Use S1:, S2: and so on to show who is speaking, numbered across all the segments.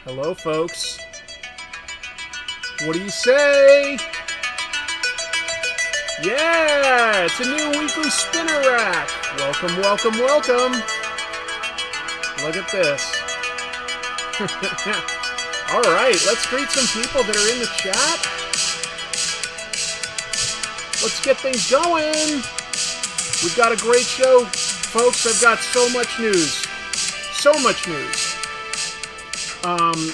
S1: Hello, folks. What do you say? Yeah, it's a new weekly spinner rack. Welcome, welcome, welcome. Look at this. All right, let's greet some people that are in the chat. Let's get things going. We've got a great show, folks. I've got so much news. So much news.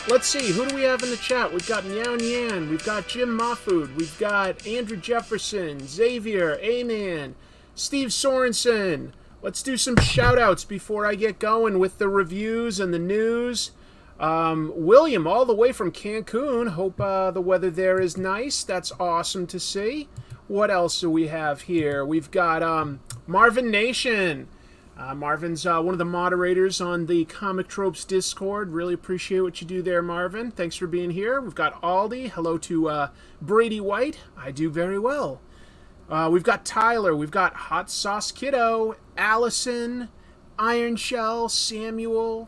S1: Let's see, who do we have in the chat? We've got Nyan Yan, we've got Jim Mahfood, we've got Andrew Jefferson, Xavier, A-Man, Steve Sorensen. Let's do some shout-outs before I get going with the reviews and the news. William, all the way from Cancun. Hope the weather there is nice. That's awesome to see. What else do we have here? We've got Marvin Nation. Marvin's one of the moderators on the Comic Tropes Discord. Really appreciate what you do there, Marvin. Thanks for being here. We've got Aldi. Hello to Brady White. I do very well. We've got Tyler. We've got Hot Sauce Kiddo, Allison, Iron Shell, Samuel,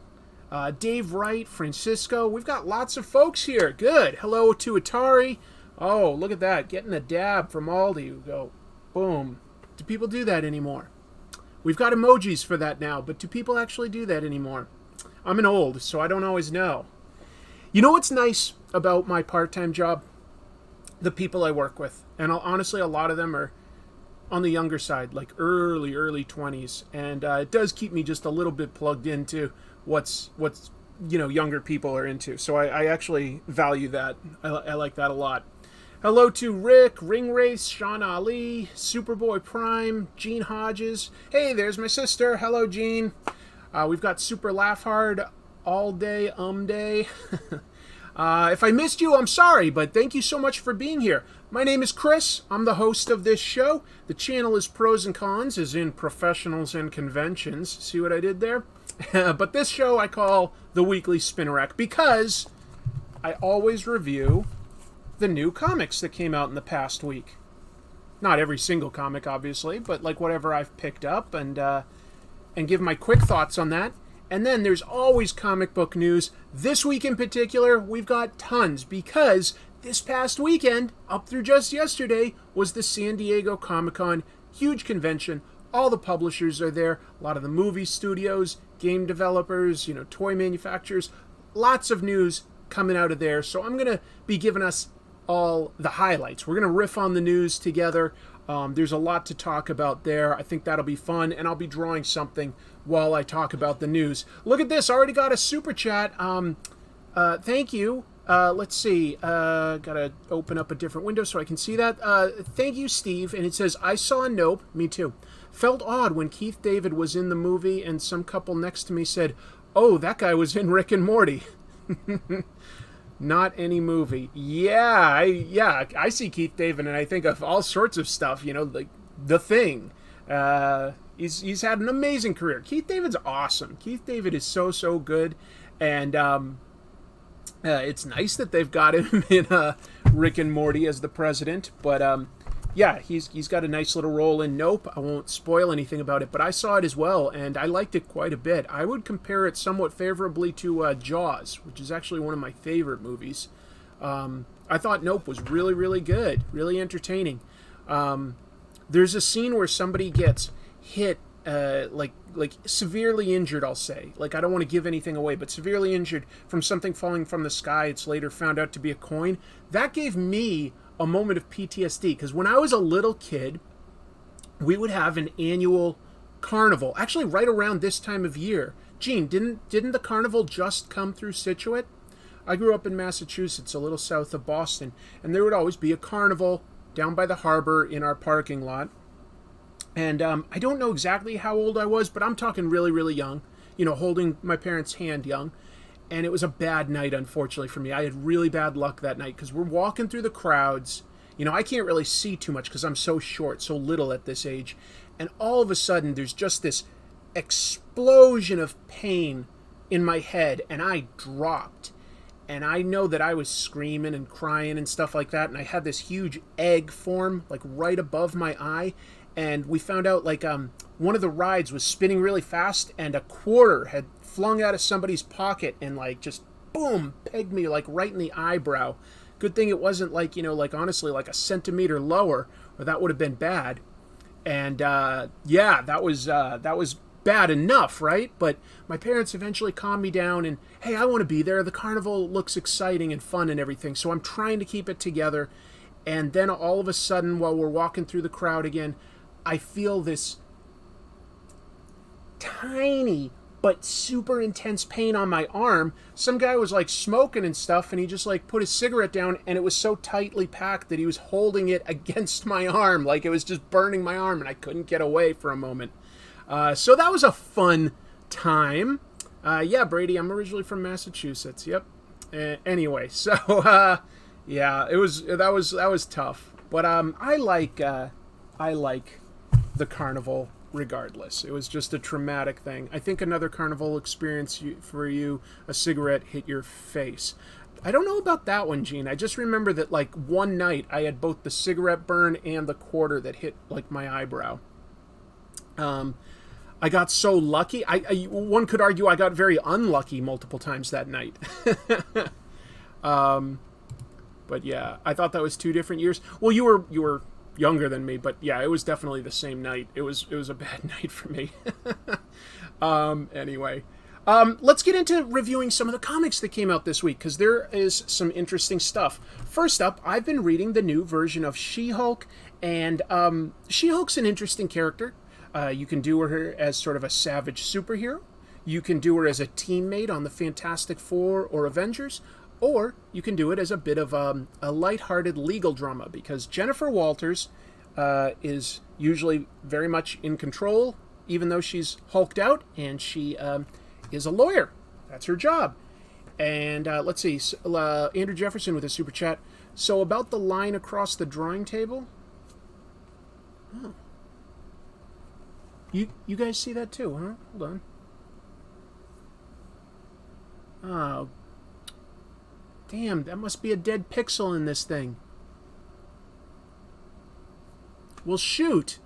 S1: Dave Wright, Francisco. We've got lots of folks here. Good. Hello to Atari. Oh, look at that. Getting a dab from Aldi. We go, boom. Do people do that anymore? We've got emojis for that now, but do people actually do that anymore? I'm an old, so I don't always know. You know what's nice about my part-time job? The people I work with. And honestly, a lot of them are on the younger side, like early 20s. And it does keep me just a little bit plugged into what's younger people are into. So I actually value that. I like that a lot. Hello to Rick, Ringwraith, Sean Ali, Superboy Prime, Gene Hodges. Hey, there's my sister. Hello, Gene. We've got Super Laugh Hard all day, day. If I missed you, I'm sorry, but thank you so much for being here. My name is Chris. I'm the host of this show. The channel is Pros and Cons, as in professionals and conventions. See what I did there? But this show I call the Weekly Spinner Rack because I always review the new comics that came out in the past week. Not every single comic, obviously, but like whatever I've picked up and give my quick thoughts on that. And then there's always comic book news. This week in particular, we've got tons because this past weekend, up through just yesterday, was the San Diego Comic-Con. Huge convention. All the publishers are there. A lot of the movie studios, game developers, toy manufacturers. Lots of news coming out of there. So I'm going to be giving us all the highlights. We're going to riff on the news together. There's a lot to talk about there. I think that'll be fun, and I'll be drawing something while I talk about the news. Look at this. I already got a super chat. Thank you. Let's see. Gotta open up a different window so I can see that. Thank you, Steve. And it says, I saw a Nope. Me too. Felt odd when Keith David was in the movie and some couple next to me said, oh, that guy was in Rick and Morty. Not any movie. I see Keith David and I think of all sorts of stuff, like The Thing. He's had an amazing career. Keith David's awesome. Keith David is so good. And it's nice that they've got him in Rick and Morty as the president. But he's got a nice little role in Nope. I won't spoil anything about it, but I saw it as well, and I liked it quite a bit. I would compare it somewhat favorably to Jaws, which is actually one of my favorite movies. I thought Nope was really, really good, really entertaining. There's a scene where somebody gets hit, like severely injured, I'll say. Like, I don't want to give anything away, but severely injured from something falling from the sky. It's later found out to be a coin. That gave me a moment of PTSD, because when I was a little kid, we would have an annual carnival, actually right around this time of year. Gene, didn't the carnival just come through Scituate? I grew up in Massachusetts, a little south of Boston, and there would always be a carnival down by the harbor in our parking lot. And I don't know exactly how old I was, but I'm talking really, really young, holding my parents' hand young. And it was a bad night, unfortunately, for me. I had really bad luck that night because we're walking through the crowds. I can't really see too much because I'm so short, so little at this age. And all of a sudden, there's just this explosion of pain in my head, and I dropped. And I know that I was screaming and crying and stuff like that, and I had this huge egg form, like, right above my eye. And we found out, like, one of the rides was spinning really fast, and a quarter had flung out of somebody's pocket and, like, just boom, pegged me like right in the eyebrow. Good thing it wasn't like, like honestly like a centimeter lower, or that would have been bad. And yeah, that was bad enough, right? But my parents eventually calmed me down and, hey, I want to be there. The carnival looks exciting and fun and everything. So I'm trying to keep it together. And then all of a sudden, while we're walking through the crowd again, I feel this tiny but super intense pain on my arm. Some guy was like smoking and stuff, and he just like put his cigarette down, and it was so tightly packed that he was holding it against my arm, like it was just burning my arm, and I couldn't get away for a moment. So that was a fun time. Yeah, Brady, I'm originally from Massachusetts. Yep. Anyway, so yeah, that was tough, but I like the carnival regardless. It was just a traumatic thing. I think another carnival experience for you, a cigarette hit your face. I don't know about that one, Gene. I just remember that like one night I had both the cigarette burn and the quarter that hit like my eyebrow. I got so lucky. One could argue I got very unlucky multiple times that night. But yeah, I thought that was 2 different years. Well, you were younger than me, but yeah, it was definitely the same night. It was a bad night for me. Anyway, let's get into reviewing some of the comics that came out this week, because there is some interesting stuff. First up, I've been reading the new version of She-Hulk, and She-Hulk's an interesting character. You can do her as sort of a savage superhero. You can do her as a teammate on the Fantastic Four or Avengers. Or you can do it as a bit of a lighthearted legal drama, because Jennifer Walters is usually very much in control, even though she's hulked out, and she is a lawyer. That's her job. And let's see, Andrew Jefferson with a super chat. So about the line across the drawing table? Oh. You guys see that too, huh? Hold on. Oh, damn, that must be a dead pixel in this thing. Well, shoot.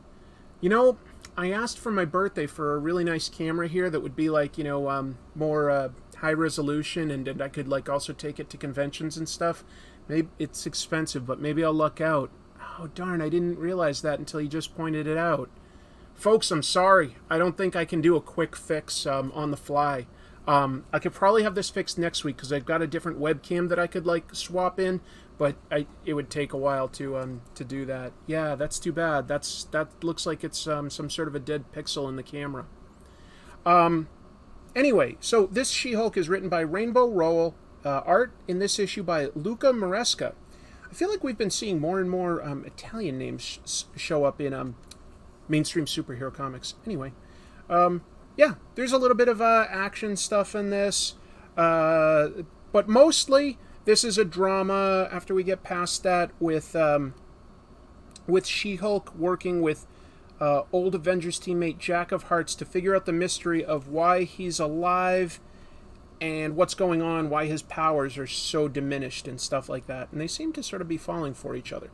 S1: I asked for my birthday for a really nice camera here that would be like, more high resolution, and I could like also take it to conventions and stuff. Maybe it's expensive, but maybe I'll luck out. Oh, darn, I didn't realize that until you just pointed it out. Folks, I'm sorry. I don't think I can do a quick fix on the fly. I could probably have this fixed next week, because I've got a different webcam that I could like swap in, but it would take a while to do that. Yeah, that's too bad. That looks like it's some sort of a dead pixel in the camera. Anyway, so this She-Hulk is written by Rainbow Rowell, art in this issue by Luca Maresca. I feel like we've been seeing more and more Italian names show up in mainstream superhero comics. Anyway, yeah, there's a little bit of action stuff in this, but mostly this is a drama. After we get past that, with She-Hulk working with old Avengers teammate Jack of Hearts to figure out the mystery of why he's alive and what's going on, why his powers are so diminished and stuff like that. And they seem to sort of be falling for each other.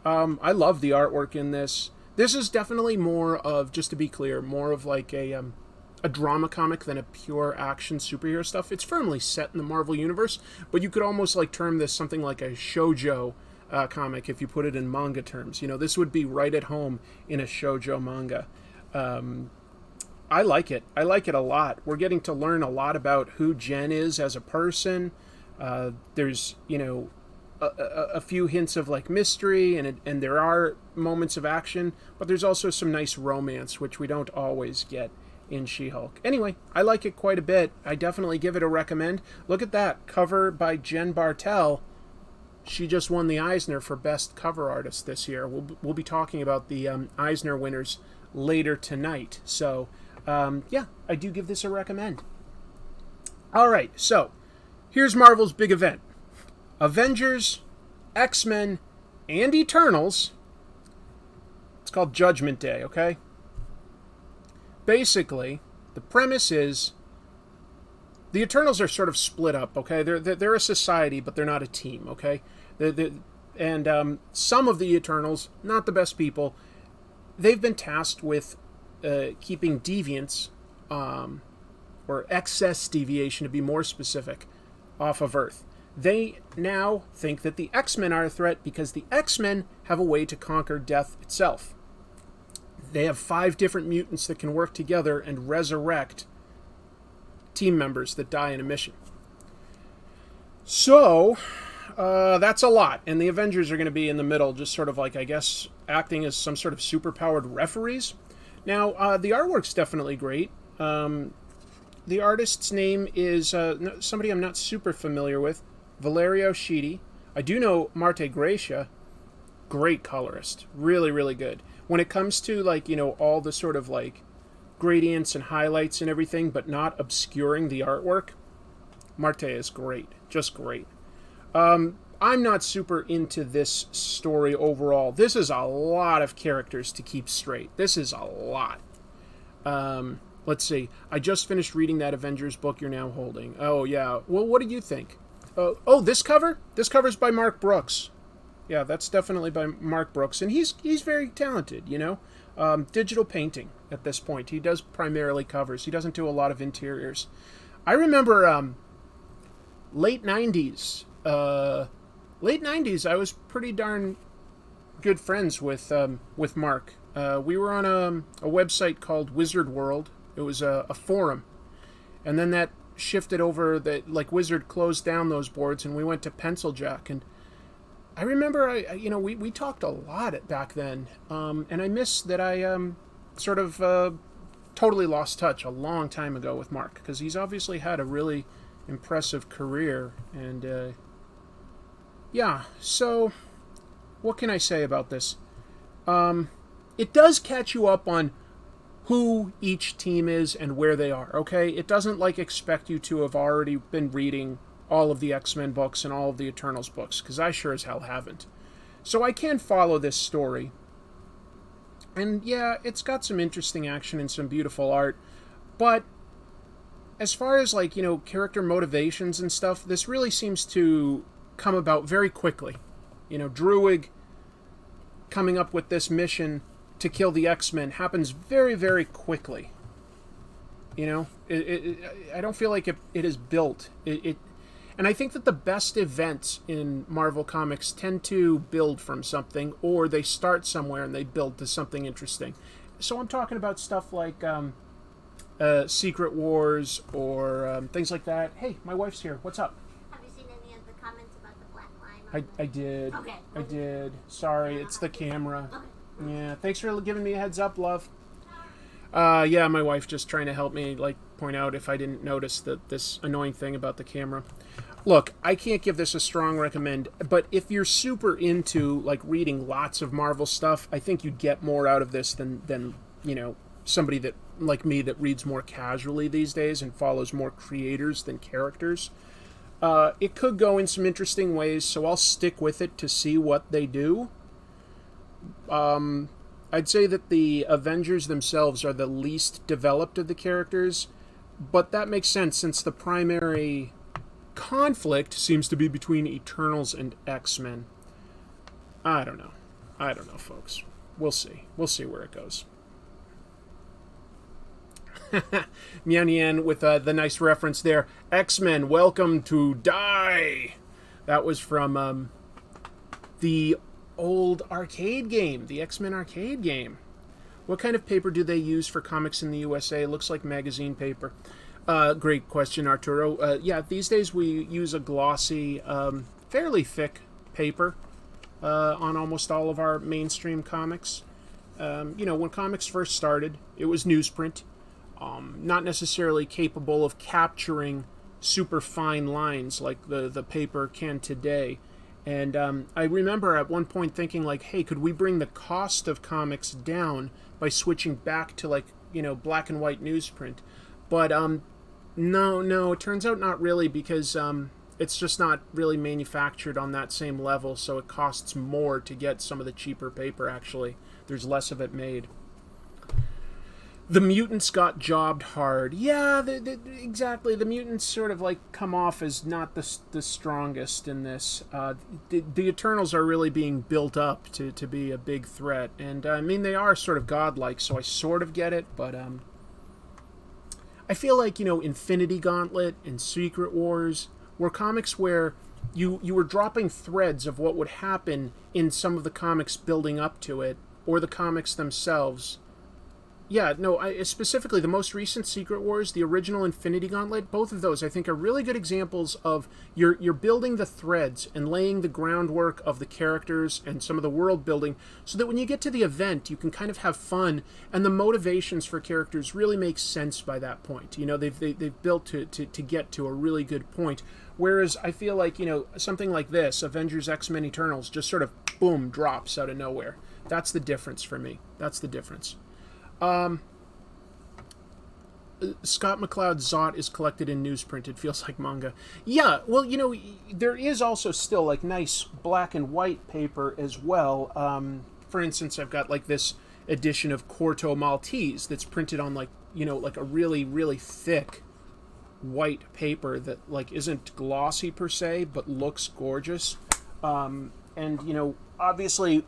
S1: I love the artwork in this. This is definitely more of, just to be clear, more of like a drama comic than a pure action superhero stuff. It's firmly set in the Marvel Universe, but you could almost like term this something like a shoujo comic if you put it in manga terms. This would be right at home in a shoujo manga. I like it. I like it a lot. We're getting to learn a lot about who Jen is as a person. There's, a few hints of like mystery, and there are moments of action, but there's also some nice romance, which we don't always get in She-Hulk. Anyway, I like it quite a bit. I definitely give it a recommend. Look at that cover by Jen Bartel. She just won the Eisner for Best Cover Artist this year. We'll be talking about the Eisner winners later tonight. So, yeah, I do give this a recommend. All right, so here's Marvel's big event. Avengers, X-Men, and Eternals. It's called Judgment Day, okay? Basically, the premise is the Eternals are sort of split up, okay? They're a society, but they're not a team, okay? And some of the Eternals, not the best people, they've been tasked with keeping deviants, or excess deviation to be more specific, off of Earth. They now think that the X-Men are a threat because the X-Men have a way to conquer death itself. They have 5 different mutants that can work together and resurrect team members that die in a mission. So, that's a lot. And the Avengers are going to be in the middle, just sort of like, I guess, acting as some sort of superpowered referees. Now, the artwork's definitely great. The artist's name is somebody I'm not super familiar with, Valerio Schiti. I do know Marte Gracia, great colorist, really, really good. When it comes to, like, you know, all the sort of, like, gradients and highlights and everything, but not obscuring the artwork, Marte is great, just great. I'm not super into this story overall. This is a lot of characters to keep straight. This is a lot. Let's see. I just finished reading that Avengers book you're now holding. Oh, yeah. Well, what did you think? Oh, this cover? This cover's by Mark Brooks. Yeah, that's definitely by Mark Brooks. And he's very talented, you know. Digital painting at this point. He does primarily covers. He doesn't do a lot of interiors. I remember late 90s. Late 90s, I was pretty darn good friends with Mark. We were on a website called Wizard World. It was a forum. And then that shifted over, that like Wizard closed down those boards, and we went to Pencil Jack. And I remember, we talked a lot back then. And I miss that I sort of totally lost touch a long time ago with Mark, because he's obviously had a really impressive career. And yeah, so what can I say about this? It does catch you up on who each team is and where they are, okay? It doesn't, like, expect you to have already been reading all of the X-Men books and all of the Eternals books, because I sure as hell haven't. So I can follow this story. And yeah, it's got some interesting action and some beautiful art, but as far as, like, you know, character motivations and stuff, this really seems to come about very quickly. You know, Druig coming up with this mission to kill the X-Men happens very, very quickly. You know, I don't feel like it is built. And I think that the best events in Marvel Comics tend to build from something, or they start somewhere and they build to something interesting. So I'm talking about stuff like Secret Wars or things like that. Hey, my wife's here. What's up?
S2: Have you seen any of the comments about the black line?
S1: I did.
S2: Okay.
S1: I did. Sorry, it's the camera.
S2: Okay.
S1: Yeah, thanks for giving me a heads up, love. Yeah, my wife just trying to help me, like, point out if I didn't notice this annoying thing about the camera. Look, I can't give this a strong recommend, but if you're super into, like, reading lots of Marvel stuff, I think you'd get more out of this than you know, somebody that, like me, that reads more casually these days and follows more creators than characters. It could go in some interesting ways, so I'll stick with it to see what they do. I'd say that the Avengers themselves are the least developed of the characters, but that makes sense since the primary conflict seems to be between Eternals and X-Men. I don't know, folks. We'll see. We'll see where it goes. Mian Yan with the nice reference there. X-Men, welcome to die. That was from the old arcade game, the X-Men arcade game. What kind of paper do they use for comics in the USA? Looks like magazine paper. Great question, Arturo. Yeah, these days we use a glossy, fairly thick paper on almost all of our mainstream comics. You know, when comics first started, it was newsprint. Not necessarily capable of capturing super fine lines like the paper can today. And I remember at one point thinking, like, hey, could we bring the cost of comics down by switching back to, like, you know, black and white newsprint? But no, it turns out not really, because it's just not really manufactured on that same level, so it costs more to get some of the cheaper paper, actually. There's less of it made. The mutants got jobbed hard. Yeah, exactly. The mutants sort of, like, come off as not the strongest in this. The Eternals are really being built up to be a big threat. And, I mean, they are sort of godlike, so I sort of get it. But I feel like, you know, Infinity Gauntlet and Secret Wars were comics where you were dropping threads of what would happen in some of the comics building up to it, or the comics themselves. Yeah, no, specifically the most recent Secret Wars, the original Infinity Gauntlet, both of those I think are really good examples of you're building the threads and laying the groundwork of the characters and some of the world building so that when you get to the event you can kind of have fun, and the motivations for characters really make sense by that point. You know, they've built to get to a really good point. Whereas I feel like, you know, something like this, Avengers X-Men Eternals, just sort of boom, drops out of nowhere. That's the difference for me. That's the difference. Scott McCloud's Zot is collected in newsprint. It feels like manga. Yeah, well, you know, there is also still like nice black and white paper as well. For instance, I've got like this edition of Quarto Maltese that's printed on like, you know, like a really, really thick white paper that like isn't glossy per se, but looks gorgeous. And, you know, obviously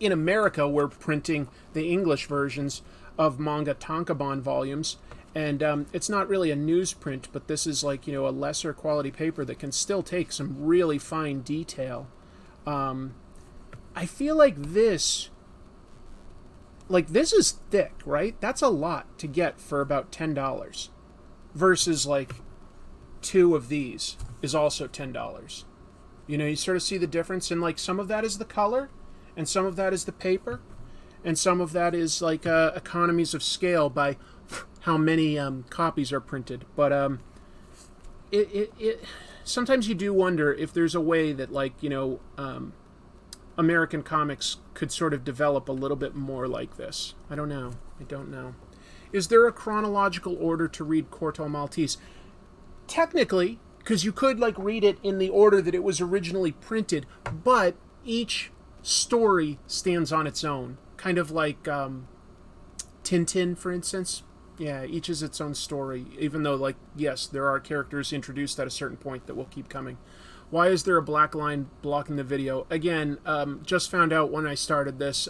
S1: in America, we're printing the English versions of manga tankobon volumes, and it's not really a newsprint, but this is like, you know, a lesser quality paper that can still take some really fine detail. I feel like this is thick, right? That's a lot to get for about $10, versus like 2 of these is also $10. You know, you sort of see the difference, and like some of that is the color, and some of that is the paper, and some of that is like economies of scale by how many copies are printed. But it sometimes you do wonder if there's a way that, like, you know, American comics could sort of develop a little bit more like this. I don't know. Is there a chronological order to read Quarto Maltese? Technically, because you could like read it in the order that it was originally printed, but each story stands on its own. Kind of like Tintin, for instance. Yeah, each is its own story, even though, like, yes, there are characters introduced at a certain point that will keep coming. Why is there a black line blocking the video? Again, just found out when I started this,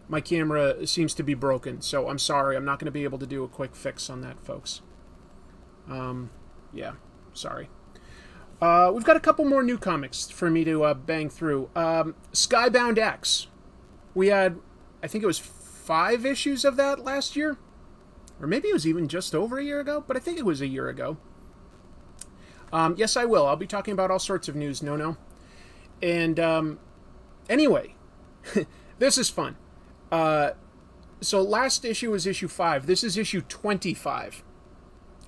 S1: my camera seems to be broken, so I'm sorry. I'm not going to be able to do a quick fix on that, folks. Yeah, sorry. We've got a couple more new comics for me to bang through. Skybound X. We had, I think it was 5 issues of that last year. Or maybe it was even just over a year ago, but I think it was a year ago. Yes, I will. I'll be talking about all sorts of news, no. And anyway, this is fun. So last issue was issue 5. This is issue 25.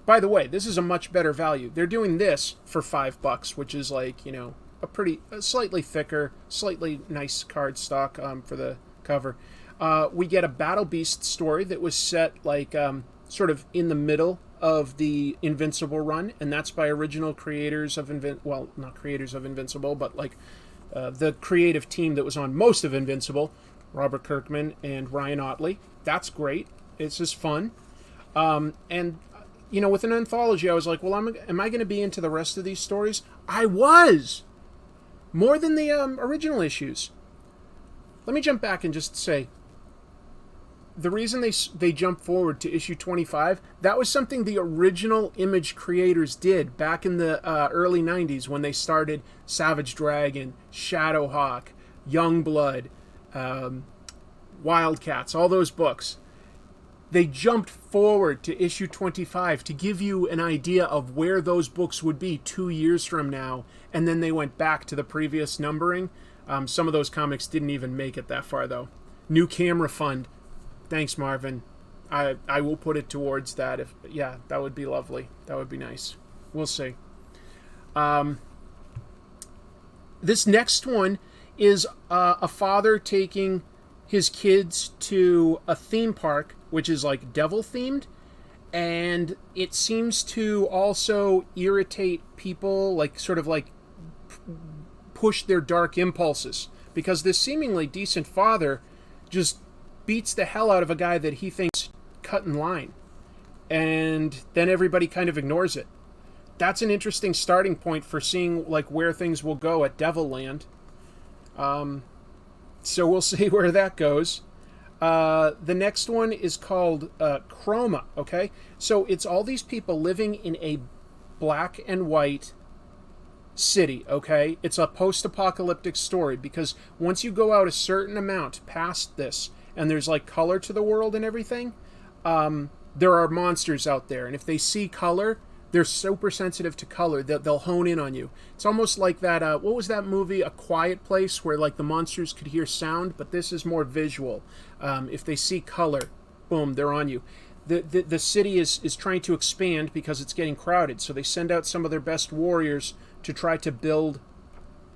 S1: By the way, this is a much better value. They're doing this for $5, which is like, you know, a slightly thicker, slightly nice cardstock for the cover. We get a Battle Beast story that was set like sort of in the middle of the Invincible run, and that's by original creators of not creators of Invincible, but like the creative team that was on most of Invincible, Robert Kirkman and Ryan Ottley. That's great. It's just fun. And you know, with an anthology, I was like, well, am I going to be into the rest of these stories? I was! More than the original issues. Let me jump back and just say, the reason they jumped forward to issue 25, that was something the original Image creators did back in the early 90s when they started Savage Dragon, Shadowhawk, Youngblood, Wildcats, all those books. They jumped forward to issue 25 to give you an idea of where those books would be 2 years from now, and then they went back to the previous numbering. Some of those comics didn't even make it that far, though. New camera fund. Thanks, Marvin. I will put it towards that. Yeah, that would be lovely. That would be nice. We'll see. This next one is a father taking his kids to a theme park, which is like devil themed, and it seems to also irritate people, like sort of like push their dark impulses, because this seemingly decent father just beats the hell out of a guy that he thinks cut in line, and then everybody kind of ignores it. That's an interesting starting point for seeing like where things will go at Devilland. So we'll see where that goes. The next one is called Chroma, okay? So it's all these people living in a black and white city, okay? It's a post-apocalyptic story because once you go out a certain amount past this and there's like color to the world and everything, there are monsters out there. And if they see color, they're super sensitive to color. They'll hone in on you. It's almost like that, what was that movie, A Quiet Place, where like the monsters could hear sound, but this is more visual. If they see color, boom, they're on you. The city is trying to expand because it's getting crowded, so they send out some of their best warriors to try to build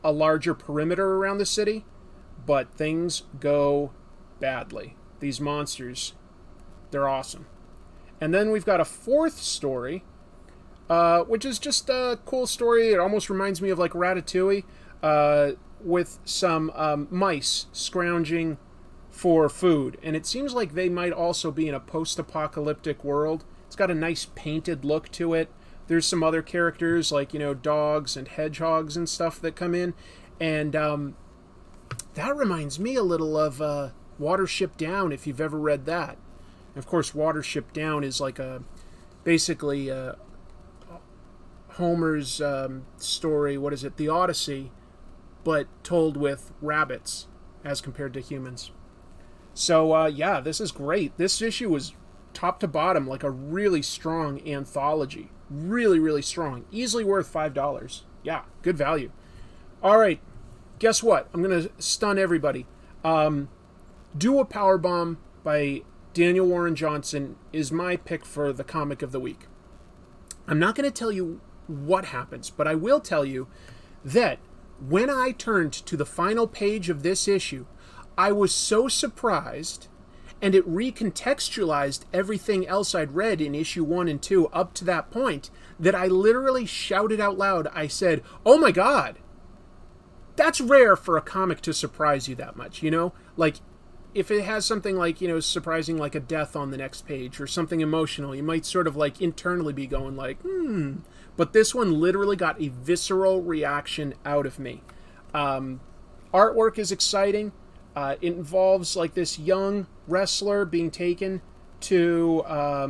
S1: a larger perimeter around the city, but things go badly. These monsters, they're awesome. And then we've got a fourth story, which is just a cool story. It almost reminds me of like Ratatouille, with some mice scrounging for food. And it seems like they might also be in a post-apocalyptic world. It's got a nice painted look to it. There's some other characters like, dogs and hedgehogs and stuff that come in. And that reminds me a little of Watership Down, if you've ever read that. And of course, Watership Down is like basically Homer's story, what is it, the Odyssey, but told with rabbits as compared to humans. So, yeah, this is great. This issue was top to bottom like a really strong anthology. Really, really strong. Easily worth $5. Yeah, good value. All right, guess what? I'm going to stun everybody. Do a Powerbomb by Daniel Warren Johnson is my pick for the comic of the week. I'm not going to tell you what happens, but I will tell you that when I turned to the final page of this issue, I was so surprised, and it recontextualized everything else I'd read in issue 1 and 2 up to that point, that I literally shouted out loud. I said, "Oh my God, that's rare for a comic to surprise you that much, Like, if it has something like, surprising like a death on the next page or something emotional, you might sort of like internally be going like, But this one literally got a visceral reaction out of me. Artwork is exciting. It involves like this young wrestler being taken to, I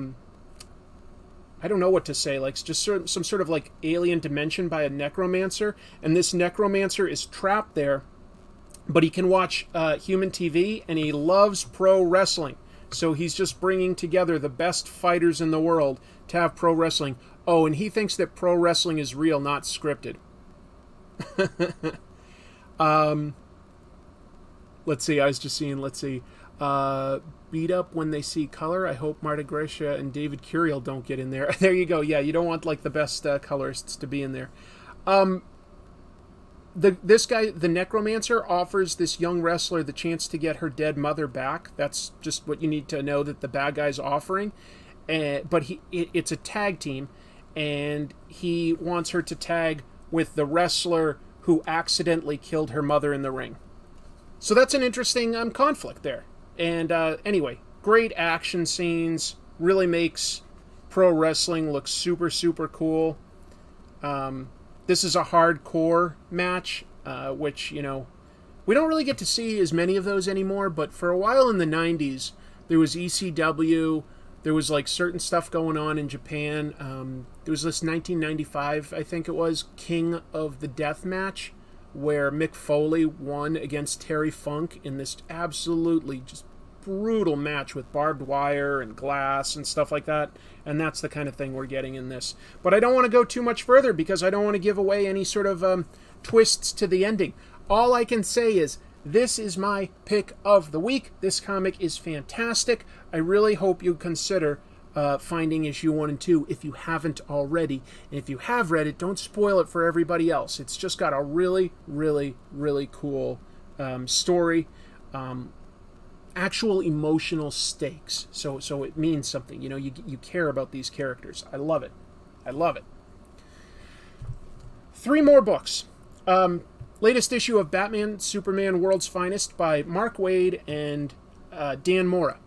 S1: don't know what to say, like just some sort of like alien dimension by a necromancer. And this necromancer is trapped there, but he can watch human TV, and he loves pro wrestling. So he's just bringing together the best fighters in the world to have pro wrestling. Oh, and he thinks that pro wrestling is real, not scripted. Let's see, I was just seeing, beat up when they see color. I hope Marta Gracia and David Curiel don't get in there. There you go. Yeah, you don't want like the best colorists to be in there. This guy, the necromancer, offers this young wrestler the chance to get her dead mother back. That's just what you need to know that the bad guy's offering. But it's a tag team, and he wants her to tag with the wrestler who accidentally killed her mother in the ring. So that's an interesting conflict there. And anyway, great action scenes. Really makes pro wrestling look super, super cool. This is a hardcore match, which, we don't really get to see as many of those anymore, but for a while in the 90s, there was ECW, there was like certain stuff going on in Japan. There was this 1995, I think it was, King of the Death match, where Mick Foley won against Terry Funk in this absolutely just brutal match with barbed wire and glass and stuff like that. And that's the kind of thing we're getting in this. But I don't want to go too much further because I don't want to give away any sort of twists to the ending. All I can say is this is my pick of the week. This comic is fantastic. I really hope you consider finding issue 1 and 2 if you haven't already. And if you have read it, don't spoil it for everybody else. It's just got a really, really, really cool story. Actual emotional stakes. So it means something. You care about these characters. I love it. I love it. 3 more books. Latest issue of Batman, Superman, World's Finest by Mark Waid and Dan Mora.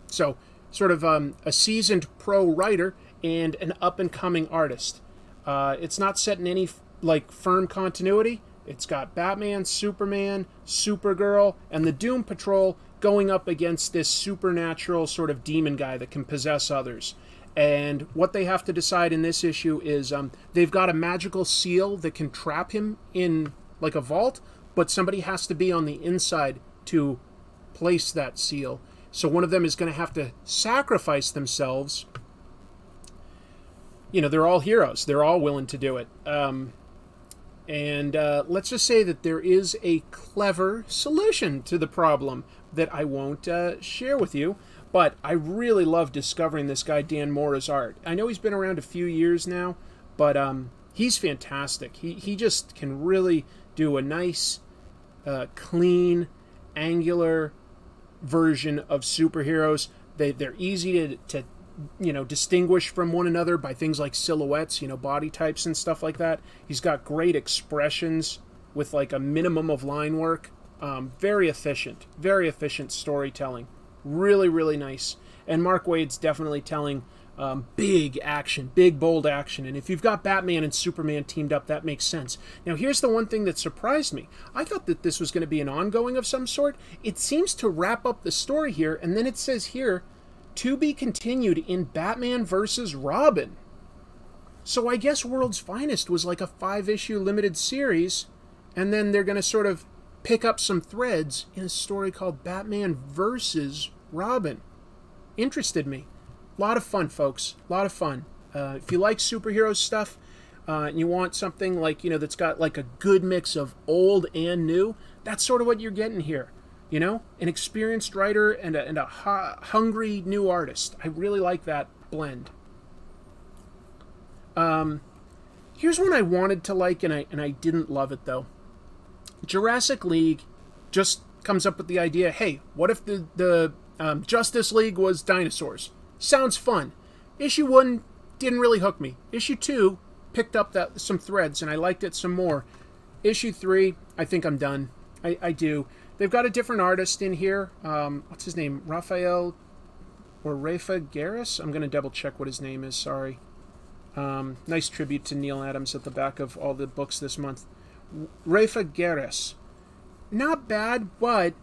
S1: So, sort of a seasoned pro writer and an up-and-coming artist. It's not set in any firm continuity. It's got Batman, Superman, Supergirl, and the Doom Patrol going up against this supernatural sort of demon guy that can possess others. And what they have to decide in this issue is they've got a magical seal that can trap him in like a vault, but somebody has to be on the inside to place that seal. So one of them is going to have to sacrifice themselves. You know, they're all heroes. They're all willing to do it. And let's just say that there is a clever solution to the problem that I won't share with you. But I really love discovering this guy, Dan Mora's art. I know he's been around a few years now, but he's fantastic. He just can really do a nice, clean, angular version of superheroes. They're easy to distinguish from one another by things like silhouettes, body types and stuff like that. He's got great expressions with like a minimum of line work. Very efficient storytelling. Really, really nice. And Mark Waid's definitely telling big action, big, bold action. And if you've got Batman and Superman teamed up, that makes sense. Now, here's the one thing that surprised me. I thought that this was going to be an ongoing of some sort. It seems to wrap up the story here, and then it says here, to be continued in Batman versus Robin. So I guess World's Finest was like a 5-issue limited series, and then they're going to sort of pick up some threads in a story called Batman versus Robin. Interested me. A lot of fun, folks. A lot of fun. If you like superhero stuff, and you want something like, that's got like a good mix of old and new, that's sort of what you're getting here. An experienced writer and a hungry new artist. I really like that blend. Here's one I wanted to like, and I didn't love it, though. Jurassic League just comes up with the idea, hey, what if the Justice League was dinosaurs? Sounds fun. Issue 1 didn't really hook me. Issue 2 picked up some threads, and I liked it some more. Issue 3, I think I'm done. I do. They've got a different artist in here. What's his name? Raphael or Rafa Garres? I'm going to double check what his name is, sorry. Nice tribute to Neil Adams at the back of all the books this month. Rafa Garres. Not bad, but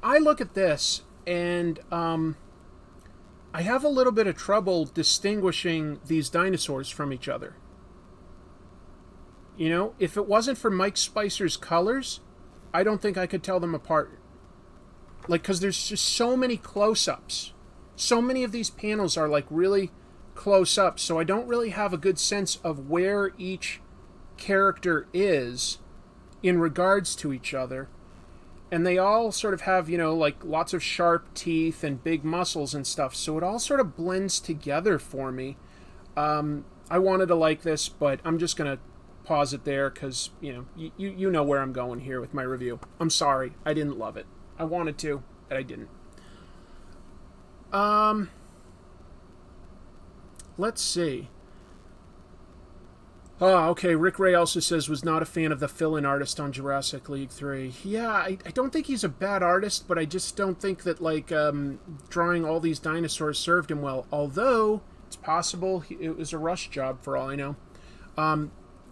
S1: I look at this and I have a little bit of trouble distinguishing these dinosaurs from each other. If it wasn't for Mike Spicer's colors, I don't think I could tell them apart. Because there's just so many close-ups. So many of these panels are like really close up, so I don't really have a good sense of where each character is in regards to each other. And they all sort of have, like lots of sharp teeth and big muscles and stuff, so it all sort of blends together for me. I wanted to like this, but I'm just going to pause it there because, you know where I'm going here with my review. I'm sorry, I didn't love it. I wanted to, but I didn't. Let's see. Oh, okay, Rick Ray also says was not a fan of the fill-in artist on Jurassic League 3. Yeah, I don't think he's a bad artist, but I just don't think that, drawing all these dinosaurs served him well. Although, it's possible it was a rush job for all I know.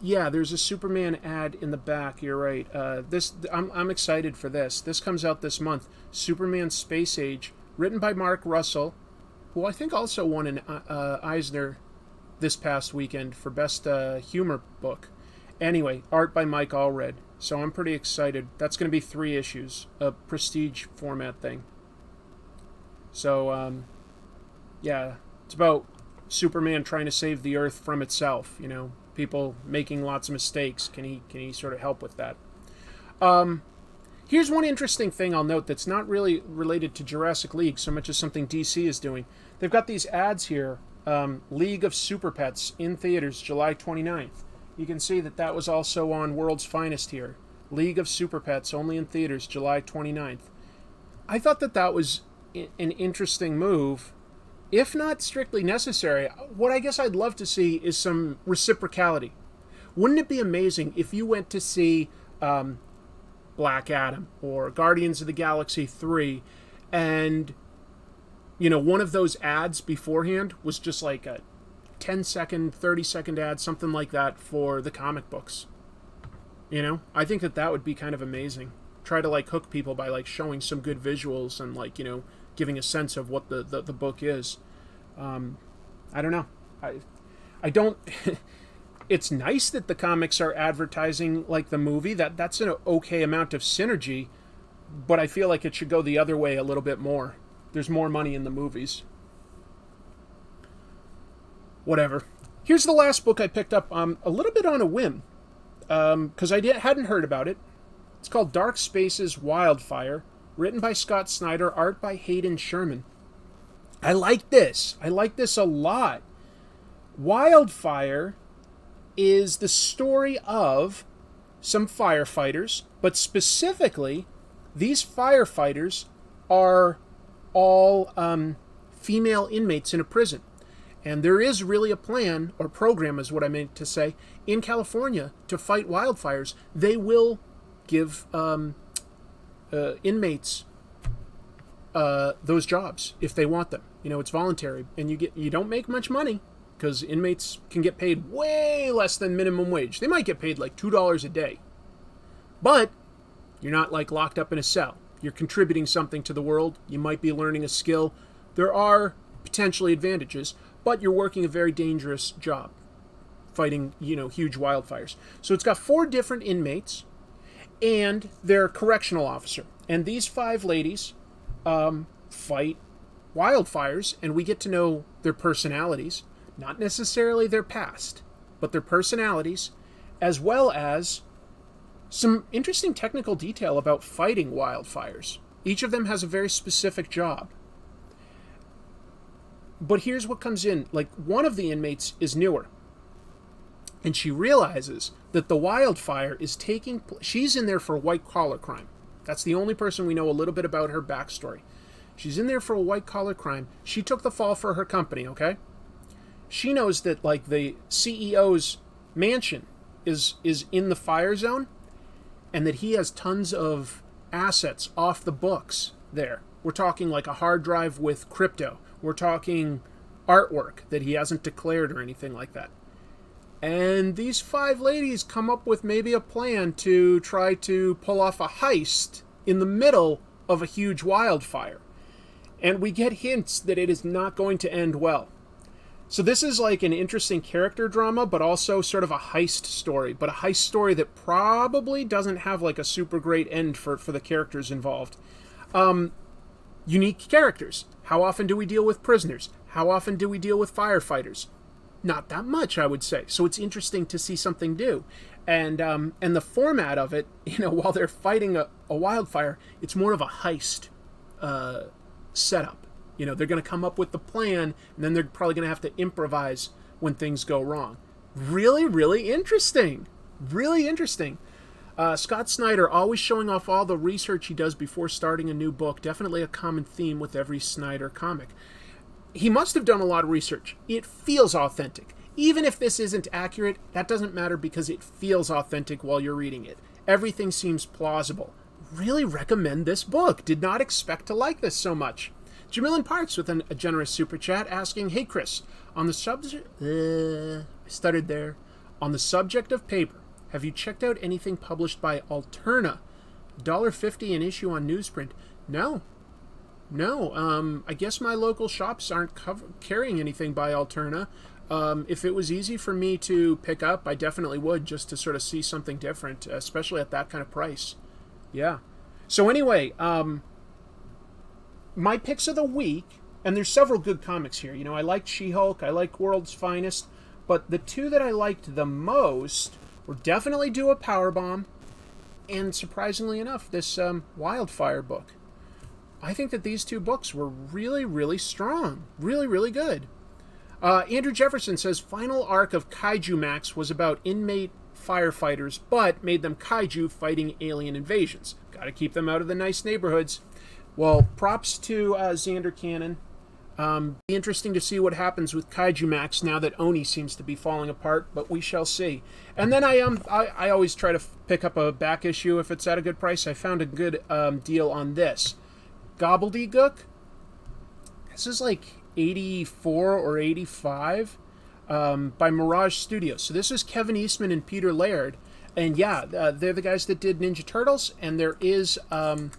S1: Yeah, there's a Superman ad in the back, you're right. I'm excited for this. This comes out this month. Superman Space Age, written by Mark Russell, who I think also won an Eisner this past weekend for Best Humor Book. Anyway, art by Mike Allred. So I'm pretty excited. That's going to be 3 issues, a prestige format thing. So, yeah, it's about Superman trying to save the Earth from itself, people making lots of mistakes. Can he sort of help with that? Here's one interesting thing I'll note that's not really related to Jurassic League so much as something DC is doing. They've got these ads here. League of Super Pets in theaters July 29th. You can see that was also on World's Finest here. League of Super Pets only in theaters July 29th. I thought that was an interesting move, if not strictly necessary. What I guess I'd love to see is some reciprocality. Wouldn't it be amazing if you went to see Black Adam or Guardians of the Galaxy 3 and one of those ads beforehand was just like a 10-second, 30-second ad, something like that for the comic books. I think that would be kind of amazing. Try to hook people by showing some good visuals and giving a sense of what the book is. I don't know. I don't... It's nice that the comics are advertising like the movie. That's an okay amount of synergy, but I feel like it should go the other way a little bit more. There's more money in the movies. Whatever. Here's the last book I picked up a little bit on a whim, because I hadn't heard about it. It's called Dark Spaces Wildfire, written by Scott Snyder, art by Hayden Sherman. I like this. I like this a lot. Wildfire is the story of some firefighters, but specifically, these firefighters are all female inmates in a prison. And there is really a plan, or program is what I meant to say, in California to fight wildfires. They will give inmates those jobs if they want them. You know, it's voluntary, and you don't make much money because inmates can get paid way less than minimum wage. They might get paid like $2 a day, but you're not like locked up in a cell. You're contributing something to the world. You might be learning a skill. There are potentially advantages, but you're working a very dangerous job, fighting, huge wildfires. So it's got 4 different inmates and their correctional officer. And these 5 ladies fight wildfires, and we get to know their personalities, not necessarily their past, but their personalities, as well as some interesting technical detail about fighting wildfires. Each of them has a very specific job. But here's what comes in. Like, one of the inmates is newer, and she realizes that the wildfire is she's in there for white-collar crime. That's the only person we know a little bit about her backstory. She's in there for a white-collar crime. She took the fall for her company, okay? She knows that, like, the CEO's mansion is in the fire zone, and that he has tons of assets off the books there. We're talking like a hard drive with crypto. We're talking artwork that he hasn't declared or anything like that. And these 5 ladies come up with maybe a plan to try to pull off a heist in the middle of a huge wildfire. And we get hints that it is not going to end well. So this is like an interesting character drama, but also sort of a heist story. But a heist story that probably doesn't have like a super great end for the characters involved. Unique characters. How often do we deal with prisoners? How often do we deal with firefighters? Not that much, I would say. So it's interesting to see something new. And the format of it, while they're fighting a wildfire, it's more of a heist setup. They're going to come up with the plan, and then they're probably going to have to improvise when things go wrong. Really, really interesting. Really interesting. Scott Snyder always showing off all the research he does before starting a new book. Definitely a common theme with every Snyder comic. He must have done a lot of research. It feels authentic. Even if this isn't accurate, that doesn't matter because it feels authentic while you're reading it. Everything seems plausible. Really recommend this book. Did not expect to like this so much. Jamillan Parks with a generous super chat asking, "Hey Chris, on the subject..." I stuttered there. "On the subject of paper, have you checked out anything published by Alterna? $1.50 an issue on newsprint." No. I guess my local shops aren't carrying anything by Alterna. If it was easy for me to pick up, I definitely would, just to sort of see something different, especially at that kind of price. Yeah. So anyway, my picks of the week, and there's several good comics here. I liked She-Hulk, I like World's Finest, but the 2 that I liked the most were definitely Do a Powerbomb, and surprisingly enough, this Wildfire book. I think that these 2 books were really, really strong. Really, really good. Andrew Jefferson says, "Final arc of Kaiju Max was about inmate firefighters, but made them kaiju fighting alien invasions. Gotta keep them out of the nice neighborhoods." Well, props to Xander Cannon. Be interesting to see what happens with Kaiju Max now that Oni seems to be falling apart, but we shall see. And then I always try to pick up a back issue if it's at a good price. I found a good deal on this. Gobbledygook. This is like 84 or 85 by Mirage Studios. So this is Kevin Eastman and Peter Laird. And yeah, they're the guys that did Ninja Turtles, and there is a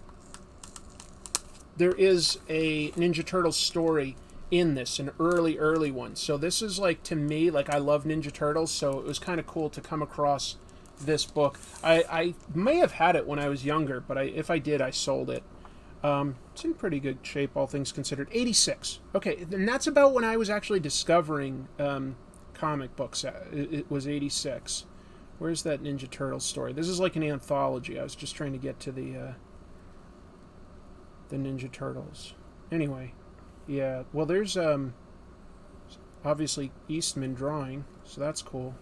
S1: Ninja Turtles story in this, an early one. So this is like, to me, like, I love Ninja Turtles, so it was kind of cool to come across this book. I may have had it when I was younger, but if I did, I sold it. It's in pretty good shape, all things considered. 86. Okay, and that's about when I was actually discovering comic books. It was 86. Where's that Ninja Turtles story? This is like an anthology. I was just trying to get to the Ninja Turtles. Anyway, yeah. Well, there's obviously Eastman drawing, so that's cool.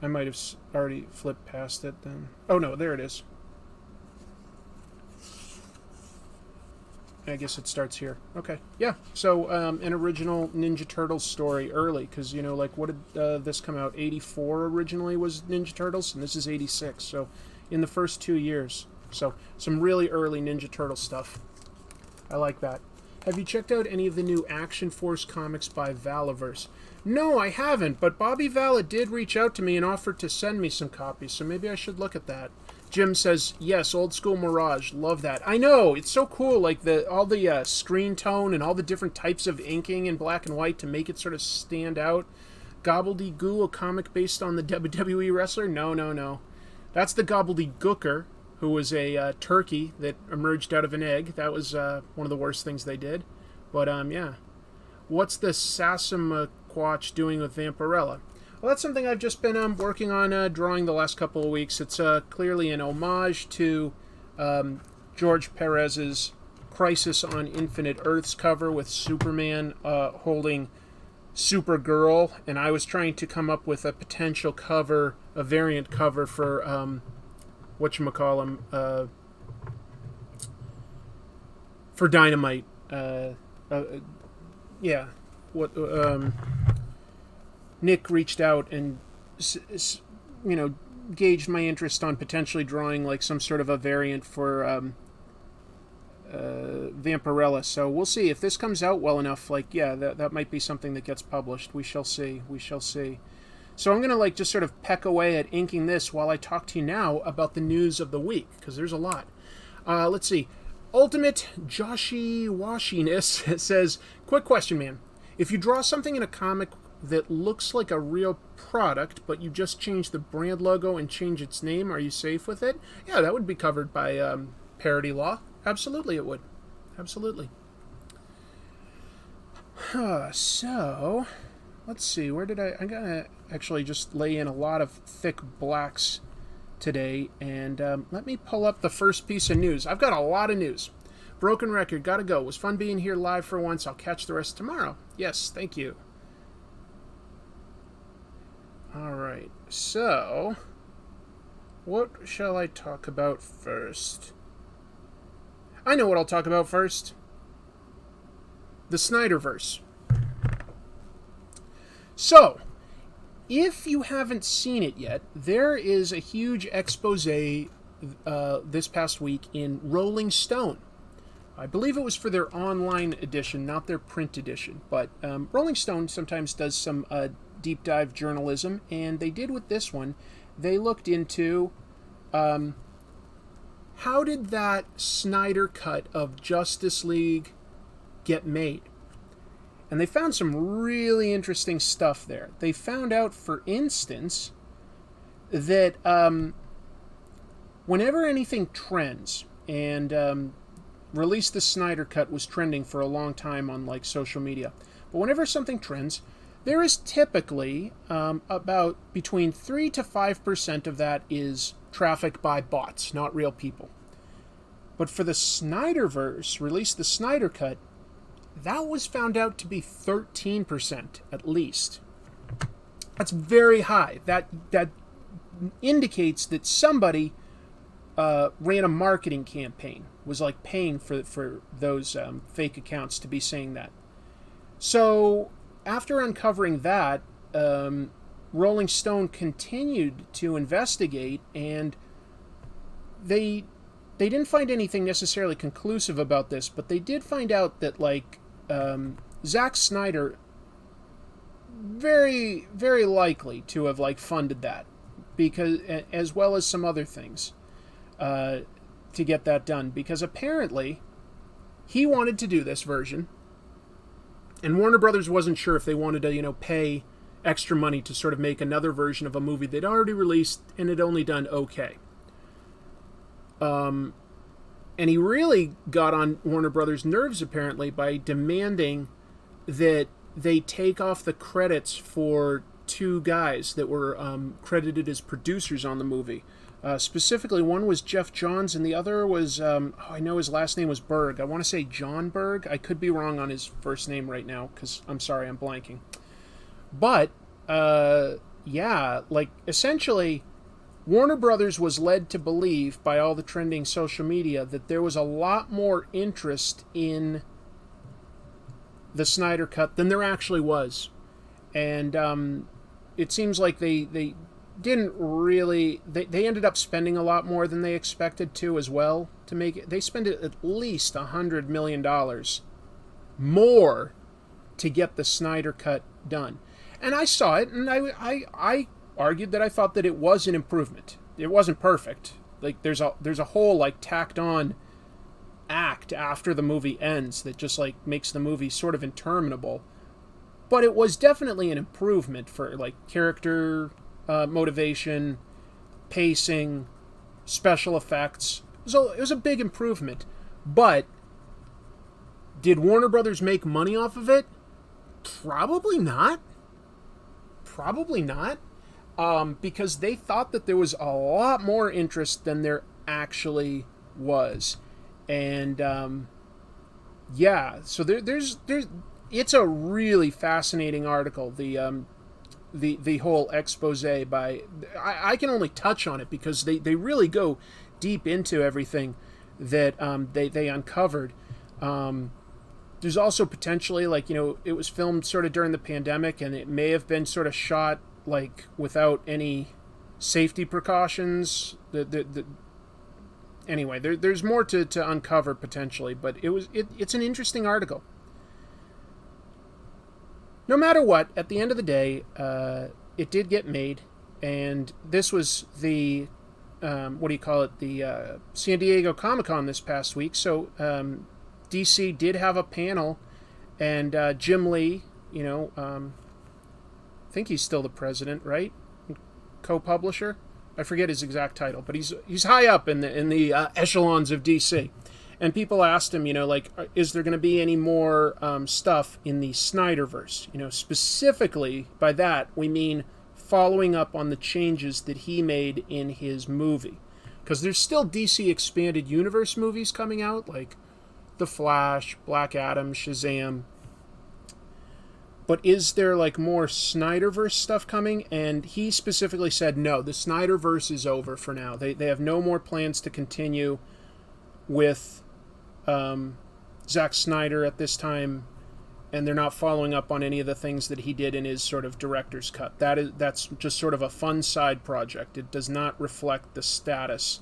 S1: I might have already flipped past it then. Oh no, there it is. I guess it starts here. Okay, yeah. So an original Ninja Turtles story early, because, you know, like, what did this come out? 84 originally was Ninja Turtles, and this is 86. So in the first 2 years. So some really early Ninja Turtle stuff. I like that. Have you checked out any of the new Action Force comics by Valaverse? No, I haven't, but Bobby Vala did reach out to me and offered to send me some copies, so maybe I should look at that. Jim says, yes, old school Mirage. Love that. I know, it's so cool, like all the screen tone and all the different types of inking in black and white to make it sort of stand out. Gobbledygoo, a comic based on the WWE wrestler? No. That's the Gobbledygooker, who was a turkey that emerged out of an egg. That was one of the worst things they did. But, yeah. What's the Sasamaquatch doing with Vampirella? Well, that's something I've just been working on drawing the last couple of weeks. It's clearly an homage to George Perez's Crisis on Infinite Earths cover with Superman holding Supergirl, and I was trying to come up with a potential cover, a variant cover for whatchamacallem, for Dynamite. Yeah, what Nick reached out and, you know, gauged my interest on potentially drawing like some sort of a variant for Vampirella. So we'll see if this comes out well enough. Like, yeah, that might be something that gets published. We shall see. So I'm gonna like just sort of peck away at inking this while I talk to you now about the news of the week, because there's a lot. Let's see. Ultimate Joshy Washiness says, quick question, man. If you draw something in a comic that looks like a real product, but you just change the brand logo and change its name, are you safe with it? Yeah, that would be covered by parody law. Absolutely it would. Absolutely. So, let's see. Where did I'm going to actually just lay in a lot of thick blacks today, and let me pull up the first piece of news. I've got a lot of news. Broken record, gotta go. Was fun being here live for once. I'll catch the rest tomorrow. Yes, thank you. Alright, so what shall I talk about first? I know what I'll talk about first. The Snyderverse. So, if you haven't seen it yet, there is a huge expose this past week in Rolling Stone. I believe it was for their online edition, not their print edition. But Rolling Stone sometimes does some deep dive journalism, and they did with this one. They looked into how did that Snyder cut of Justice League get made? And they found some really interesting stuff there. They found out, for instance, that whenever anything trends, and Release the Snyder Cut was trending for a long time on like social media, but whenever something trends, there is typically about between 3 to 5% of that is traffic by bots, not real people. But for the Snyderverse, Release the Snyder Cut, that was found out to be 13% at least. That's very high. That indicates that somebody ran a marketing campaign, was like paying for those fake accounts to be saying that. So after uncovering that, Rolling Stone continued to investigate, and they didn't find anything necessarily conclusive about this, but they did find out that like Zack Snyder very, very likely to have like funded that, because as well as some other things. to get that done, because apparently he wanted to do this version, and Warner Brothers wasn't sure if they wanted to, pay extra money to sort of make another version of a movie they'd already released and had only done okay. And he really got on Warner Brothers' nerves, apparently, by demanding that they take off the credits for two guys that were credited as producers on the movie. Specifically, one was Jeff Johns, and the other was, I know his last name was Berg. I want to say John Berg. I could be wrong on his first name right now, because I'm sorry, I'm blanking. But, essentially, Warner Brothers was led to believe, by all the trending social media, that there was a lot more interest in the Snyder Cut than there actually was. And it seems like they didn't really... They ended up spending a lot more than they expected to as well to make it. They spent at least $100 million more to get the Snyder Cut done. And I saw it, and I argued that I thought that it was an improvement. It wasn't perfect. Like, there's a whole, tacked on act after the movie ends that just, makes the movie sort of interminable. But it was definitely an improvement for, character motivation, pacing, special effects. So it was a big improvement. But did Warner Brothers make money off of it? Probably not. Because they thought that there was a lot more interest than there actually was. And, so there's it's a really fascinating article, the whole expose by... I can only touch on it because they really go deep into everything that they uncovered. There's also potentially, it was filmed sort of during the pandemic, and it may have been sort of shot, without any safety precautions. Anyway, there's more to uncover, potentially, but it's an interesting article. No matter what, at the end of the day, it did get made, and this was the, the San Diego Comic-Con this past week, so DC did have a panel, and Jim Lee, I think he's still the president, right? Co-publisher? I forget his exact title, but he's high up in the echelons of DC. And people asked him, is there going to be any more stuff in the Snyderverse? Specifically by that we mean following up on the changes that he made in his movie, because there's still DC Expanded Universe movies coming out, like The Flash, Black Adam, Shazam. But is there more Snyderverse stuff coming? And he specifically said no, the Snyderverse is over for now. They have no more plans to continue with Zack Snyder at this time, and they're not following up on any of the things that he did in his sort of director's cut. That's just sort of a fun side project. It does not reflect the status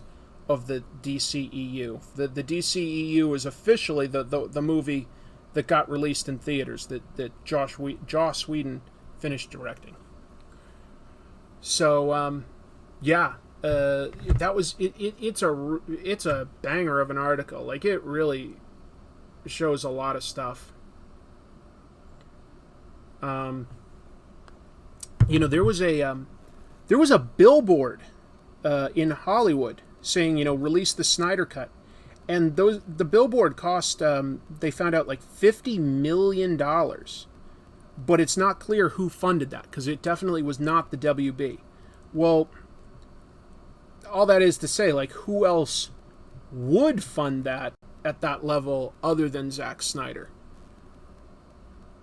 S1: of the DCEU. The DCEU is officially the movie that got released in theaters that Joss Whedon finished directing. So that was it. It's a banger of an article. It really shows a lot of stuff. There was a billboard in Hollywood saying, release the Snyder Cut. And the billboard cost, they found out, $50 million. But it's not clear who funded that, because it definitely was not the WB. Well, all that is to say, who else would fund that at that level other than Zack Snyder?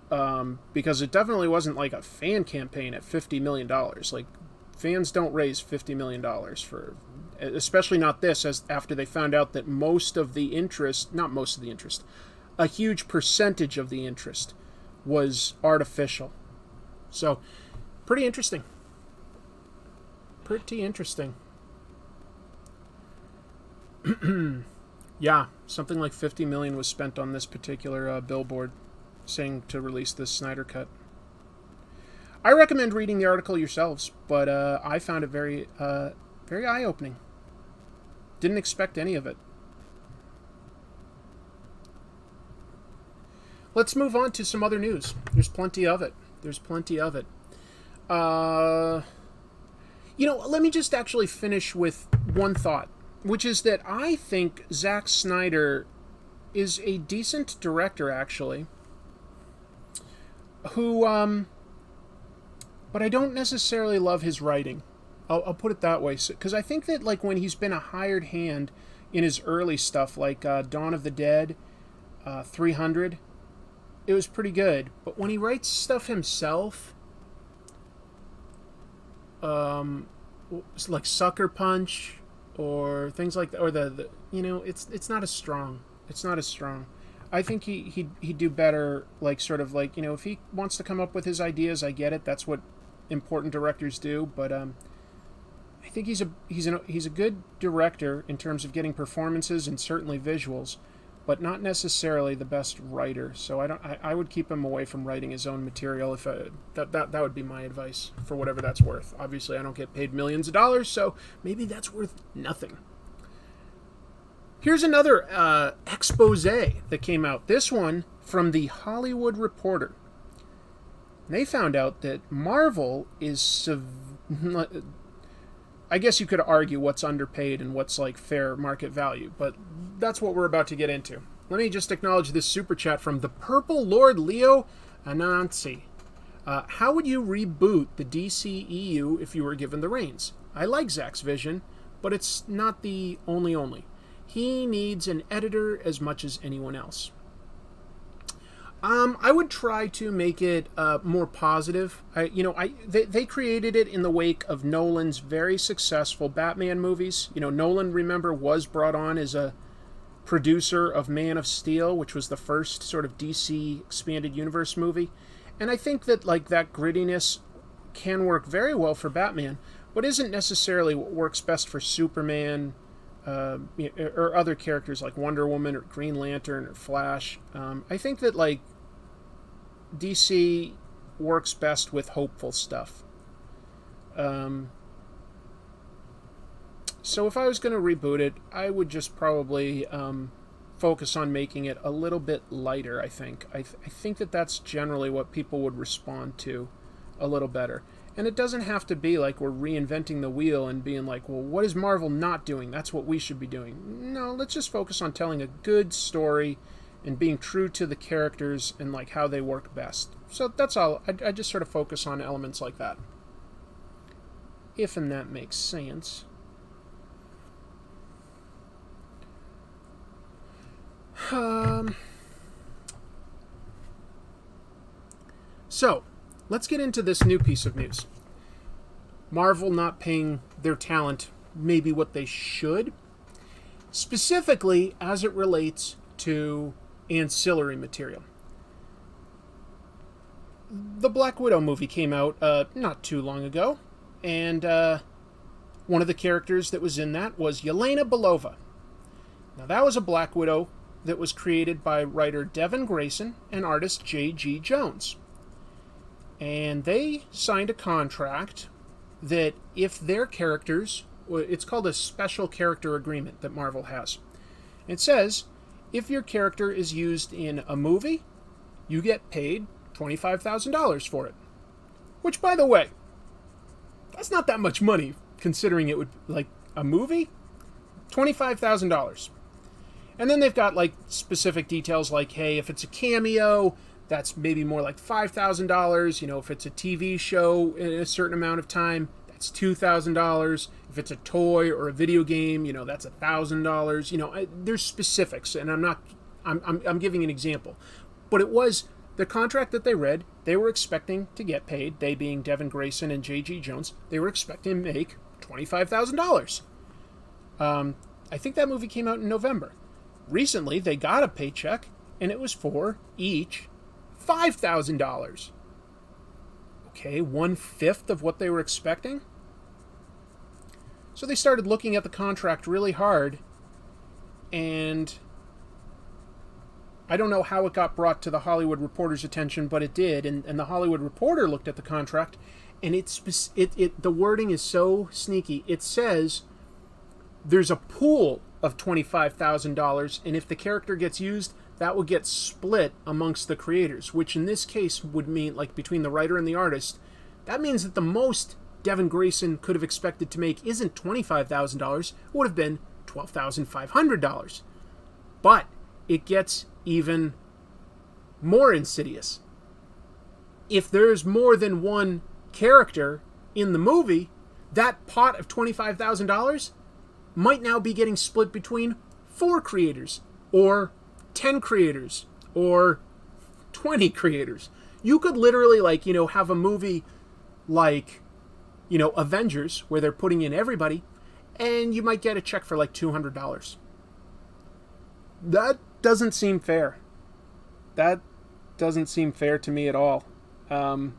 S1: Because it definitely wasn't a fan campaign at $50 million. Fans don't raise $50 million for... Especially not this, as after they found out that a huge percentage of the interest was artificial. So, pretty interesting. Yeah, something like $50 million was spent on this particular billboard saying to release this Snyder Cut. I recommend reading the article yourselves, but I found it very eye-opening. Didn't expect any of it. let's move on to some other news. There's plenty of it. Let me just actually finish with one thought, which is that I think Zack Snyder is a decent director, actually, who, but I don't necessarily love his writing. I'll put it that way, because I think that, like, when he's been a hired hand in his early stuff, like Dawn of the Dead, 300, it was pretty good. But when he writes stuff himself, like Sucker Punch or things like that, or it's not as strong. It's not as strong. I think he'd do better, like, sort of like, if he wants to come up with his ideas, I get it. That's what important directors do. But I think he's a good director in terms of getting performances and certainly visuals, but not necessarily the best writer. So I would keep him away from writing his own material. If that would be my advice, for whatever that's worth. Obviously, I don't get paid millions of dollars, so maybe that's worth nothing. Here's another expose that came out. This one from The Hollywood Reporter. They found out that Marvel is I guess you could argue what's underpaid and what's like fair market value, but that's what we're about to get into. Let me just acknowledge this super chat from the Purple Lord Leo Anansi. How would you reboot the DCEU if you were given the reins? I like Zack's vision, but it's not the only. He needs an editor as much as anyone else. I would try to make it more positive. They created it in the wake of Nolan's very successful Batman movies. Nolan, remember, was brought on as a producer of Man of Steel, which was the first sort of DC expanded universe movie. And I think that, like, that grittiness can work very well for Batman, but isn't necessarily what works best for Superman, or other characters like Wonder Woman or Green Lantern or Flash. I think that, like, DC works best with hopeful stuff. So if I was going to reboot it, I would just probably focus on making it a little bit lighter, I think. I think that that's generally what people would respond to a little better. And it doesn't have to be like we're reinventing the wheel and being like, well, what is Marvel not doing? That's what we should be doing. No, let's just focus on telling a good story and being true to the characters and, like, how they work best. So that's all. I just sort of focus on elements like that. If and that makes sense. So, let's get into this new piece of news. Marvel not paying their talent maybe what they should, specifically as it relates to ancillary material. The Black Widow movie came out not too long ago, and one of the characters that was in that was Yelena Belova. Now, that was a Black Widow that was created by writer Devin Grayson and artist J.G. Jones. And they signed a contract that if their characters, it's called a special character agreement that Marvel has. It says, if your character is used in a movie, you get paid $25,000 for it. Which, by the way, that's not that much money, considering it would, like, a movie? $25,000. And then they've got, like, specific details like, hey, if it's a cameo, that's maybe more like $5,000. If it's a TV show in a certain amount of time, that's $2,000. If it's a toy or a video game, that's $1,000. There's specifics, and I'm giving an example. But it was the contract that they read. They were expecting to get paid. They being Devin Grayson and J.G. Jones. They were expecting to make $25,000. I think that movie came out in November. Recently, they got a paycheck, and it was for each $5,000. Okay, 1/5 of what they were expecting. So they started looking at the contract really hard, and I don't know how it got brought to the Hollywood Reporter's attention, but it did, and the Hollywood Reporter looked at the contract, and the wording is so sneaky. It says there's a pool of $25,000, and if the character gets used, that would get split amongst the creators, which in this case would mean, like, between the writer and the artist, that means that the most Devin Grayson could have expected to make isn't $25,000, it would have been $12,500. But it gets even more insidious. If there's more than one character in the movie, that pot of $25,000 might now be getting split between 4 creators, or 10 creators, or 20 creators. You could literally, like, have a movie like, Avengers, where they're putting in everybody, and you might get a check for like $200. That doesn't seem fair. That doesn't seem fair to me at all. I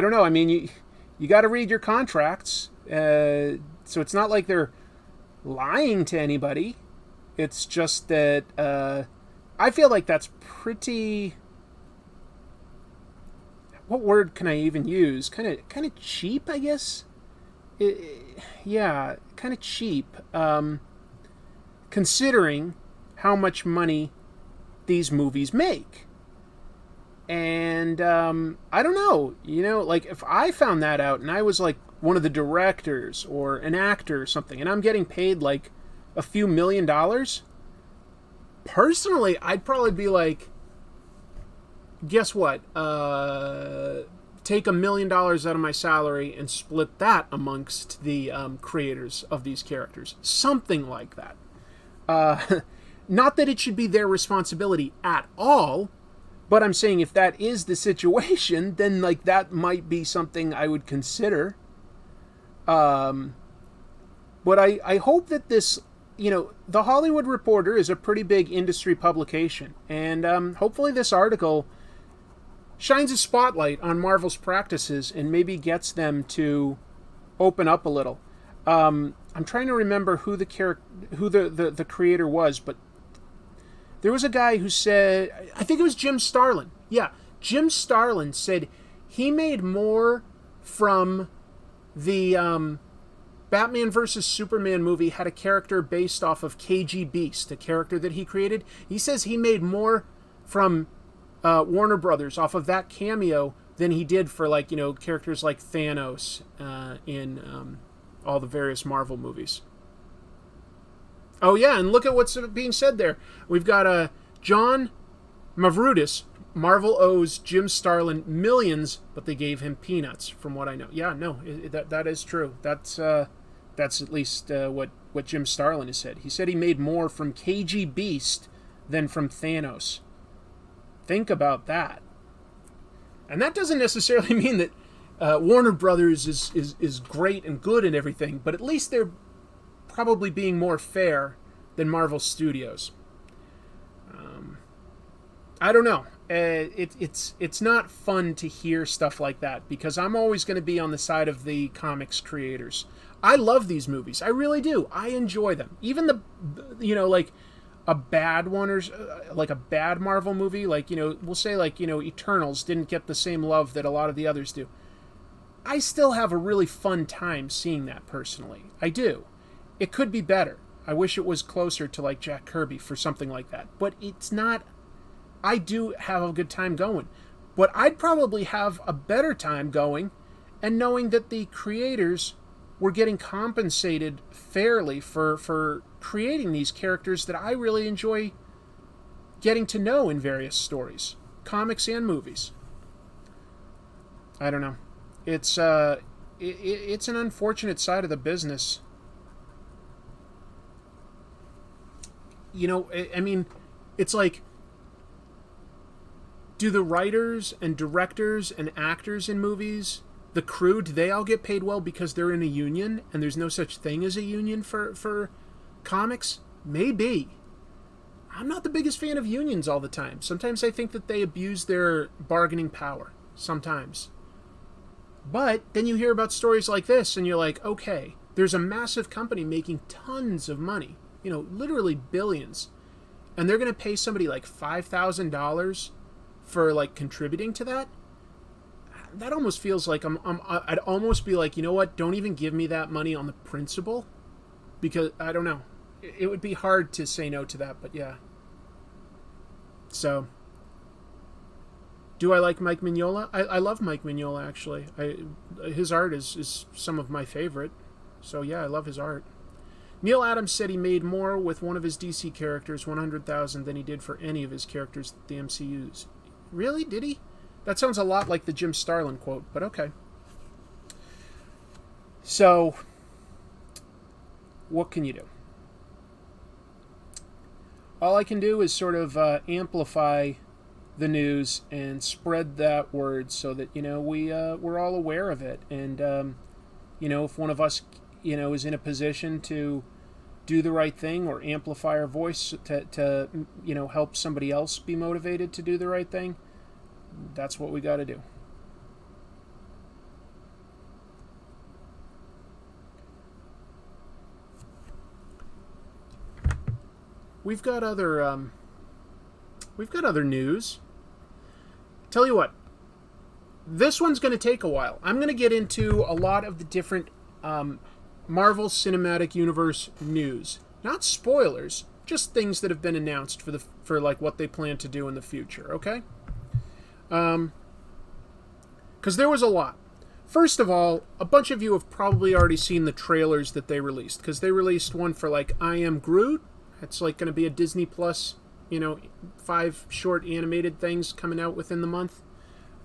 S1: don't know. I mean, you got to read your contracts. So it's not like they're lying to anybody. It's just that I feel like that's pretty... What word can I even use? Kind of cheap, I guess? Yeah, kind of cheap. Considering how much money these movies make. And I don't know. Like, if I found that out and I was like one of the directors or an actor or something, and I'm getting paid like a few $1 million, personally, I'd probably be like, guess what? Take $1 million out of my salary and split that amongst the creators of these characters. Something like that. Not that it should be their responsibility at all, but I'm saying if that is the situation, then like that might be something I would consider. But I hope that this, The Hollywood Reporter is a pretty big industry publication, and hopefully this article shines a spotlight on Marvel's practices and maybe gets them to open up a little. I'm trying to remember who the creator was, but there was a guy who said, I think it was Jim Starlin. Yeah, Jim Starlin said he made more from the Batman vs. Superman movie had a character based off of KG Beast, a character that he created. He says he made more from Warner Brothers off of that cameo than he did for, like, characters like Thanos in all the various Marvel movies. Oh yeah, and look at what's being said there. We've got John Mavrudis. Marvel owes Jim Starlin millions, but they gave him peanuts, from what I know. Yeah, no, that is true. That's at least what Jim Starlin has said. He said he made more from KG Beast than from Thanos. Think about that. And that doesn't necessarily mean that Warner Brothers is great and good and everything, but at least they're probably being more fair than Marvel Studios. I don't know. It's not fun to hear stuff like that, because I'm always going to be on the side of the comics creators. I love these movies. I really do. I enjoy them. Even like a bad one, or like a bad Marvel movie, like, we'll say like, Eternals didn't get the same love that a lot of the others do. I still have a really fun time seeing that, personally. I do. It could be better. I wish it was closer to like Jack Kirby for something like that. But it's not. I do have a good time going. But I'd probably have a better time going and knowing that the creators were getting compensated fairly for creating these characters that I really enjoy getting to know in various stories, comics and movies. I don't know. It's an unfortunate side of the business. I mean, it's like, do the writers and directors and actors in movies, the crew, do they all get paid well because they're in a union and there's no such thing as a union for comics? Maybe. I'm not the biggest fan of unions all the time. Sometimes I think that they abuse their bargaining power. Sometimes. But then you hear about stories like this and you're like, okay, there's a massive company making tons of money. Literally billions. And they're going to pay somebody like $5,000 for like contributing to that. That almost feels like I'd almost be like, you know what? Don't even give me that money on the principle, because I don't know. it would be hard to say no to that, but yeah. So, do I like Mike Mignola? I love Mike Mignola, actually. His art is some of my favorite. So yeah, I love his art. Neil Adams said he made more with one of his DC characters, 100,000, than he did for any of his characters that the MCU's. Really? Did he? That sounds a lot like the Jim Starlin quote, but okay. So, what can you do? All I can do is sort of amplify the news and spread that word so that, we're all aware of it. And, if one of us, is in a position to do the right thing or amplify our voice to help somebody else be motivated to do the right thing, that's what we got to do. We've got other news. Tell you what, this one's going to take a while. I'm going to get into a lot of the different Marvel Cinematic Universe news. Not spoilers, just things that have been announced for what they plan to do in the future, okay? Because there was a lot. First of all, a bunch of you have probably already seen the trailers that they released, because they released one for I Am Groot. It's going to be a Disney Plus, 5 short animated things coming out within the month.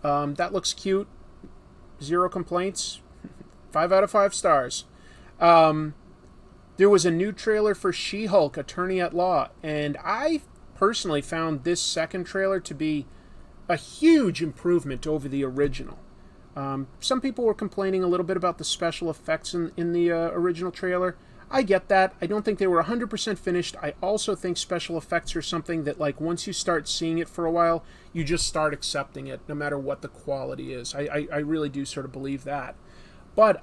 S1: That looks cute. 0 complaints. 5 out of 5 stars. There was a new trailer for She-Hulk, Attorney at Law, and I personally found this second trailer to be a huge improvement over the original. Some people were complaining a little bit about the special effects in the original trailer. I get that. I don't think they were 100% finished. I also think special effects are something that, once you start seeing it for a while, you just start accepting it, no matter what the quality is. I really do sort of believe that. But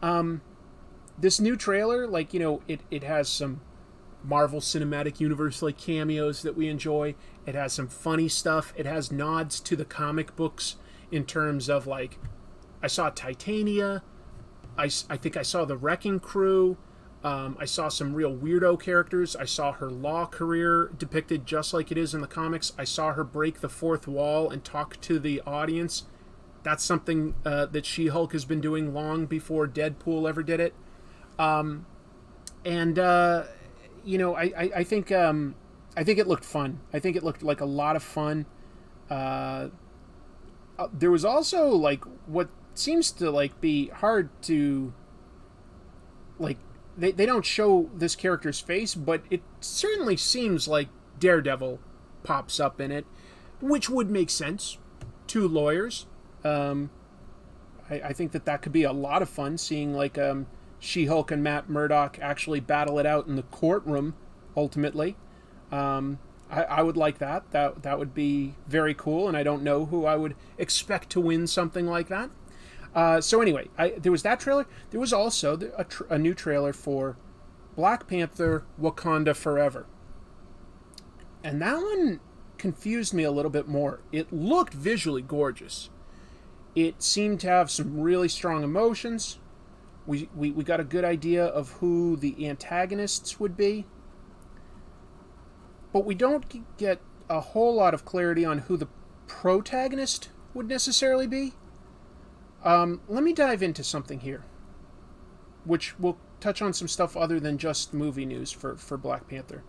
S1: this new trailer, it has some Marvel Cinematic Universe cameos that we enjoy. It has some funny stuff. It has nods to the comic books in terms of I saw Titania. I think I saw the Wrecking Crew. I saw some real weirdo characters. I saw her law career depicted just like it is in the comics. I saw her break the fourth wall and talk to the audience. That's something that She-Hulk has been doing long before Deadpool ever did it. I think it looked fun. I think it looked like a lot of fun. There was also what seems to be hard to they don't show this character's face, but it certainly seems like Daredevil pops up in it, which would make sense. 2 lawyers. I think that could be a lot of fun, seeing She-Hulk and Matt Murdock actually battle it out in the courtroom, ultimately. I would like that. That would be very cool, and I don't know who I would expect to win something like that. So anyway, there was that trailer. There was also a new trailer for Black Panther: Wakanda Forever. And that one confused me a little bit more. It looked visually gorgeous. It seemed to have some really strong emotions. We got a good idea of who the antagonists would be. But we don't get a whole lot of clarity on who the protagonist would necessarily be. Let me dive into something here, which will touch on some stuff other than just movie news for Black Panther.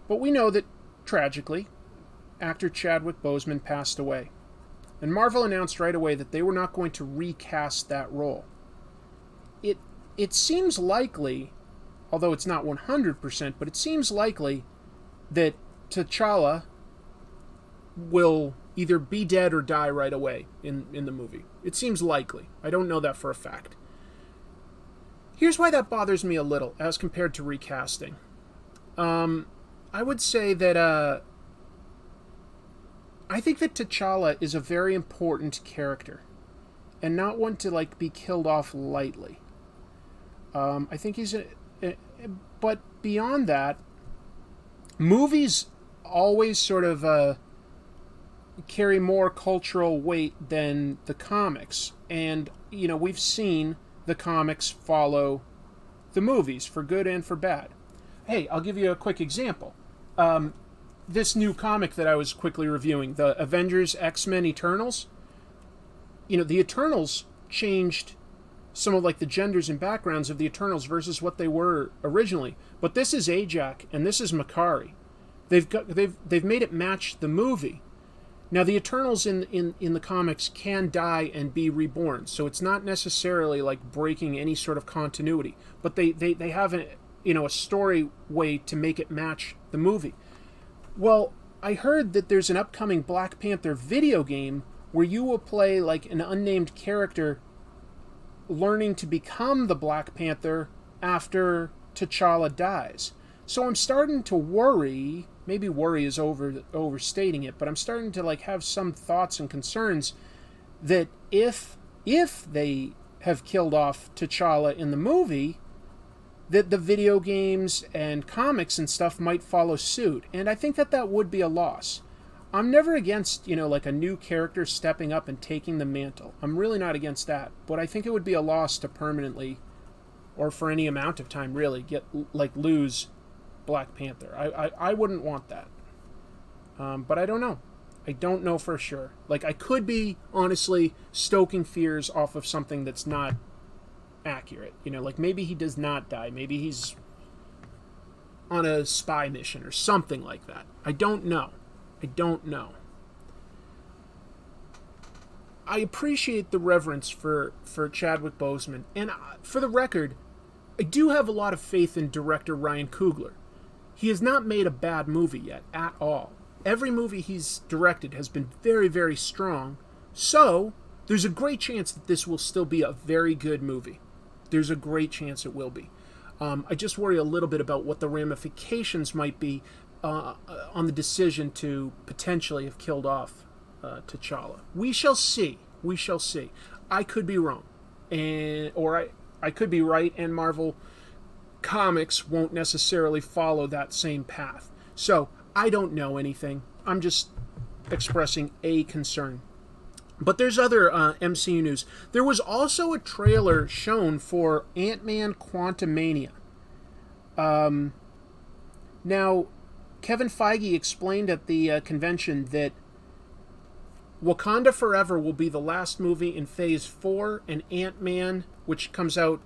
S1: But we know that, tragically, actor Chadwick Boseman passed away. And Marvel announced right away that they were not going to recast that role. It seems likely, although it's not 100%, but it seems likely that T'Challa will either be dead or die right away in the movie. It seems likely. I don't know that for a fact. Here's why that bothers me a little as compared to recasting. I would say that I think that T'Challa is a very important character and not one to be killed off lightly. I think he's but beyond that, movies always sort of carry more cultural weight than the comics. And, we've seen the comics follow the movies, for good and for bad. Hey, I'll give you a quick example. This new comic that I was quickly reviewing, the Avengers X-Men Eternals, the Eternals changed some of like the genders and backgrounds of the Eternals versus what they were originally. But this is Ajak and this is Makari. They've made it match the movie. Now the Eternals in the comics can die and be reborn, so it's not necessarily like breaking any sort of continuity. But they have a story way to make it match the movie. Well, I heard that there's an upcoming Black Panther video game where you will play like an unnamed character learning to become the Black Panther after T'Challa dies. So I'm starting to worry, maybe worry is overstating it, but I'm starting to like have some thoughts and concerns that if they have killed off T'Challa in the movie, that the video games and comics and stuff might follow suit. And I think that would be a loss. I'm never against, like a new character stepping up and taking the mantle. I'm really not against that. But I think it would be a loss to permanently, or for any amount of time really, lose Black Panther. I wouldn't want that. But I don't know. I don't know for sure. Like, I could be, honestly, stoking fears off of something that's not accurate. Like maybe he does not die. Maybe he's on a spy mission or something like that. I don't know. I appreciate the reverence for Chadwick Boseman. And for the record, I do have a lot of faith in director Ryan Coogler. He has not made a bad movie yet, at all. Every movie he's directed has been very, very strong. So, there's a great chance that this will still be a very good movie. There's a great chance it will be. I just worry a little bit about what the ramifications might be on the decision to potentially have killed off T'Challa. We shall see. I could be wrong. Or I could be right, and Marvel Comics won't necessarily follow that same path. So, I don't know anything. I'm just expressing a concern. But there's other MCU news. There was also a trailer shown for Ant-Man Quantumania. Now, Kevin Feige explained at the convention that Wakanda Forever will be the last movie in Phase 4, and Ant-Man, which comes out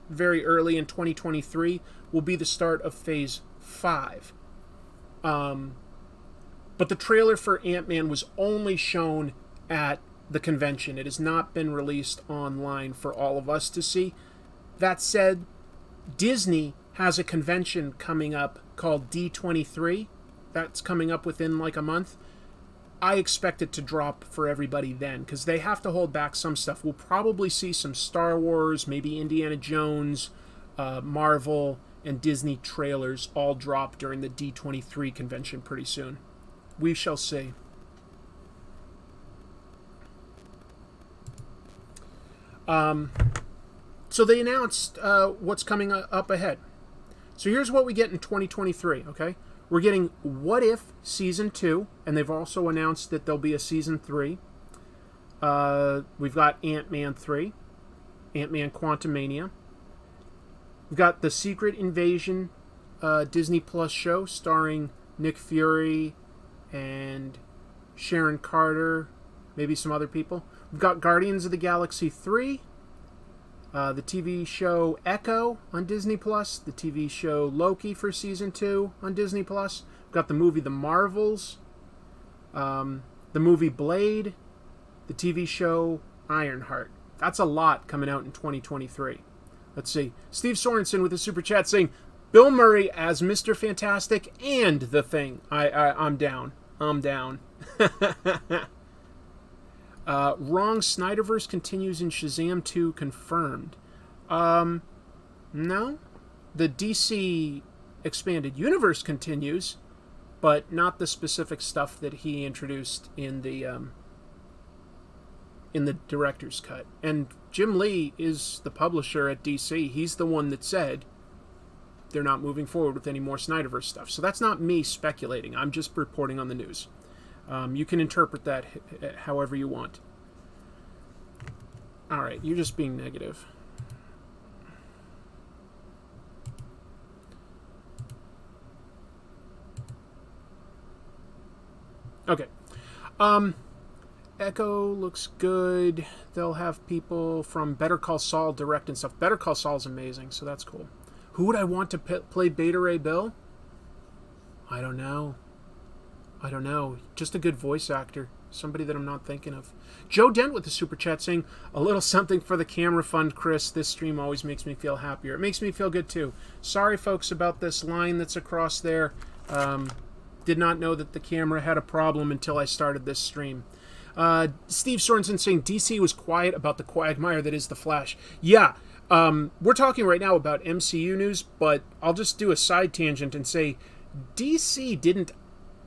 S1: very early in 2023, will be the start of Phase 5. But the trailer for Ant-Man was only shown at the convention. It has not been released online for all of us to see. That said, Disney has a convention coming up called D23. That's coming up within like a month. I expect it to drop for everybody then, because they have to hold back some stuff. We'll probably see some Star Wars, maybe Indiana Jones, Marvel, and Disney trailers all drop during the D23 convention pretty soon. We shall see. So they announced what's coming up ahead. So here's what we get in 2023, okay? We're getting What If Season 2, and they've also announced that there'll be a Season 3. We've got Ant-Man 3, Ant-Man Quantumania. We've got The Secret Invasion Disney Plus show starring Nick Fury and Sharon Carter, maybe some other people. We've got Guardians of the Galaxy 3, the TV show Echo on Disney Plus, the TV show Loki for Season 2 on Disney Plus. We've got the movie The Marvels, the movie Blade, the TV show Ironheart. That's a lot coming out in 2023. Let's see. Steve Sorensen with a super chat saying, Bill Murray as Mr. Fantastic and The Thing. I'm down. Wrong, Snyderverse continues in Shazam 2 confirmed. No. The DC Expanded Universe continues, but not the specific stuff that he introduced in the director's cut. And Jim Lee is the publisher at DC. He's the one that said they're not moving forward with any more Snyderverse stuff. So that's not me speculating. I'm just reporting on the news. You can interpret that however you want. All right, you're just being negative. Okay. Echo looks good. They'll have people from Better Call Saul direct and stuff. Better Call Saul's amazing, so that's cool. Who would I want to play Beta Ray Bill? I don't know. Just a good voice actor. Somebody that I'm not thinking of. Joe Dent with the super chat saying, a little something for the camera fund, Chris. This stream always makes me feel happier. It makes me feel good too. Sorry, folks, about this line that's across there. Did not know that the camera had a problem until I started this stream. Steve Sorensen saying, DC was quiet about the quagmire that is the Flash. Yeah, we're talking right now about MCU news, but I'll just do a side tangent and say DC didn't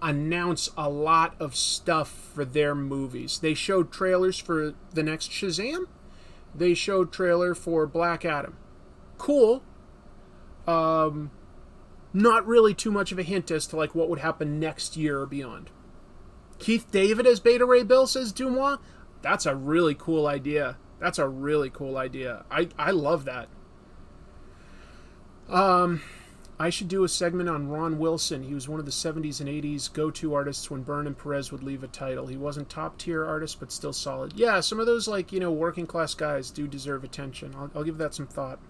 S1: announce a lot of stuff for their movies. They showed trailers for the next Shazam. They showed trailer for Black Adam. Cool. Not really too much of a hint as to like what would happen next year or beyond. Keith David as Beta Ray Bill, says Dumois. That's a really cool idea. I love that. I should do a segment on Ron Wilson. He was one of the 70s and 80s go-to artists when Byrne and Perez would leave a title. He wasn't top-tier artist, but still solid. Yeah, some of those, like, working-class guys do deserve attention. I'll give that some thought.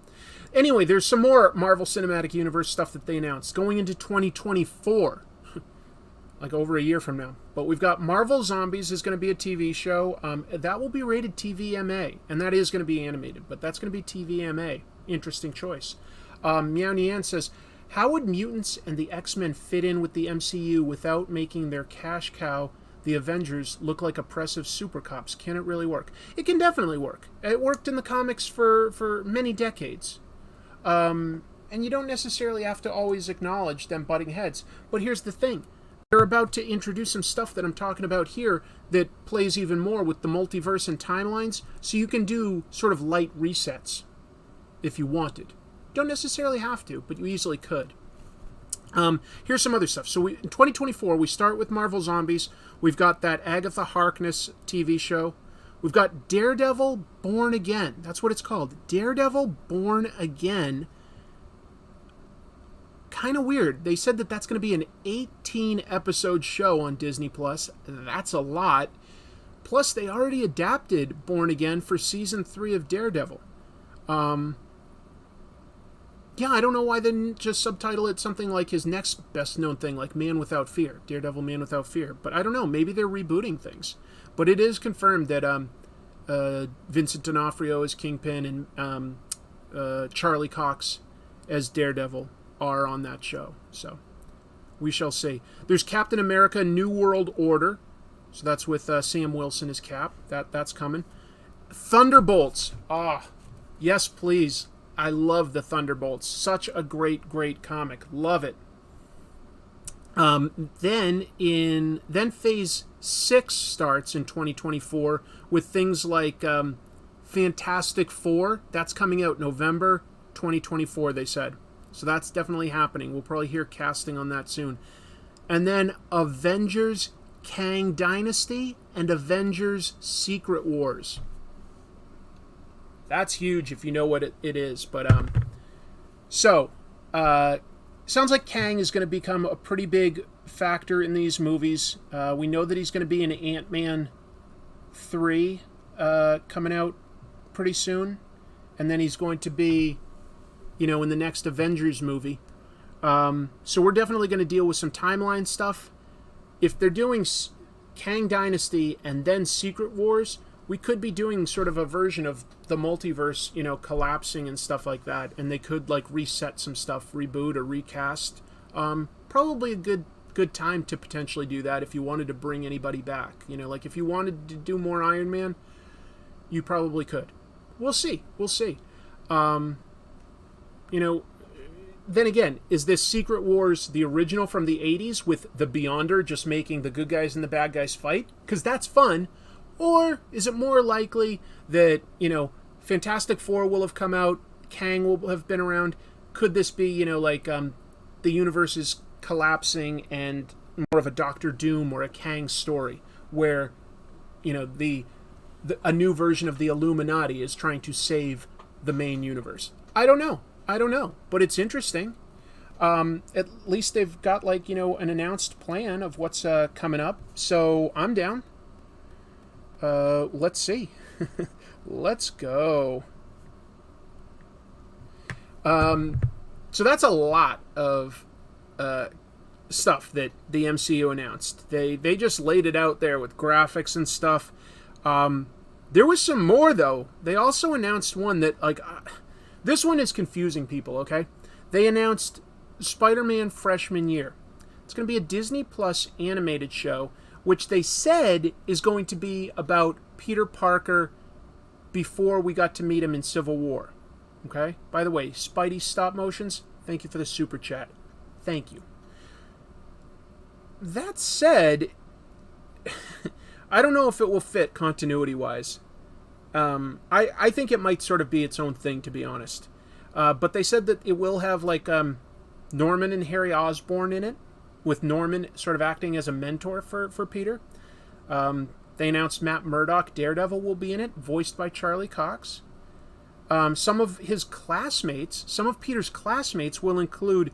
S1: Anyway, there's some more Marvel Cinematic Universe stuff that they announced. Going into 2024, like over a year from now. But we've got Marvel Zombies is going to be a TV show. That will be rated TVMA, and that is going to be animated, but that's going to be TVMA. Interesting choice. Meow Nian says, how would mutants and the X-Men fit in with the MCU without making their cash cow, the Avengers, look like oppressive super cops? Can it really work? It can definitely work. It worked in the comics for many decades. And you don't necessarily have to always acknowledge them butting heads. But here's the thing. They're about to introduce some stuff that I'm talking about here that plays even more with the multiverse and timelines, so you can do sort of light resets if you wanted. Don't necessarily have to, but you easily could. Here's some other stuff. So in 2024, we start with Marvel Zombies. We've got that Agatha Harkness TV show. We've got Daredevil Born Again. That's what it's called. Daredevil Born Again. Kind of weird. They said that that's going to be an 18-episode show on Disney+. That's a lot. Plus, they already adapted Born Again for Season 3 of Daredevil. Yeah, I don't know why they didn't just subtitle it something like his next best-known thing, like Man Without Fear, Daredevil Man Without Fear. But I don't know, maybe they're rebooting things. But it is confirmed that Vincent D'Onofrio as Kingpin and Charlie Cox as Daredevil are on that show. So we shall see. There's Captain America New World Order. So that's with Sam Wilson as Cap. That's coming. Thunderbolts. Yes, please. I love the Thunderbolts. Such a great comic. Love it. Then Phase 6 starts in 2024 with things like Fantastic Four. That's coming out November 2024, they said. So that's definitely happening. We'll probably hear casting on that soon. And then Avengers Kang Dynasty and Avengers Secret Wars. That's huge if you know what it is. But sounds like Kang is going to become a pretty big factor in these movies. We know that he's going to be in Ant-Man 3 coming out pretty soon. And then he's going to be, in the next Avengers movie. So we're definitely going to deal with some timeline stuff. If they're doing Kang Dynasty and then Secret Wars, we could be doing sort of a version of the multiverse, collapsing and stuff like that. And they could reset some stuff, reboot or recast. Probably a good time to potentially do that if you wanted to bring anybody back. If you wanted to do more Iron Man, you probably could. We'll see. Then again, is this Secret Wars the original from the 80s with the Beyonder just making the good guys and the bad guys fight? Because that's fun. Or is it more likely that, Fantastic Four will have come out, Kang will have been around? Could this be, the universe is collapsing and more of a Doctor Doom or a Kang story where, a new version of the Illuminati is trying to save the main universe? I don't know, but it's interesting. At least they've got like, an announced plan of what's coming up. So I'm down. Let's see. Let's go. So that's a lot of stuff that the MCU announced. They just laid it out there with graphics and stuff. There was some more, though. They also announced one that, this one is confusing people, okay? They announced Spider-Man Freshman Year. It's going to be a Disney Plus animated show, which they said is going to be about Peter Parker before we got to meet him in Civil War. Okay? By the way, Spidey stop motions, thank you for the super chat. Thank you. That said, I don't know if it will fit continuity-wise. I think it might sort of be its own thing, to be honest. But they said that it will have, Norman and Harry Osborn in it, with Norman sort of acting as a mentor for Peter. They announced Matt Murdock, Daredevil, will be in it, voiced by Charlie Cox. Some of Peter's classmates will include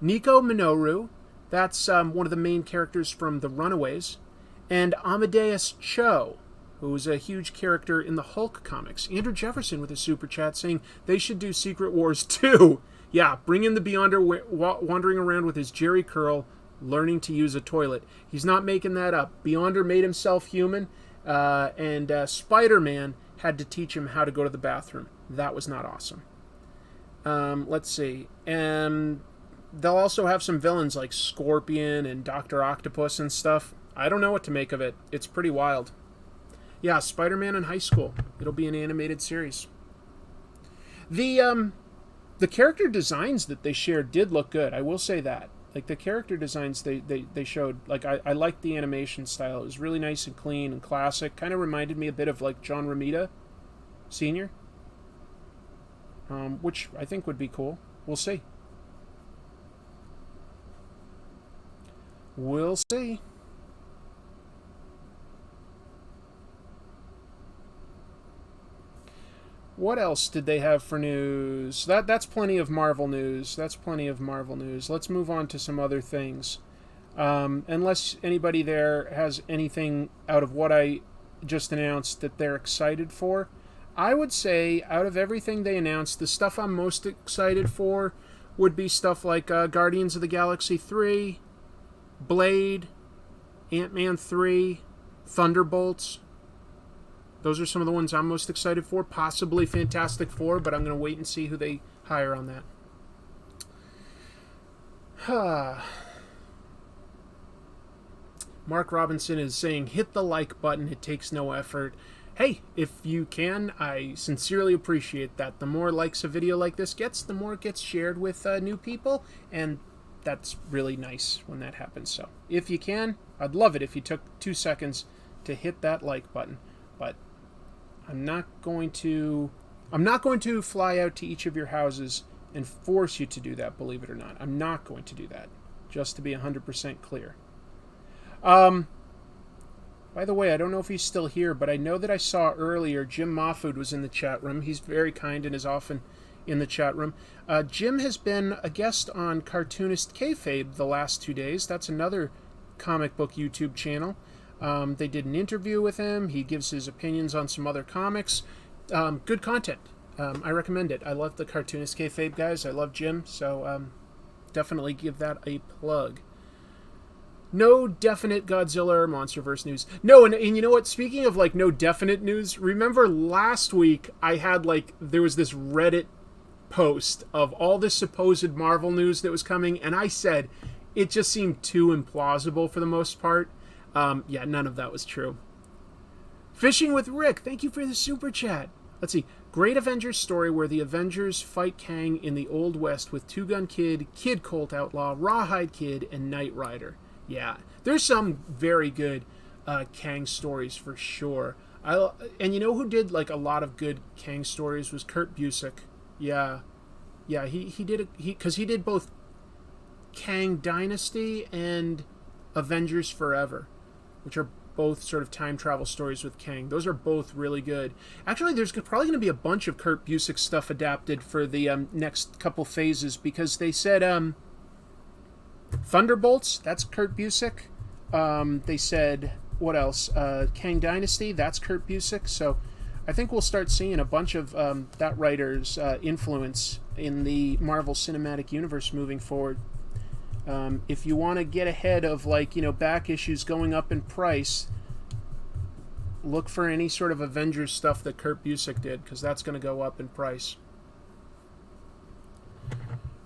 S1: Nico Minoru, that's one of the main characters from The Runaways, and Amadeus Cho, who's a huge character in the Hulk comics. Andrew Jefferson with a super chat saying they should do Secret Wars 2. Yeah, bring in the Beyonder wandering around with his Jerry curl, learning to use a toilet. He's not making that up. Beyonder made himself human, and Spider-Man had to teach him how to go to the bathroom. That was not awesome. Let's see. And they'll also have some villains like Scorpion and Dr. Octopus and stuff. I don't know what to make of it. It's pretty wild. Yeah, Spider-Man in high school. It'll be an animated series. The character designs that they shared did look good. I will say that. Like, the character designs they showed, I liked the animation style. It was really nice and clean and classic. Kind of reminded me a bit of, John Romita Sr., which I think would be cool. We'll see. We'll see. What else did they have for news? That's plenty of Marvel news. Let's move on to some other things. Unless anybody there has anything out of what I just announced that they're excited for. I would say, out of everything they announced, the stuff I'm most excited for would be stuff like Guardians of the Galaxy 3, Blade, Ant-Man 3, Thunderbolts. Those are some of the ones I'm most excited for. Possibly Fantastic Four, but I'm going to wait and see who they hire on that. Mark Robinson is saying, hit the like button. It takes no effort. Hey, if you can, I sincerely appreciate that. The more likes a video like this gets, the more it gets shared with new people, and that's really nice when that happens. So if you can, I'd love it if you took 2 seconds to hit that like button. But I'm not going to fly out to each of your houses and force you to do that, believe it or not. I'm not going to do that, just to be 100% clear. By the way, I don't know if he's still here, but I know that I saw earlier Jim Mahfood was in the chat room. He's very kind and is often in the chat room. Jim has been a guest on Cartoonist Kayfabe the last 2 days. That's another comic book YouTube channel. They did an interview with him. He gives his opinions on some other comics. Good content. I recommend it. I love the Cartoonist Kayfabe guys. I love Jim, so definitely give that a plug. No definite Godzilla or Monsterverse news. No, and you know what? Speaking of no definite news, remember last week I had there was this Reddit post of all this supposed Marvel news that was coming, and I said it just seemed too implausible for the most part. Yeah, none of that was true. Fishing with Rick, thank you for the super chat. Let's see. Great Avengers story where the Avengers fight Kang in the Old West with Two Gun Kid, Kid Colt Outlaw, Rawhide Kid, and Knight Rider. Yeah, there's some very good Kang stories for sure. And you know who did a lot of good Kang stories was Kurt Busiek. Yeah, he did because he did both Kang Dynasty and Avengers Forever, which are both sort of time travel stories with Kang. Those are both really good. Actually, there's probably going to be a bunch of Kurt Busiek stuff adapted for the next couple phases because they said Thunderbolts, that's Kurt Busiek. They said, what else? Kang Dynasty, that's Kurt Busiek. So I think we'll start seeing a bunch of that writer's influence in the Marvel Cinematic Universe moving forward. If you want to get ahead of, like, back issues going up in price, look for any sort of Avengers stuff that Kurt Busiek did, because that's going to go up in price.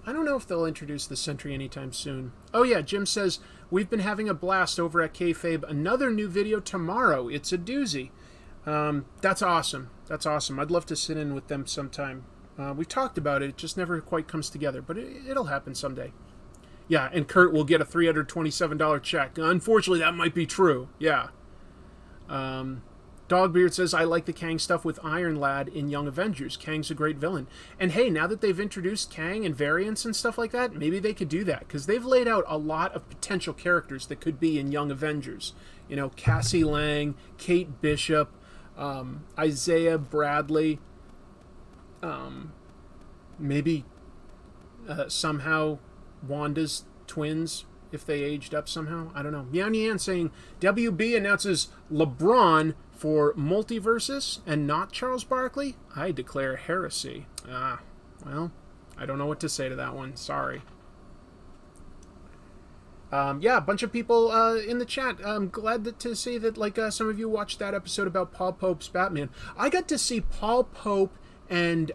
S1: I don't know if they'll introduce the Sentry anytime soon. Oh yeah, Jim says, we've been having a blast over at Kayfabe. Another new video tomorrow. It's a doozy. That's awesome. That's awesome. I'd love to sit in with them sometime. We've talked about it. It just never quite comes together, but it'll happen someday. Yeah, and Kurt will get a $327 check. Unfortunately, that might be true. Yeah. Dogbeard says, I like the Kang stuff with Iron Lad in Young Avengers. Kang's a great villain. And hey, now that they've introduced Kang and variants and stuff like that, maybe they could do that, because they've laid out a lot of potential characters that could be in Young Avengers. Cassie Lang, Kate Bishop, Isaiah Bradley, maybe somehow Wanda's twins, if they aged up somehow. I don't know. Meow Nyan saying, WB announces LeBron for Multiverses and not Charles Barkley? I declare heresy. Well, I don't know what to say to that one. Sorry. Yeah, a bunch of people in the chat. I'm glad to see that some of you watched that episode about Paul Pope's Batman. I got to see Paul Pope and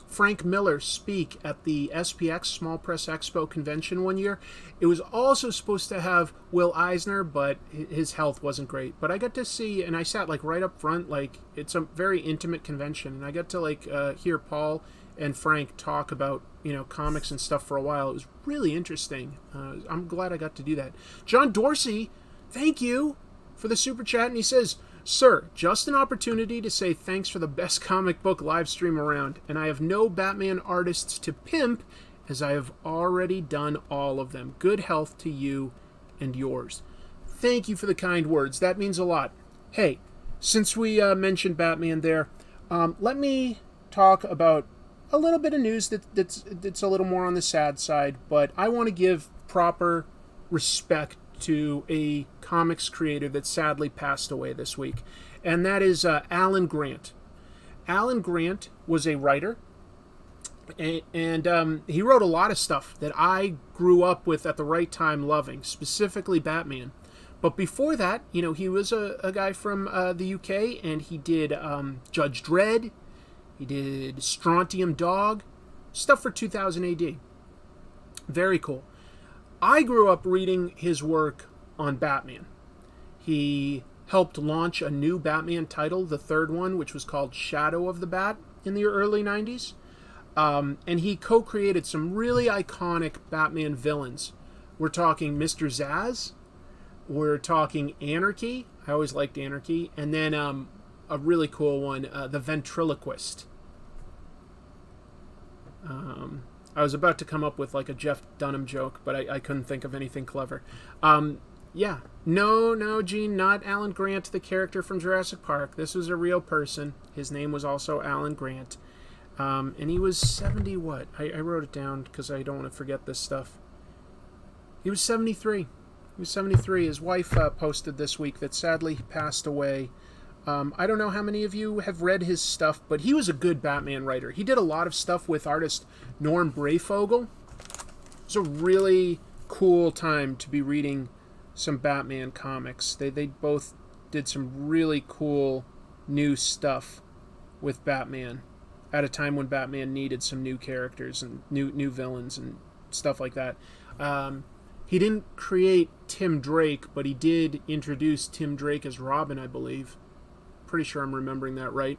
S1: Frank Miller speak at the SPX Small Press Expo convention one year. It was also supposed to have Will Eisner, but his health wasn't great. But I got to see, and I sat right up front. It's a very intimate convention, and I got to hear Paul and Frank talk about comics and stuff for a while. It was really interesting. I'm glad I got to do that. John Dorsey, thank you for the super chat, and he says, Sir, just an opportunity to say thanks for the best comic book live stream around, and I have no Batman artists to pimp, as I have already done all of them. Good health to you and yours. Thank you for the kind words. That means a lot. Hey, since we mentioned Batman there, let me talk about a little bit of news that's a little more on the sad side, but I want to give proper respect to a comics creator that sadly passed away this week, and that is Alan Grant. Alan Grant was a writer, and he wrote a lot of stuff that I grew up with at the right time loving, specifically Batman. But before that, he was a guy from the UK, and he did Judge Dredd, he did Strontium Dog, stuff for 2000 AD. Very cool. I grew up reading his work on Batman. He helped launch a new Batman title, the third one, which was called Shadow of the Bat, in the early 90s. And he co-created some really iconic Batman villains. We're talking Mr. Zaz. We're talking Anarchy. I always liked Anarchy. And then a really cool one, the Ventriloquist. I was about to come up with a Jeff Dunham joke, but I couldn't think of anything clever. Yeah. No, Gene, not Alan Grant, the character from Jurassic Park. This was a real person. His name was also Alan Grant. And he was 70 what? I wrote it down because I don't want to forget this stuff. He was 73. He was 73. His wife posted this week that sadly he passed away. I don't know how many of you have read his stuff, but he was a good Batman writer. He did a lot of stuff with artist Norm Brayfogle. It was a really cool time to be reading some Batman comics. They both did some really cool new stuff with Batman at a time when Batman needed some new characters and new villains and stuff like that. He didn't create Tim Drake, but he did introduce Tim Drake as Robin, I believe. Pretty sure I'm remembering that right.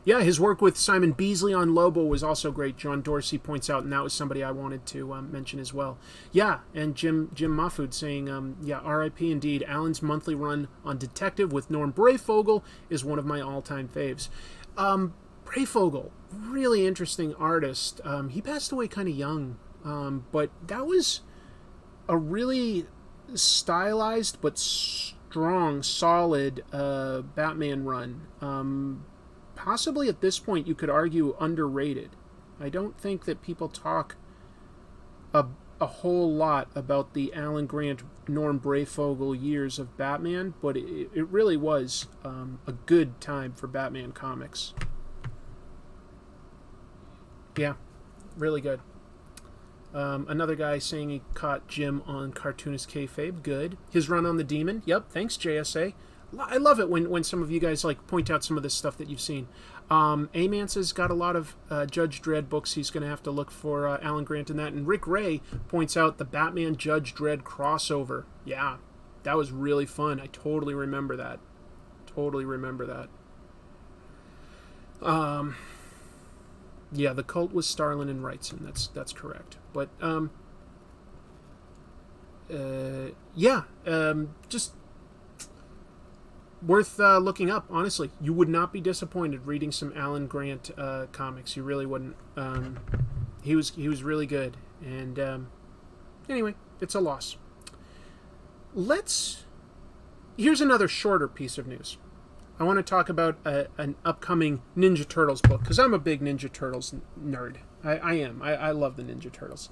S1: Yeah, his work with Simon Beasley on Lobo was also great, John Dorsey points out, and that was somebody I wanted to mention as well. Yeah, and Jim Mahfood saying, yeah, R.I.P. indeed. Alan's monthly run on Detective with Norm Brayfogle is one of my all-time faves. Brayfogle, really interesting artist. He passed away kind of young, but that was a really stylized but strong, solid Batman run. Possibly at this point you could argue underrated. I don't think that people talk a whole lot about the Alan Grant, Norm Brayfogle years of Batman, but it really was a good time for Batman comics. Yeah, really good. Another guy saying he caught Jim on Cartoonist Kayfabe. Good. His run on the Demon. Yep, thanks, JSA. I love it when some of you guys like point out some of this stuff that you've seen. Amance's got a lot of Judge Dredd books. He's going to have to look for Alan Grant in that. And Rick Ray points out the Batman Judge Dredd crossover. Yeah, that was really fun. I totally remember that. Yeah, the cult was Starlin and Wrightson. That's correct. But just worth looking up. Honestly, you would not be disappointed reading some Alan Grant comics. You really wouldn't. He was really good. And anyway, it's a loss. Here's another shorter piece of news. I want to talk about an upcoming Ninja Turtles book, because I'm a big Ninja Turtles nerd. I am. I love the Ninja Turtles.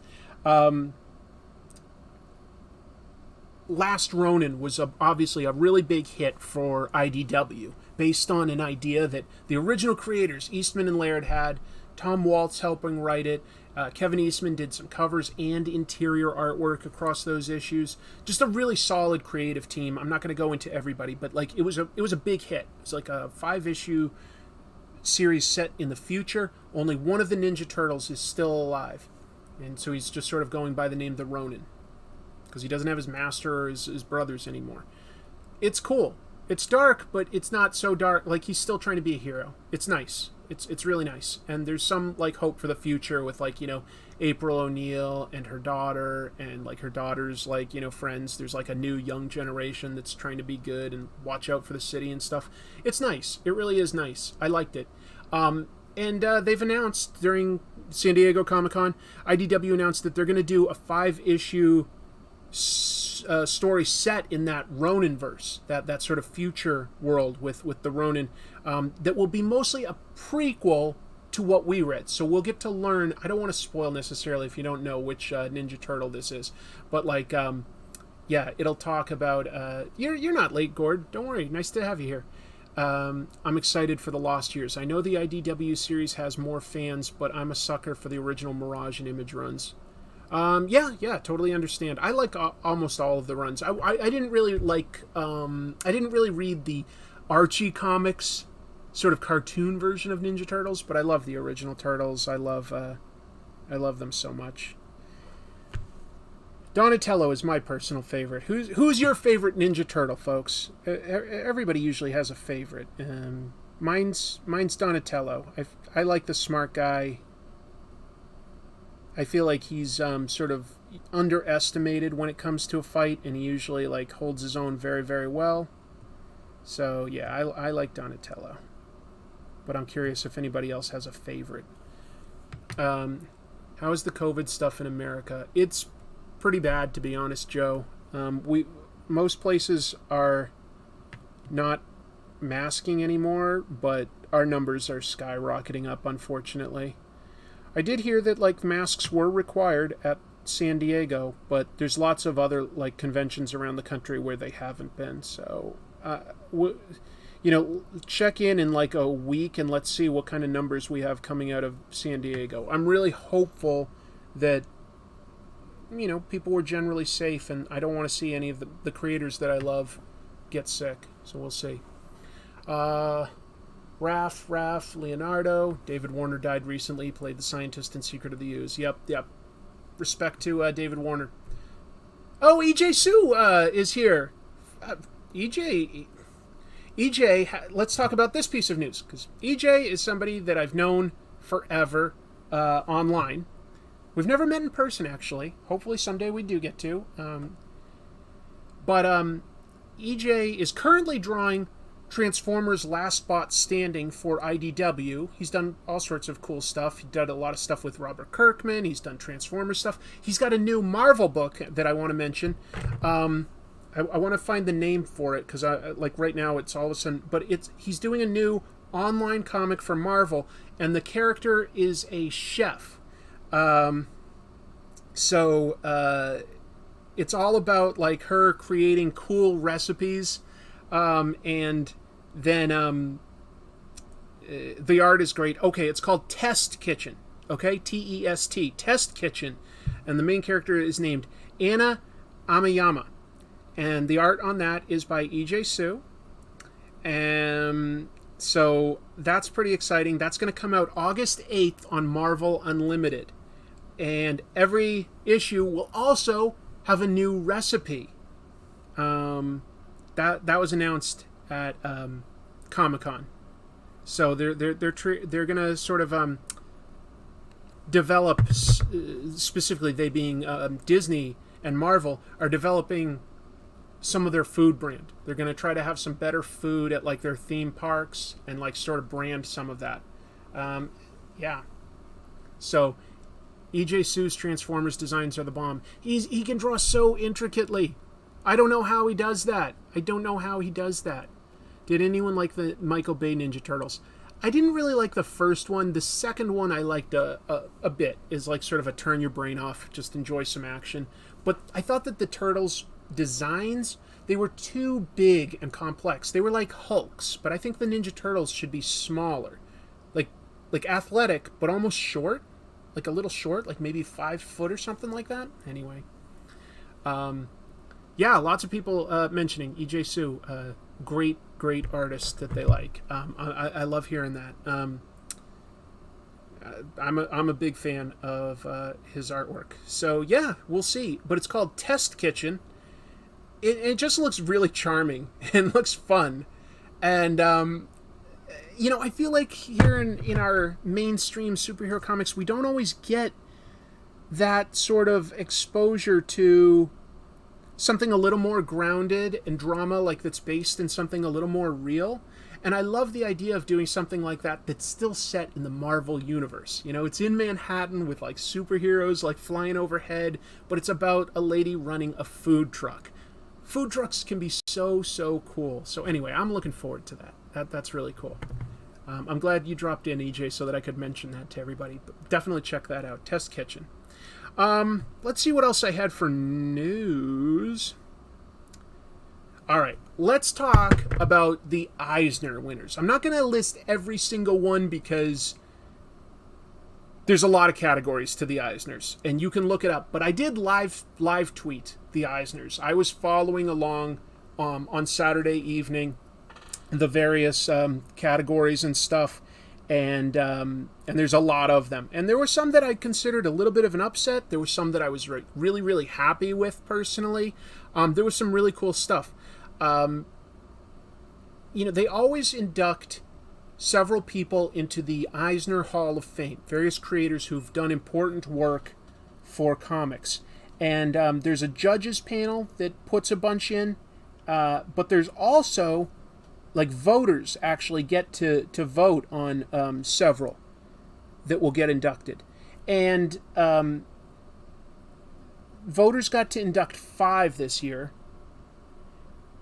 S1: Last Ronin was obviously a really big hit for IDW, based on an idea that the original creators, Eastman and Laird, had. Tom Waltz helping write it. Kevin Eastman did some covers and interior artwork across those issues. Just a really solid creative team. I'm not going to go into everybody, but like it was a big hit. It's like a 5-issue series set in the future. Only one of the Ninja Turtles is still alive, and so he's just sort of going by the name the Ronin, because he doesn't have his master or his brothers anymore. It's cool. It's dark, but it's not so dark. Like, he's still trying to be a hero. It's nice. It's really nice. And there's some, like, hope for the future with, like, April O'Neil and her daughter and, like, her daughter's, like, friends. There's, like, a new young generation that's trying to be good and watch out for the city and stuff. It's nice. It really is nice. I liked it. And they've announced during San Diego Comic-Con, IDW announced that they're going to do a 5-issue story set in that Ronin-verse, that sort of future world with the Ronin, that will be mostly a prequel to what we read. So we'll get to learn. I don't want to spoil necessarily if you don't know which Ninja Turtle this is, but like, it'll talk about. You're not late, Gord. Don't worry. Nice to have you here. I'm excited for the Lost Years. I know the IDW series has more fans, but I'm a sucker for the original Mirage and Image runs. Totally understand. I like almost all of the runs. I didn't really like. I didn't really read the Archie comics sort of cartoon version of Ninja Turtles, but I love the original Turtles. I love them so much. Donatello is my personal favorite. Who's your favorite Ninja Turtle, folks? Everybody usually has a favorite. Mine's Donatello. I like the smart guy. I feel like he's sort of underestimated when it comes to a fight, and he usually like holds his own very, very well. So yeah, I like Donatello. But I'm curious if anybody else has a favorite. How is the COVID stuff in America? It's pretty bad, to be honest, Joe. Most places are not masking anymore, but our numbers are skyrocketing up, unfortunately. I did hear that like masks were required at San Diego, but there's lots of other like conventions around the country where they haven't been. So, check in like a week and let's see what kind of numbers we have coming out of San Diego. I'm really hopeful that people were generally safe, and I don't want to see any of the creators that I love get sick. So we'll see. Raph, Leonardo. David Warner died recently. He played the scientist in Secret of the Ooze. Yep. Respect to David Warner. Oh, EJ Sue is here. EJ, let's talk about this piece of news, because EJ is somebody that I've known forever online. We've never met in person, actually. Hopefully someday we do get to. But EJ is currently drawing Transformers Last Spot Standing for IDW. He's done all sorts of cool stuff. He did a lot of stuff with Robert Kirkman. He's done Transformers stuff. He's got a new Marvel book that I want to mention. I want to find the name for it, because right now it's all of a sudden... But he's doing a new online comic for Marvel, and the character is a chef. So it's all about like her creating cool recipes, and then the art is great. Okay, it's called Test Kitchen. Okay, Test, Test Kitchen, and the main character is named Anna Amayama, and the art on that is by EJ Sue. And so that's pretty exciting. That's going to come out August 8th on Marvel Unlimited. And every issue will also have a new recipe. That was announced at Comic-Con. So they're going to sort of develop, specifically they being Disney and Marvel, are developing some of their food brand. They're going to try to have some better food at like their theme parks and like sort of brand some of that. Yeah. So EJ Sue's Transformers designs are the bomb. He can draw so intricately. I don't know how he does that. Did anyone like the Michael Bay Ninja Turtles? I didn't really like the first one. The second one I liked a bit. Is like sort of a turn your brain off, just enjoy some action. But I thought that the Turtles designs, they were too big and complex. They were like Hulks, but I think the Ninja Turtles should be smaller. Like athletic, but almost short. Like a little short, like maybe 5 foot or something like that. Anyway. Yeah, lots of people mentioning EJ Sue. Great artist that they like. I love hearing that. I'm a big fan of his artwork. So yeah, we'll see. But it's called Test Kitchen. It just looks really charming and looks fun. And I feel like here in our mainstream superhero comics, we don't always get that sort of exposure to something a little more grounded and drama, like that's based in something a little more real. And I love the idea of doing something like that that's still set in the Marvel universe. It's in Manhattan with like superheroes like flying overhead, but it's about a lady running a food truck. Food trucks can be so cool. So anyway, I'm looking forward to that. That's really cool. I'm glad you dropped in, EJ, so that I could mention that to everybody. But definitely check that out. Test Kitchen. Let's see what else I had for news. All right, let's talk about the Eisner winners. I'm not going to list every single one because there's a lot of categories to the Eisners, and you can look it up. But I did live tweet the Eisners. I was following along on Saturday evening the various categories and stuff, and there's a lot of them. And there were some that I considered a little bit of an upset. There were some that I was really happy with personally. There was some really cool stuff. They always induct several people into the Eisner Hall of Fame, various creators who've done important work for comics. And there's a judges panel that puts a bunch in, but there's also like voters actually get to vote on several that will get inducted. And voters got to induct 5 this year.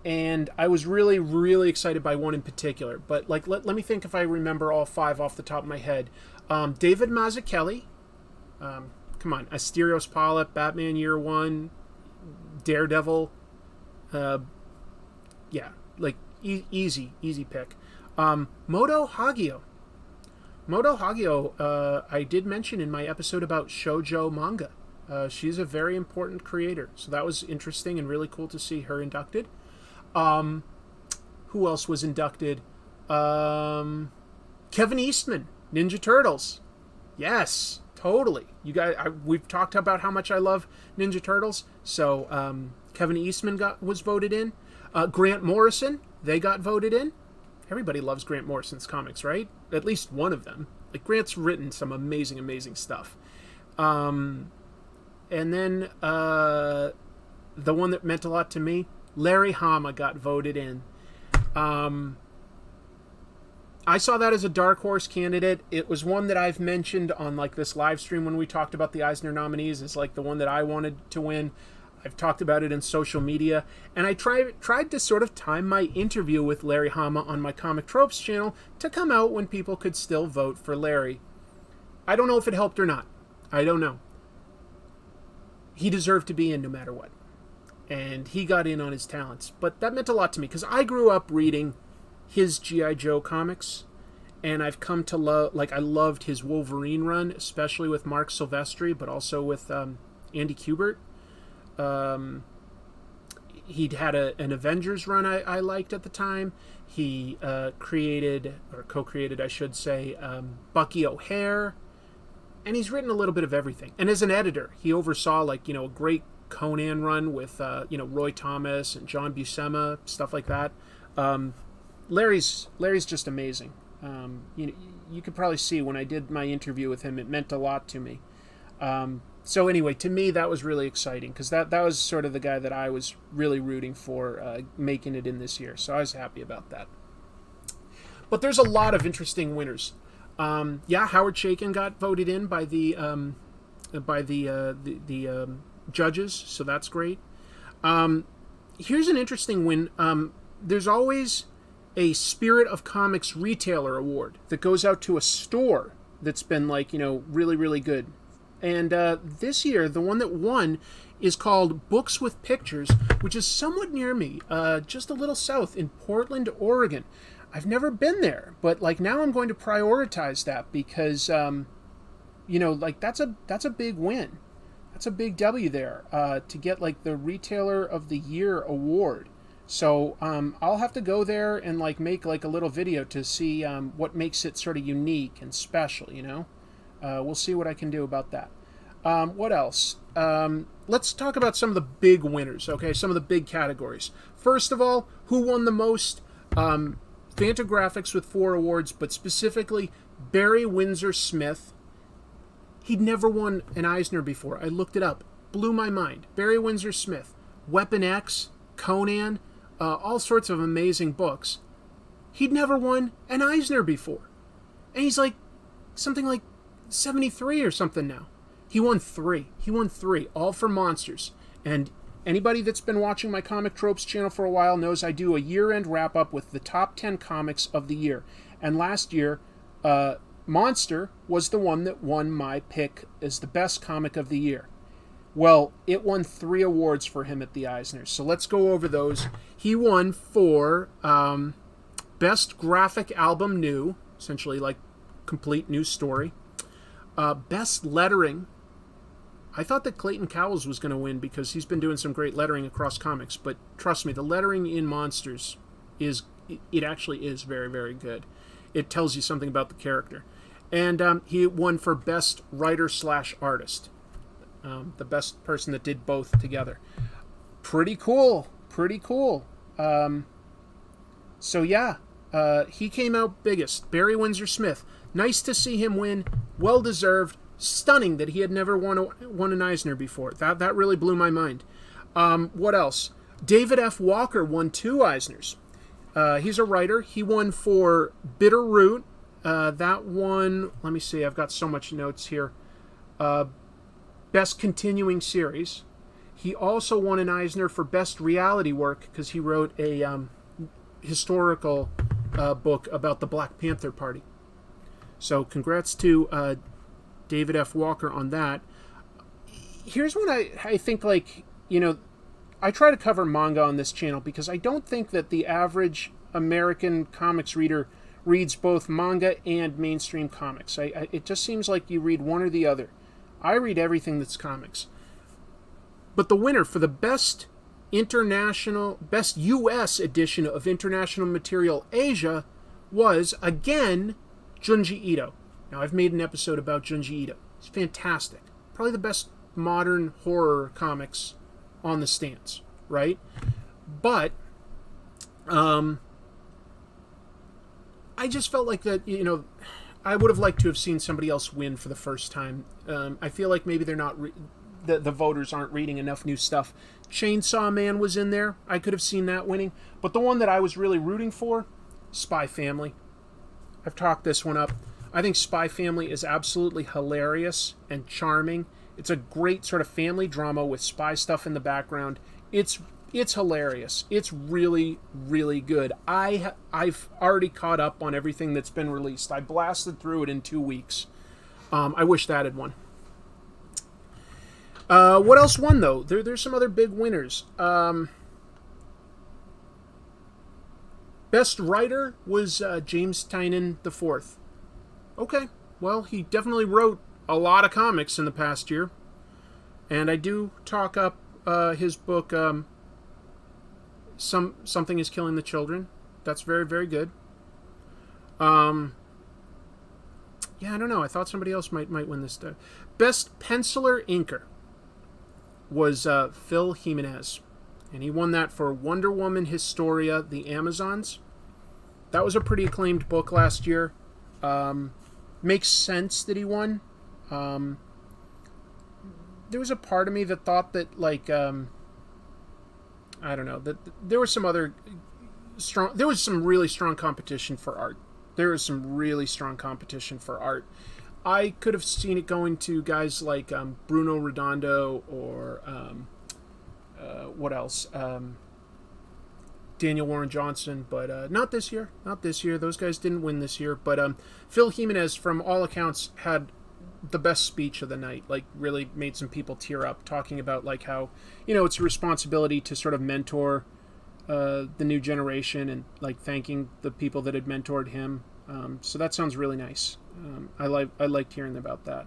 S1: And I was really excited by one in particular. But like, let me think if I remember all 5 off the top of my head. David Mazzucchelli. Come on. Asterios Polyp, Batman Year One, Daredevil. Yeah, like easy pick. Moto Hagio. I did mention in my episode about shoujo manga. She's a very important creator. So that was interesting and really cool to see her inducted. Who else was inducted? Kevin Eastman, Ninja Turtles. Yes, totally. You guys, we've talked about how much I love Ninja Turtles. So Kevin Eastman was voted in. Grant Morrison, they got voted in. Everybody loves Grant Morrison's comics, right? At least one of them. Like, Grant's written some amazing stuff. And then the one that meant a lot to me, Larry Hama got voted in. I saw that as a dark horse candidate. It was one that I've mentioned on like this live stream when we talked about the Eisner nominees as like the one that I wanted to win. I've talked about it in social media, and I tried to sort of time my interview with Larry Hama on my Comic Tropes channel to come out when people could still vote for Larry. I don't know if it helped or not. I don't know. he deserved to be in no matter what. And he got in on his talents. But that meant a lot to me, because I grew up reading his G.I. Joe comics, and I've come to love, I loved his Wolverine run, especially with Mark Silvestri, but also with Andy Kubert. He'd had an Avengers run I liked at the time. He created, or co-created, I should say, Bucky O'Hare. And he's written a little bit of everything. And as an editor, he oversaw, a great Conan run with, Roy Thomas and John Buscema, stuff like that. Larry's just amazing. You could probably see when I did my interview with him, it meant a lot to me. So anyway, to me, that was really exciting, because that was sort of the guy that I was really rooting for making it in this year. So I was happy about that. But there's a lot of interesting winners. Howard Chaykin got voted in by the judges, so that's great. Here's an interesting win. There's always a Spirit of Comics Retailer Award that goes out to a store that's been really, really good. And this year, the one that won is called Books with Pictures, which is somewhat near me, just a little south in Portland, Oregon. I've never been there, but now I'm going to prioritize that, because that's a big win. That's a big W there, to get the Retailer of the Year award. So I'll have to go there and make a little video to see what makes it sort of unique and special. We'll see what I can do about that. What else? Let's talk about some of the big winners. Okay, some of the big categories. First of all, who won the most? Fantagraphics with 4 awards, but specifically Barry Windsor Smith. He'd never won an Eisner before. I looked it up. Blew my mind. Barry Windsor Smith. Weapon X, Conan, all sorts of amazing books. He'd never won an Eisner before. And he's something like 73 or something now. He won 3. All for Monsters. And anybody that's been watching my Comic Tropes channel for a while knows I do a year-end wrap-up with the top 10 comics of the year. And last year, Monster was the one that won my pick as the best comic of the year. Well, it won 3 awards for him at the Eisners. So let's go over those. He won for Best Graphic Album New, essentially complete new story. Best Lettering. I thought that Clayton Cowles was going to win because he's been doing some great lettering across comics, but trust me, the lettering in Monsters it actually is very, very good. It tells you something about the character. And he won for Best Writer/Artist. The best person that did both together. Pretty cool. He came out biggest. Barry Windsor Smith. Nice to see him win. Well deserved. Stunning that he had never won an Eisner before. That really blew my mind. What else? David F. Walker won 2 Eisners. He's a writer. He won for Bitter Root. That one, let me see, I've got so much notes here. Best Continuing Series. He also won an Eisner for Best Reality Work because he wrote a historical book about the Black Panther Party. So congrats to David F. Walker on that. Here's what I think, I try to cover manga on this channel because I don't think that the average American comics reader reads both manga and mainstream comics. It just seems like you read one or the other. I read everything that's comics. But the winner for the best U.S. edition of International Material Asia was, again, Junji Ito. Now, I've made an episode about Junji Ito. It's fantastic. Probably the best modern horror comics on the stands, right? But I just felt like that, I would have liked to have seen somebody else win for the first time. I feel like maybe they're not the voters aren't reading enough new stuff. Chainsaw Man was in there. I could have seen that winning. But the one that I was really rooting for, Spy Family. I've talked this one up. I think Spy Family is absolutely hilarious and charming. It's a great sort of family drama with spy stuff in the background. It's hilarious. It's really, really good. I've already caught up on everything that's been released. I blasted through it in 2 weeks. I wish that had won. What else won, though? There's some other big winners. Best writer was James Tynion IV. Okay, well, he definitely wrote a lot of comics in the past year. And I do talk up his book, Something is Killing the Children. That's very, very good. Yeah, I don't know. I thought somebody else might win this. Best penciler inker was Phil Jimenez. And he won that for Wonder Woman Historia, The Amazons. That was a pretty acclaimed book last year. Makes sense that he won. There was a part of me that thought that, like, I don't know, that there was some other strong... There was some really strong competition for art. There was some really strong competition for art. I could have seen it going to guys like Bruno Redondo or... what else? Daniel Warren Johnson, but not this year. Not this year. Those guys didn't win this year. But Phil Jimenez, from all accounts, had the best speech of the night. Like, really made some people tear up, talking about like how, you know, it's a responsibility to sort of mentor the new generation and like thanking the people that had mentored him. So that sounds really nice. I liked hearing about that.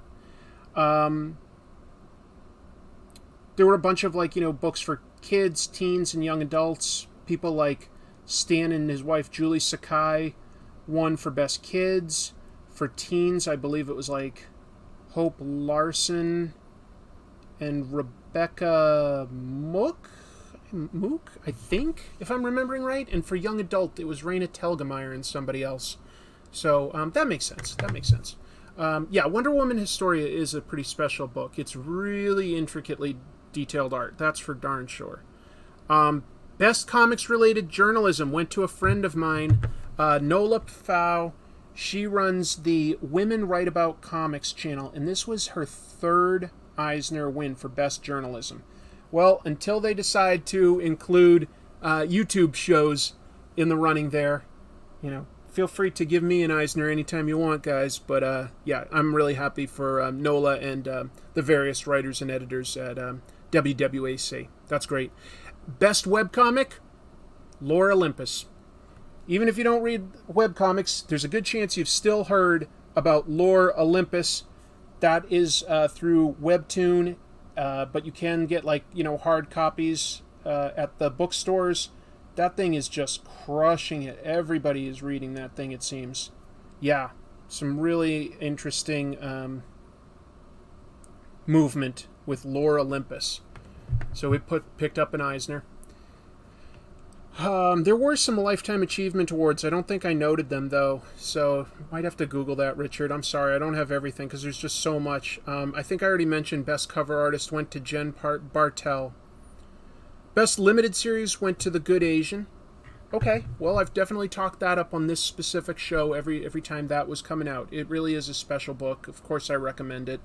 S1: There were a bunch of, like, you know, books for kids, teens, and young adults. People like Stan and his wife Julie Sakai won for Best Kids. For teens, I believe it was like Hope Larson and Rebecca Mook, I think, if I'm remembering right. And for young adult, it was Raina Telgemeier and somebody else. So that makes sense. That makes sense. Yeah, Wonder Woman Historia is a pretty special book. It's really intricately detailed art. That's for darn sure. Best comics-related journalism went to a friend of mine, Nola Pfau. She runs the Women Write About Comics channel, and this was her third Eisner win for best journalism. Well, until they decide to include YouTube shows in the running there, you know, feel free to give me an Eisner anytime you want, guys. But yeah, I'm really happy for Nola and the various writers and editors at WWAC. That's great. Best webcomic, Lore Olympus. Even if you don't read webcomics, there's a good chance you've still heard about Lore Olympus. That is through Webtoon, but you can get, like, you know, hard copies at the bookstores. That thing is just crushing it. Everybody is reading that thing, it seems. Yeah, some really interesting movement with Lore Olympus. So we picked up an Eisner. There were some Lifetime Achievement Awards. I don't think I noted them, though, so might have to Google that, Richard. I'm sorry, I don't have everything, because there's just so much. I think I already mentioned Best Cover Artist went to Jen Bartel. Best Limited Series went to The Good Asian. Okay, well, I've definitely talked that up on this specific show every time that was coming out. It really is a special book. Of course, I recommend it.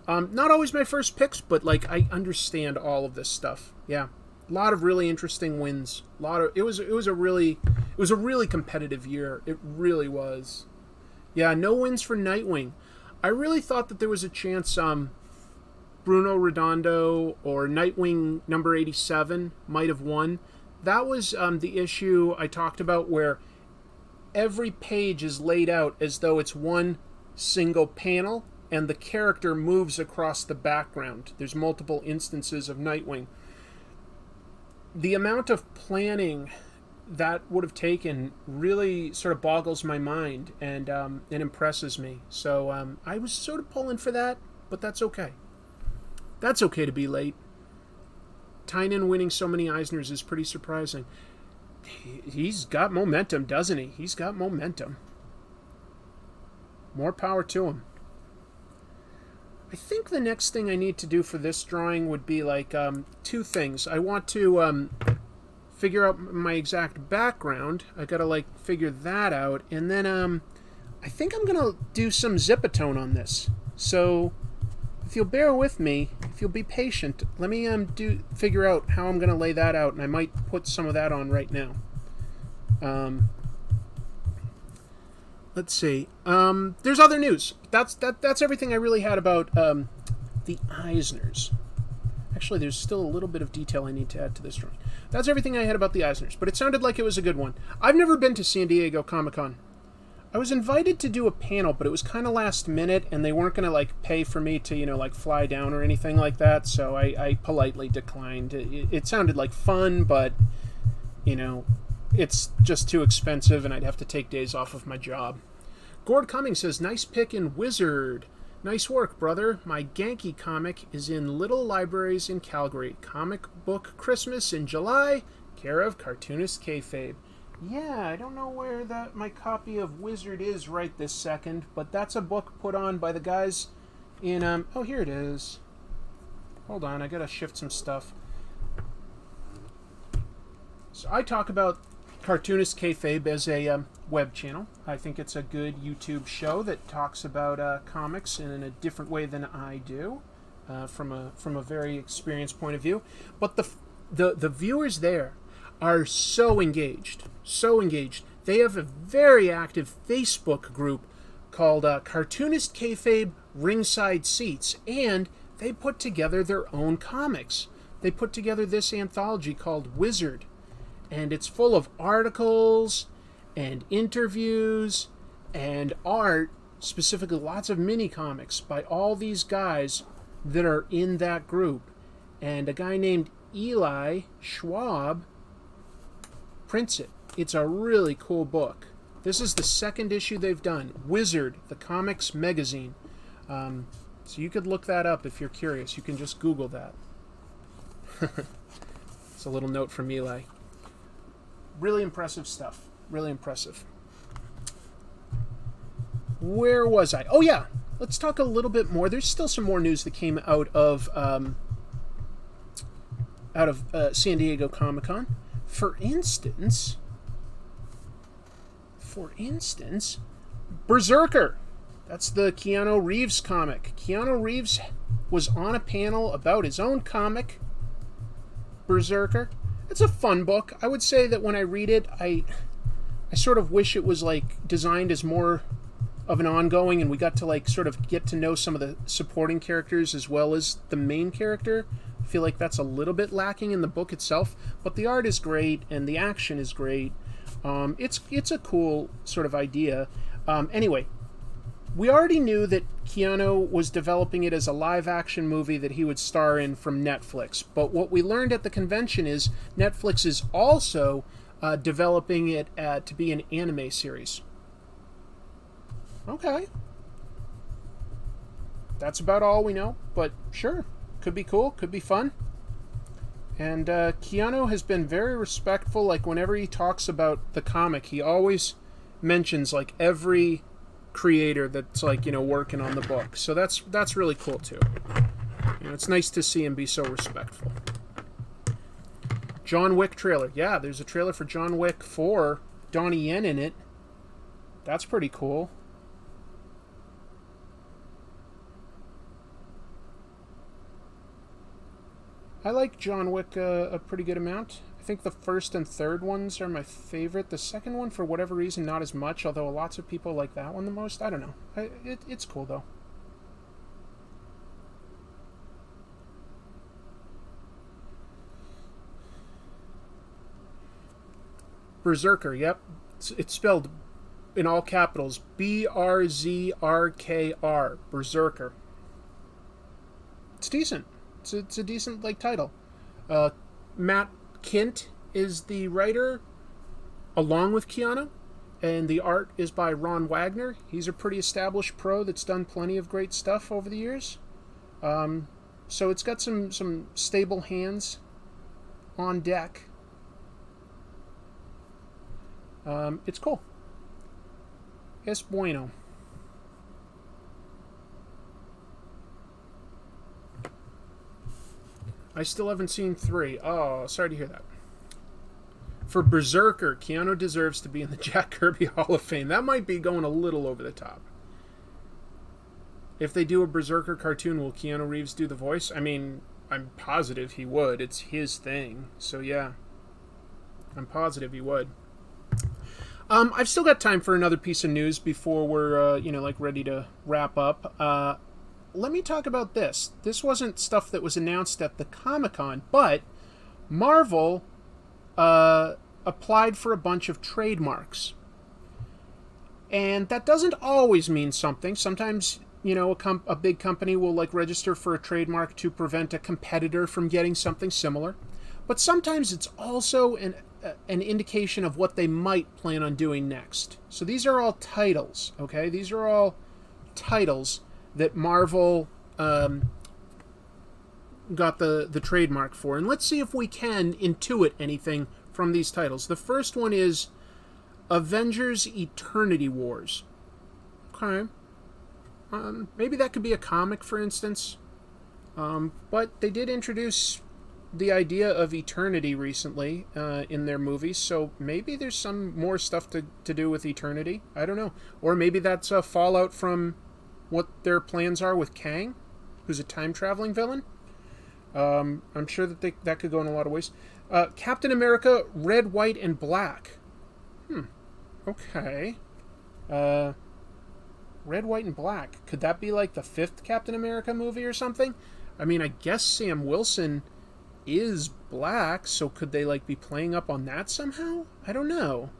S1: Not always my first picks, but, like, I understand all of this stuff. Yeah. A lot of really interesting wins. It was a really competitive year. It really was. Yeah, no wins for Nightwing. I really thought that there was a chance Bruno Redondo or Nightwing number 87 might have won. That was the issue I talked about, where every page is laid out as though it's one single panel and the character moves across the background. There's multiple instances of Nightwing. The amount of planning that would have taken really sort of boggles my mind, and it impresses me. So I was sort of pulling for that, but that's okay. That's okay to be late. Tynion winning so many Eisners is pretty surprising. He's got momentum, doesn't he? He's got momentum. More power to him. I think the next thing I need to do for this drawing would be, like, two things. I want to figure out my exact background. I gotta, like, figure that out. And then I think I'm gonna do some Zipatone on this. So if you'll bear with me, if you'll be patient, let me figure out how I'm gonna lay that out, and I might put some of that on right now. Let's see. There's other news. That's everything I really had about the Eisners. Actually, there's still a little bit of detail I need to add to this drawing. That's everything I had about the Eisners, but it sounded like it was a good one. I've never been to San Diego Comic-Con. I was invited to do a panel, but it was kind of last minute, and they weren't going to, like, pay for me to, like, fly down or anything like that, so I politely declined. It sounded like fun, but, it's just too expensive, and I'd have to take days off of my job. Gord Cummings says, nice pick in Wizard. Nice work, brother. My Genki comic is in little libraries in Calgary. Comic Book Christmas in July, care of Cartoonist Kayfabe. Yeah, I don't know where my copy of Wizard is right this second, but that's a book put on by the guys in, oh, here it is. Hold on, I gotta shift some stuff. So I talk about Cartoonist Kayfabe as a web channel. I think it's a good YouTube show that talks about comics in a different way than I do, from a very experienced point of view. But the viewers there are so engaged. They have a very active Facebook group called Cartoonist Kayfabe Ringside Seats, and they put together their own comics. They put together this anthology called Wizard, and it's full of articles and interviews and art, specifically lots of mini comics by all these guys that are in that group. And a guy named Eli Schwab prints it. It's a really cool book. This is the second issue they've done, Wizard, the comics magazine. So you could look that up if you're curious. You can just Google that. It's a little note from Eli. Really impressive stuff. Really impressive. Where was I? Oh yeah, let's talk a little bit more. There's still some more news that came out of San Diego Comic-Con. For instance, Berserker. That's the Keanu Reeves comic. Keanu Reeves was on a panel about his own comic, Berserker. It's a fun book. I would say that when I read it, I sort of wish it was like designed as more of an ongoing, and we got to like sort of get to know some of the supporting characters as well as the main character. I feel like that's a little bit lacking in the book itself, but the art is great and the action is great. It's a cool sort of idea. Anyway, we already knew that Keanu was developing it as a live-action movie that he would star in from Netflix. But what we learned at the convention is Netflix is also developing it to be an anime series. Okay. That's about all we know, but sure. Could be cool, could be fun. And Keanu has been very respectful. Like, whenever he talks about the comic, he always mentions, like, every creator that's, like, working on the book. So that's really cool, too. It's nice to see him be so respectful. John Wick trailer. Yeah, there's a trailer for John Wick 4. Donnie Yen in it. That's pretty cool. I like John Wick a pretty good amount. I think the first and third ones are my favorite. The second one, for whatever reason, not as much, although lots of people like that one the most. I don't know. It's cool, though. Berserker, yep. It's spelled in all capitals. B-R-Z-R-K-R. Berserker. It's decent. It's a decent title. Matt Kint is the writer, along with Keanu, and the art is by Ron Wagner. He's a pretty established pro that's done plenty of great stuff over the years. So it's got some stable hands on deck. It's cool. Es bueno. I still haven't seen 3. Oh, sorry to hear that. For Berserker, Keanu deserves to be in the Jack Kirby Hall of Fame. That might be going a little over the top. If they do a Berserker cartoon, will Keanu Reeves do the voice? I mean, I'm positive he would. It's his thing. So, yeah. I'm positive he would. I've still got time for another piece of news before we're, ready to wrap up. let me talk about this. This wasn't stuff that was announced at the Comic-Con, but Marvel applied for a bunch of trademarks. And that doesn't always mean something. Sometimes, a big company will register for a trademark to prevent a competitor from getting something similar. But sometimes it's also an indication of what they might plan on doing next. So these are all titles, okay? These are all titles that Marvel got the trademark for. And let's see if we can intuit anything from these titles. The first one is Avengers Eternity Wars. Okay. Maybe that could be a comic, for instance. But they did introduce the idea of eternity recently in their movies, so maybe there's some more stuff to do with eternity. I don't know. Or maybe that's a fallout from what their plans are with Kang, who's a time-traveling villain. I'm sure that could go in a lot of ways. Captain America, Red, White, and Black. Okay. Red, White, and Black. Could that be like the 5th Captain America movie or something? I mean, I guess Sam Wilson is black, so could they be playing up on that somehow? I don't know.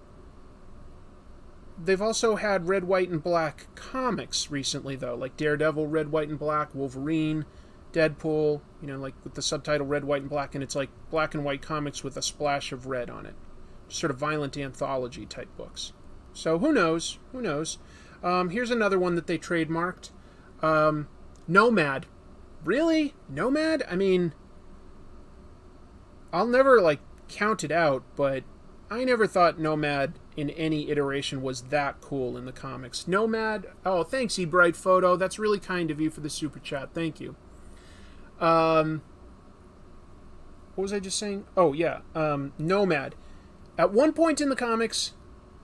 S1: They've also had Red, White, and Black comics recently, though, like Daredevil, Red, White, and Black, Wolverine, Deadpool, with the subtitle Red, White, and Black, and it's like black and white comics with a splash of red on it. Sort of violent anthology type books. So who knows? Who knows? Here's another one that they trademarked. Nomad. Really? Nomad? I mean, I'll never count it out, but I never thought Nomad in any iteration was that cool in the comics. Nomad. Oh, thanks, eBright Photo. That's really kind of you for the super chat. Thank you. What was I just saying? Oh, yeah. Nomad. At one point in the comics,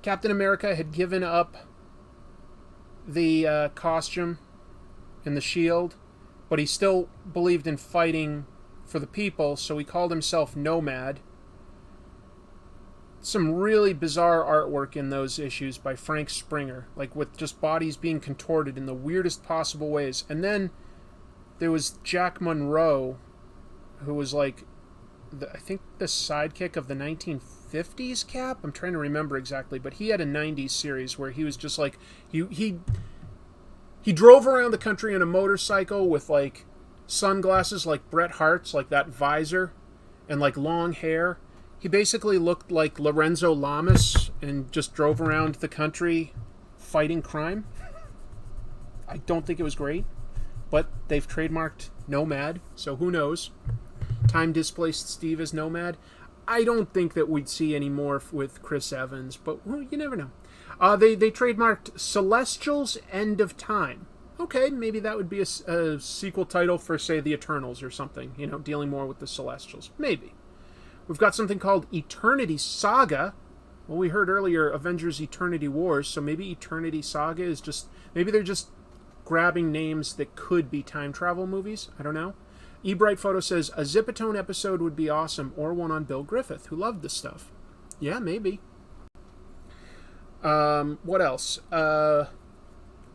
S1: Captain America had given up the costume and the shield, but he still believed in fighting for the people, so he called himself Nomad. Some really bizarre artwork in those issues by Frank Springer, with just bodies being contorted in the weirdest possible ways. And then there was Jack Monroe, who was I think the sidekick of the 1950s Cap. I'm trying to remember exactly, but he had a 90s series where he was just he drove around the country on a motorcycle with sunglasses like Bret Hart's, that visor, and long hair. He basically looked like Lorenzo Lamas and just drove around the country fighting crime. I don't think it was great, but they've trademarked Nomad, so who knows? Time-displaced Steve as Nomad. I don't think that we'd see any more with Chris Evans, but you never know. They trademarked Celestials End of Time. Okay, maybe that would be a sequel title for, say, The Eternals or something, dealing more with the Celestials. Maybe. We've got something called Eternity Saga. Well, we heard earlier Avengers Eternity Wars, so maybe Eternity Saga is maybe they're just grabbing names that could be time travel movies. I don't know. eBright Photo says, a Zipatone episode would be awesome, or one on Bill Griffith, who loved this stuff. Yeah, maybe. What else?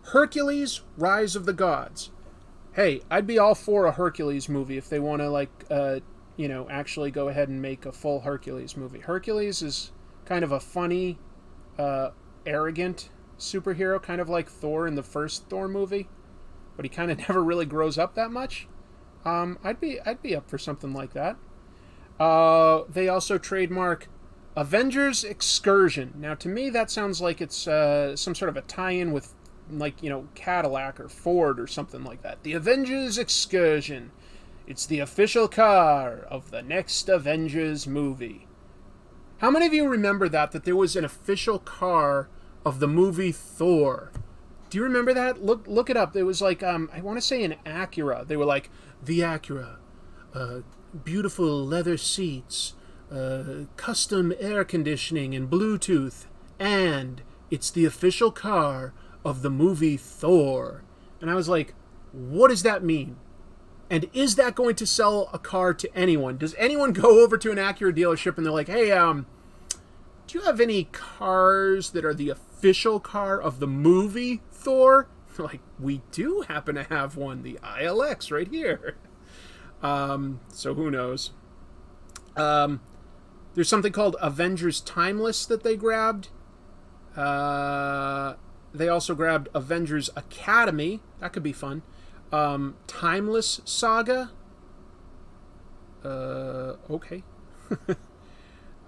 S1: Hercules, Rise of the Gods. Hey, I'd be all for a Hercules movie if they want to, actually go ahead and make a full Hercules movie. Hercules is kind of a funny, arrogant superhero, kind of like Thor in the first Thor movie, but he kind of never really grows up that much. I'd be up for something like that. They also trademark Avengers Excursion. Now, to me, that sounds like it's some sort of a tie-in with, Cadillac or Ford or something like that. The Avengers Excursion. It's the official car of the next Avengers movie. How many of you remember that there was an official car of the movie Thor? Do you remember that? Look it up. It was I want to say an Acura. They were the Acura. Beautiful leather seats. Custom air conditioning and Bluetooth. And it's the official car of the movie Thor. And I was like, what does that mean? And is that going to sell a car to anyone? Does anyone go over to an Acura dealership and they're like, hey, do you have any cars that are the official car of the movie Thor? like, we do happen to have one, the ILX, right here. So who knows? There's something called Avengers Timeless that they grabbed. They also grabbed Avengers Academy. That could be fun. Timeless Saga. Okay.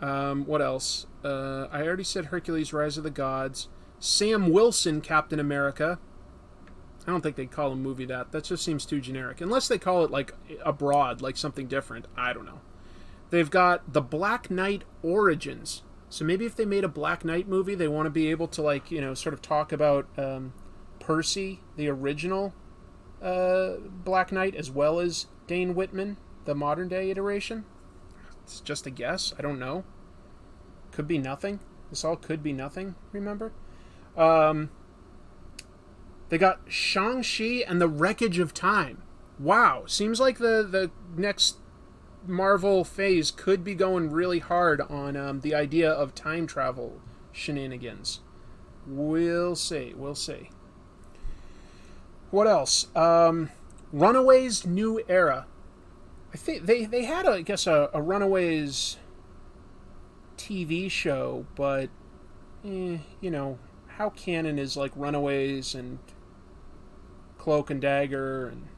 S1: What else? I already said Hercules Rise of the Gods. Sam Wilson Captain America. I don't think they'd call a movie that. That just seems too generic. Unless they call it, like, abroad, like something different. I don't know. They've got The Black Knight Origins. So maybe if they made a Black Knight movie, they want to be able to, like, you know, sort of talk about Percy, the original Black Knight, as well as Dane Whitman, the modern-day iteration. It's just a guess. I don't know. Could be nothing. This all could be nothing, remember? They got Shang-Chi and the Wreckage of Time. Wow. Seems like the next Marvel phase could be going really hard on the idea of time travel shenanigans. We'll see. We'll see. What else? Runaways New Era. I think they had, I guess, a Runaways TV show, but, you know, how canon is, like, Runaways and Cloak and Dagger and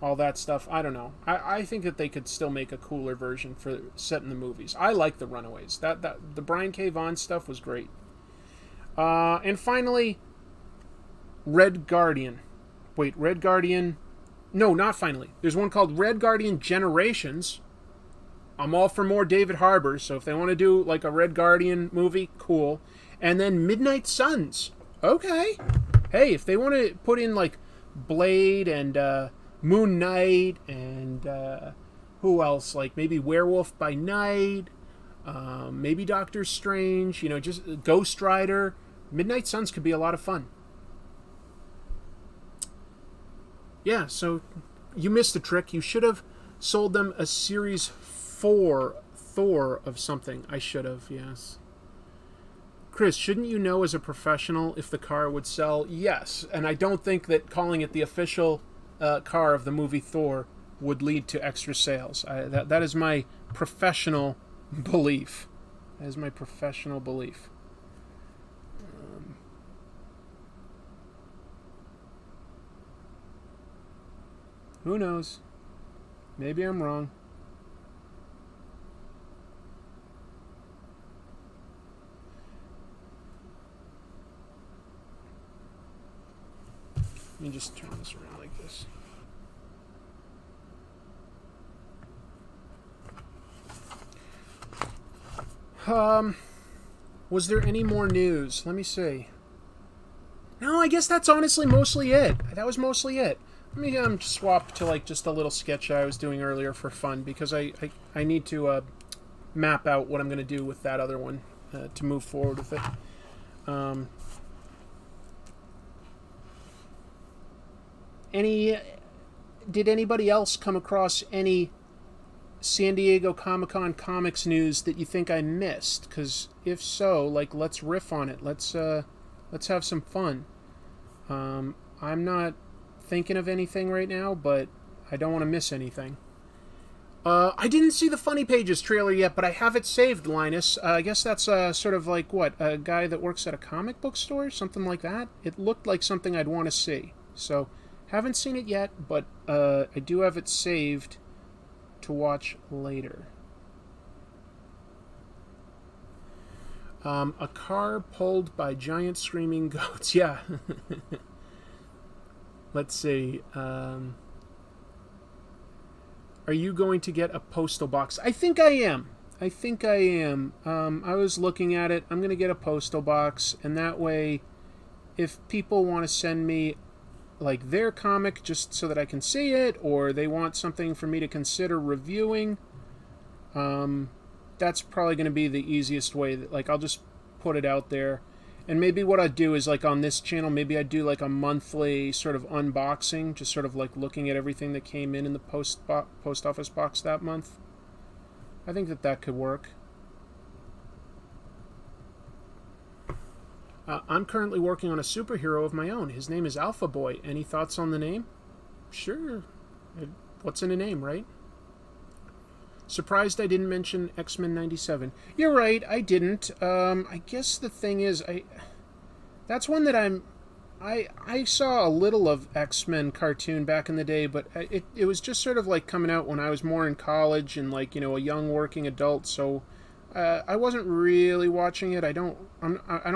S1: all that stuff? I don't know. I think that they could still make a cooler version for set in the movies. I like the Runaways. The Brian K. Vaughan stuff was great. And finally, Red Guardian. Wait, Red Guardian... No, not finally. There's one called Red Guardian Generations. I'm all for more David Harbour, so if they want to do, like, a Red Guardian movie, cool. And then Midnight Suns. Okay. Hey, if they want to put in, like, Blade and Moon Knight and who else? Like, maybe Werewolf by Night, maybe Doctor Strange, you know, just Ghost Rider. Midnight Suns could be a lot of fun. Yeah, so you missed a trick. You should have sold them a Series 4 Thor of something. I should have, yes. Chris, shouldn't you know as a professional if the car would sell? Yes, and I don't think that calling it the official car of the movie Thor would lead to extra sales. That is my professional belief. That is my professional belief. Who knows? Maybe I'm wrong. Let me just turn this around like this. Was there any more news? Let me see. No, I guess that's honestly mostly it. That was mostly it. Let me swap to, like, just a little sketch I was doing earlier for fun, because I need to map out what I'm going to do with that other one to move forward with it. Did anybody else come across any San Diego Comic-Con comics news that you think I missed? Because if so, like, let's riff on it. Let's have some fun. I'm not thinking of anything right now, but I don't want to miss anything. I didn't see the Funny Pages trailer yet, but I have it saved, Linus. I guess that's sort of like, what, a guy that works at a comic book store? Something like that? It looked like something I'd want to see. So, haven't seen it yet, but I do have it saved to watch later. A car pulled by giant screaming goats. Yeah. Let's see. Are you going to get a postal box? I think I am. I was looking at it. I'm going to get a postal box, and that way, if people want to send me, like, their comic just so that I can see it, or they want something for me to consider reviewing, that's probably going to be the easiest way. Like, I'll just put it out there. And maybe what I'd do is, like, on this channel, maybe I'd do, like, a monthly sort of unboxing, just sort of, like, looking at everything that came in the post office box that month. I think that could work. I'm currently working on a superhero of my own. His name is Alpha Boy. Any thoughts on the name? Sure. What's in a name, right? Surprised I didn't mention X-Men 97. You're right, I didn't. I guess the thing is, that's one that I saw a little of X-Men cartoon back in the day, but it was just sort of like coming out when I was more in college and like, a young working adult, so I wasn't really watching it. I don't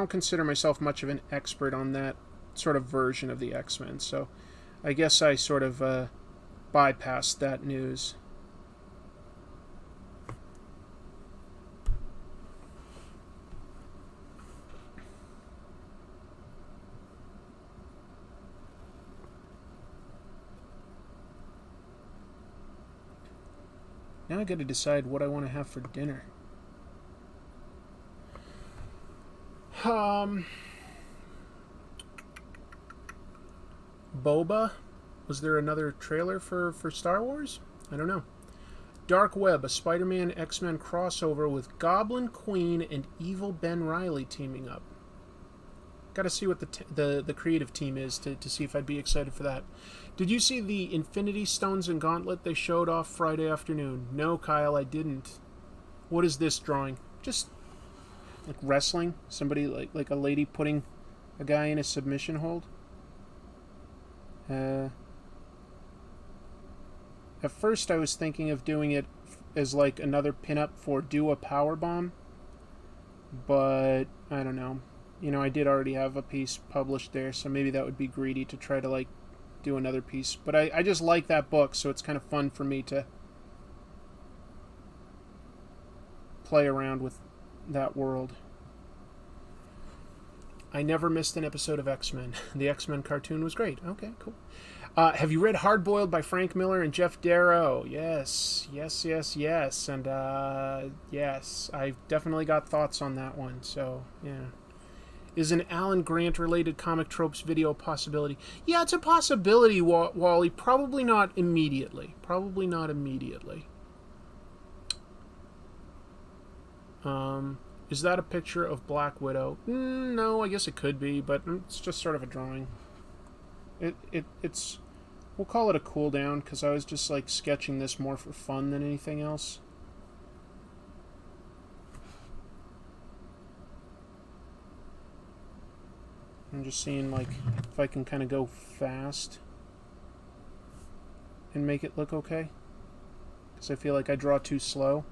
S1: consider myself much of an expert on that sort of version of the X-Men, so I guess I sort of bypassed that news. Now I gotta decide what I want to have for dinner. Boba? Was there another trailer for Star Wars? I don't know. Dark Web, a Spider-Man X-Men crossover with Goblin Queen and Evil Ben Reilly teaming up. Gotta see what the creative team is to see if I'd be excited for that. Did you see the Infinity Stones and Gauntlet they showed off Friday afternoon? No, Kyle, I didn't. What is this drawing? Just like wrestling? Somebody like a lady putting a guy in a submission hold? At first I was thinking of doing it as like another pinup for Do a Powerbomb, but I don't know. I did already have a piece published there, so maybe that would be greedy to try to like do another piece. But I just like that book, so it's kind of fun for me to play around with that world. I never missed an episode of X-Men. The X-Men cartoon was great. Okay, cool. Have you read Hard Boiled by Frank Miller and Jeff Darrow? Yes. And yes, I've definitely got thoughts on that one. So, yeah. Is an Alan Grant-related comic tropes video a possibility? Yeah, it's a possibility, Wally. Probably not immediately. Is that a picture of Black Widow? No, I guess it could be, but it's just sort of a drawing. It's... We'll call it a cool down, because I was just like sketching this more for fun than anything else. I'm just seeing like if I can kind of go fast and make it look okay, because I feel like I draw too slow.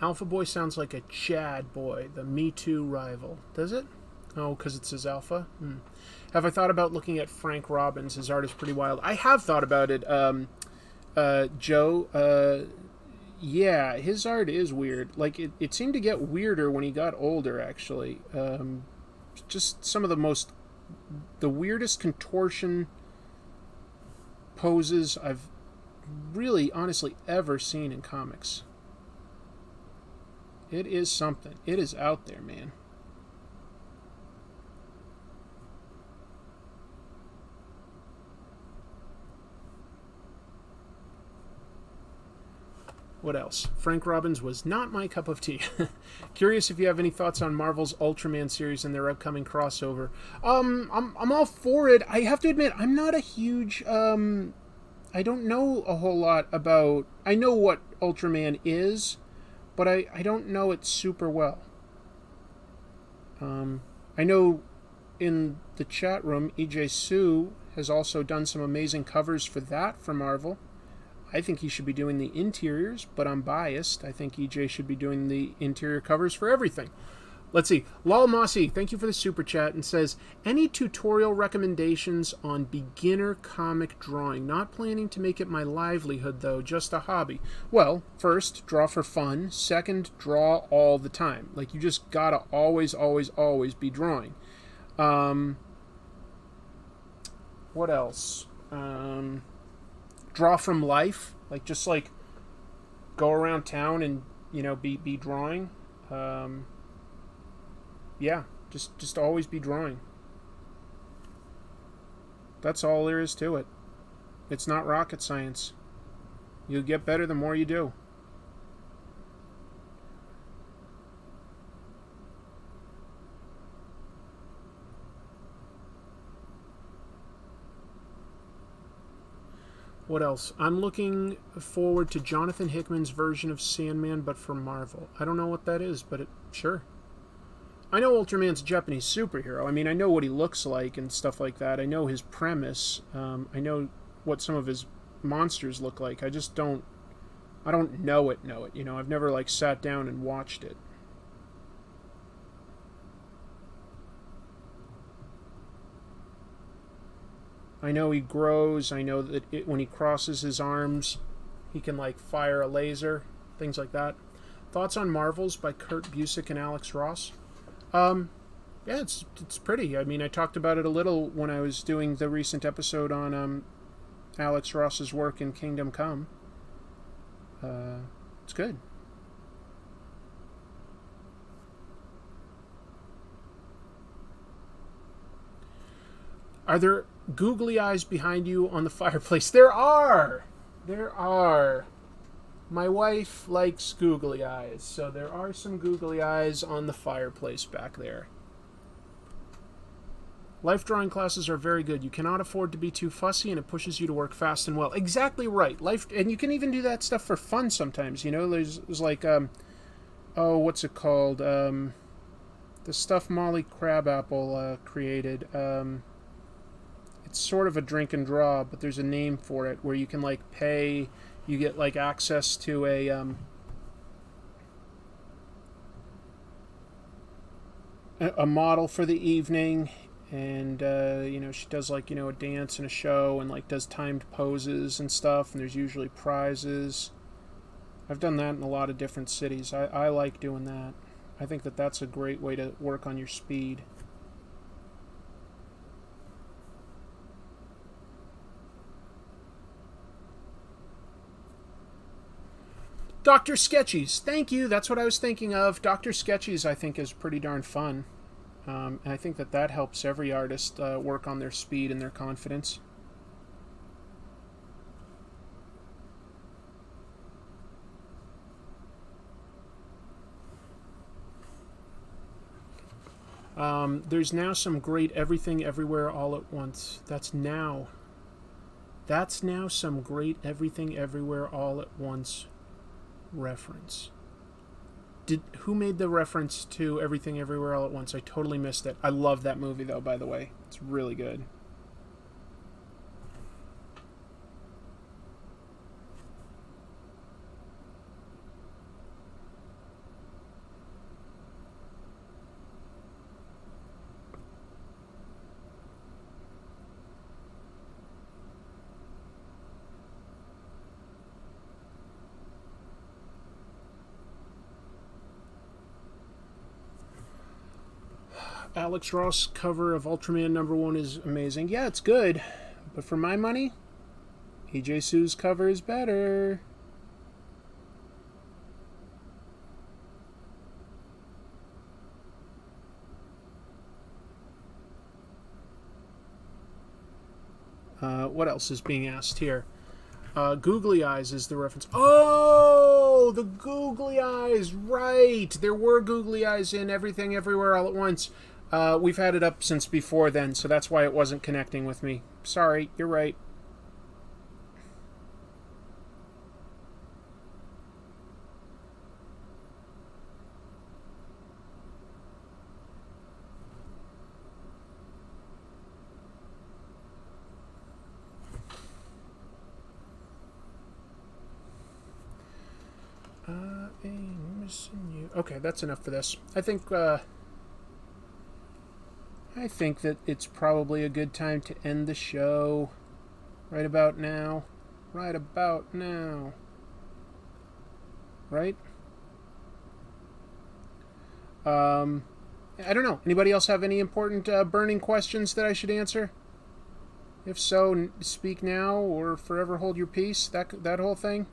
S1: Alpha Boy sounds like a Chad Boy, the Me Too rival. Does it? Oh, because it says Alpha? Have I thought about looking at Frank Robbins? His art is pretty wild. I have thought about it, Joe. Yeah, his art is weird. Like, it seemed to get weirder when he got older, actually. Just some of the weirdest contortion poses I've really, honestly, ever seen in comics. It is something. It is out there, man. What else? Frank Robbins was not my cup of tea. Curious if you have any thoughts on Marvel's Ultraman series and their upcoming crossover. I'm all for it. I have to admit, I'm not a huge... I don't know a whole lot about... I know what Ultraman is, but I don't know it super well. I know in the chat room, EJ Sue has also done some amazing covers for that for Marvel. I think he should be doing the interiors, but I'm biased. I think EJ should be doing the interior covers for everything. Let's see. Lol Mossy, thank you for the super chat, and says, any tutorial recommendations on beginner comic drawing? Not planning to make it my livelihood, though, just a hobby. Well, first, draw for fun. Second, draw all the time. Like, you just gotta always, always, always be drawing. What else? Draw from life. Like, just, like, go around town and, be drawing. Yeah, just always be drawing. That's all there is to it. It's not rocket science. You'll get better the more you do. What else? I'm looking forward to Jonathan Hickman's version of Sandman, but for Marvel. I don't know what that is, but sure. I know Ultraman's a Japanese superhero. I mean, I know what he looks like and stuff like that. I know his premise. I know what some of his monsters look like. I just don't... I don't know it. You know, I've never, like, sat down and watched it. I know he grows. I know that when he crosses his arms, he can, like, fire a laser. Things like that. Thoughts on Marvels by Kurt Busiek and Alex Ross? Yeah, it's pretty. I mean, I talked about it a little when I was doing the recent episode on Alex Ross's work in Kingdom Come. It's good. Are there googly eyes behind you on the fireplace? There are! There are. My wife likes googly eyes, so there are some googly eyes on the fireplace back there. Life drawing classes are very good. You cannot afford to be too fussy, and it pushes you to work fast and well. Exactly right. And you can even do that stuff for fun sometimes. You know, there's like, what's it called? The stuff Molly Crabapple created. It's sort of a drink and draw, but there's a name for it where you can like pay. You get like access to a model for the evening. And, you know, she does, like, you know, a dance and a show and, like, does timed poses and stuff. And there's usually prizes. I've done that in a lot of different cities. I like doing that. I think that that's a great way to work on your speed. Dr. Sketchies. Thank you. That's what I was thinking of. Dr. Sketchies, I think, is pretty darn fun. And I think that helps every artist work on their speed and their confidence. There's now some great Everything Everywhere All at Once. That's now some great Everything Everywhere All at Once reference. Who made the reference to Everything Everywhere All at Once? I totally missed it. I love that movie, though, by the way. It's really good. Alex Ross cover of Ultraman #1 is amazing. Yeah, it's good. But for my money, EJ Sue's cover is better. What else is being asked here? Googly eyes is the reference. Oh, the googly eyes, right. There were googly eyes in Everything Everywhere All at Once. We've had it up since before then, so that's why it wasn't connecting with me. Sorry, you're right. I'm missing you. Okay, that's enough for this. I think that it's probably a good time to end the show right about now. Right about now. Right? I don't know. Anybody else have any important burning questions that I should answer? If so, speak now or forever hold your peace. That whole thing.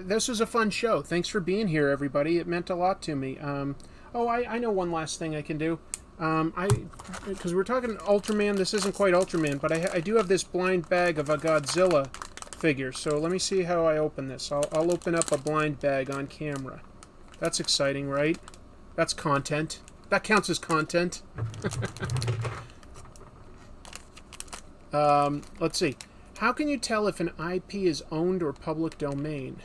S1: This was a fun show. Thanks for being here, everybody. It meant a lot to me. I know one last thing I can do. Because we're talking Ultraman, this isn't quite Ultraman, but I do have this blind bag of a Godzilla figure, so let me see how I open this. I'll open up a blind bag on camera. That's exciting, right? That's content. That counts as content. Let's see. How can you tell if an IP is owned or public domain?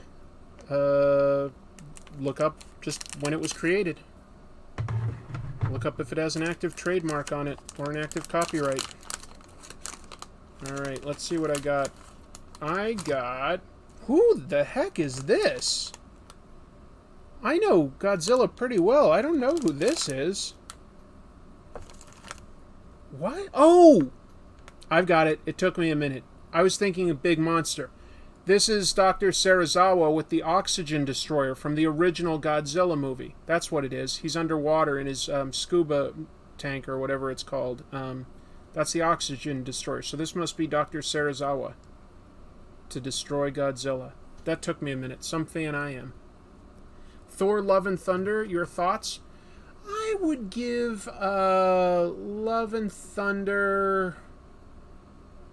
S1: Look up just when it was created. Look up if it has an active trademark on it or an active copyright. Alright, let's see what I got. I got... Who the heck is this? I know Godzilla pretty well. I don't know who this is. What? Oh! I've got it. It took me a minute. I was thinking of Big Monster. This is Dr. Serizawa with the oxygen destroyer from the original Godzilla movie. That's what it is. He's underwater in his scuba tank or whatever it's called. That's the oxygen destroyer. So this must be Dr. Serizawa to destroy Godzilla. That took me a minute. Some fan I am. Thor, Love and Thunder, your thoughts? I would give Love and Thunder...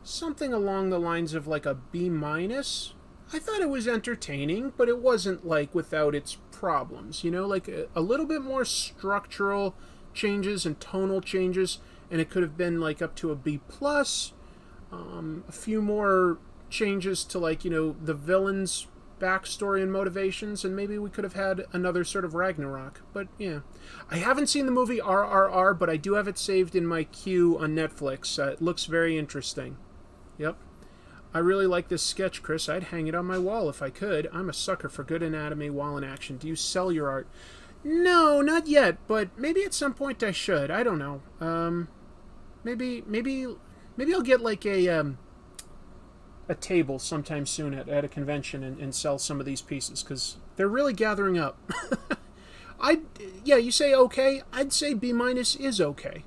S1: something along the lines of like a B-. I thought it was entertaining, but it wasn't like without its problems, you know, like a little bit more structural changes and tonal changes, and it could have been like up to a B+, a few more changes to, like, you know, the villain's backstory and motivations, and maybe we could have had another sort of Ragnarok. But yeah, I haven't seen the movie RRR, but I do have it saved in my queue on Netflix. It looks very interesting. Yep. I really like this sketch, Chris. I'd hang it on my wall if I could. I'm a sucker for good anatomy while in action. Do you sell your art? No, not yet, but maybe at some point I should. I don't know. Maybe I'll get like a table sometime soon at a convention and sell some of these pieces, because they're really gathering up. You say okay? I'd say B- is okay.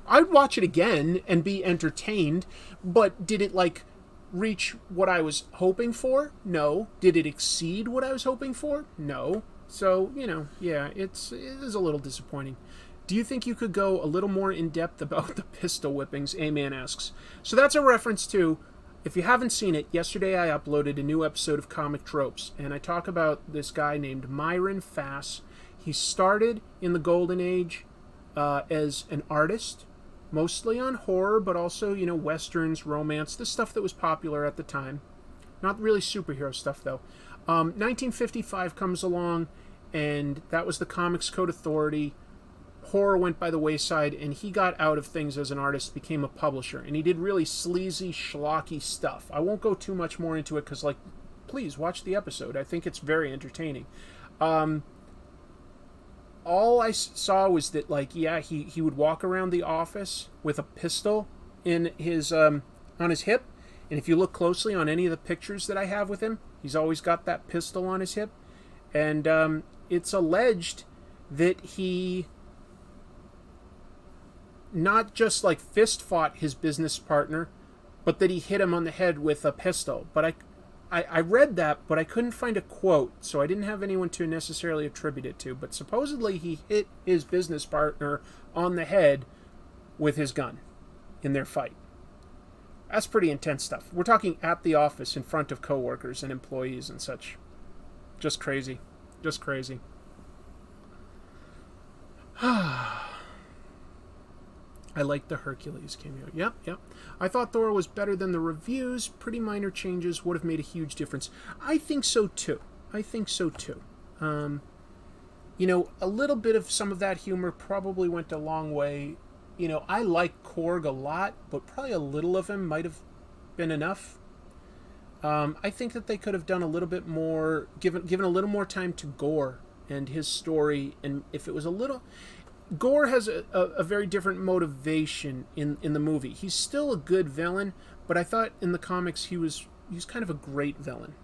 S1: I'd watch it again and be entertained, but did it, like, reach what I was hoping for? No. Did it exceed what I was hoping for? No. So, yeah, it is a little disappointing. Do you think you could go a little more in-depth about the pistol whippings? A-Man asks. So that's a reference to, if you haven't seen it, yesterday I uploaded a new episode of Comic Tropes, and I talk about this guy named Myron Fass. He started in the Golden Age as an artist, mostly on horror, but also, westerns, romance, the stuff that was popular at the time. Not really superhero stuff, though. 1955 comes along, and that was the Comics Code Authority. Horror went by the wayside, and he got out of things as an artist, became a publisher, and he did really sleazy, schlocky stuff. I won't go too much more into it, because, please watch the episode. I think it's very entertaining. All I saw was that, he would walk around the office with a pistol in his on his hip, and if you look closely on any of the pictures that I have with him, he's always got that pistol on his hip, and it's alleged that he not just fist fought his business partner, but that he hit him on the head with a pistol. But I read that, but I couldn't find a quote, so I didn't have anyone to necessarily attribute it to. But supposedly he hit his business partner on the head with his gun in their fight. That's pretty intense stuff. We're talking at the office in front of coworkers and employees and such. Just crazy. Just crazy. I like the Hercules cameo. Yep. I thought Thor was better than the reviews. Pretty minor changes would have made a huge difference. I think so too. A little bit of some of that humor probably went a long way. I like Korg a lot, but probably a little of him might have been enough. I think that they could have done a little bit more, given a little more time to Gore and his story, and if it was a little... Gore has a very different motivation in the movie. He's still a good villain, but I thought in the comics he was kind of a great villain.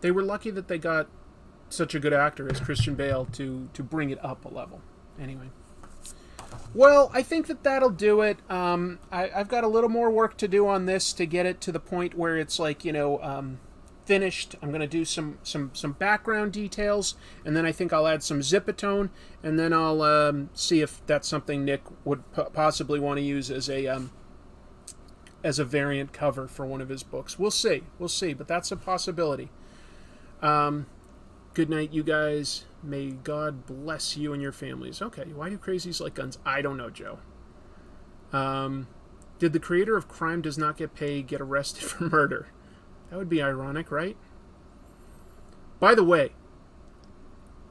S1: They were lucky that they got such a good actor as Christian Bale to bring it up a level. Anyway. Well, I think that'll do it. I've got a little more work to do on this to get it to the point where it's finished. I'm going to do some background details, and then I think I'll add some zipatone, and then I'll see if that's something Nick would possibly want to use as a variant cover for one of his books. We'll see, but that's a possibility. Good night, you guys. May God bless you and your families. Okay, why do crazies like guns? I don't know, Joe. Did the creator of Crime Does Not Get Paid get arrested for murder? That would be ironic, right? By the way,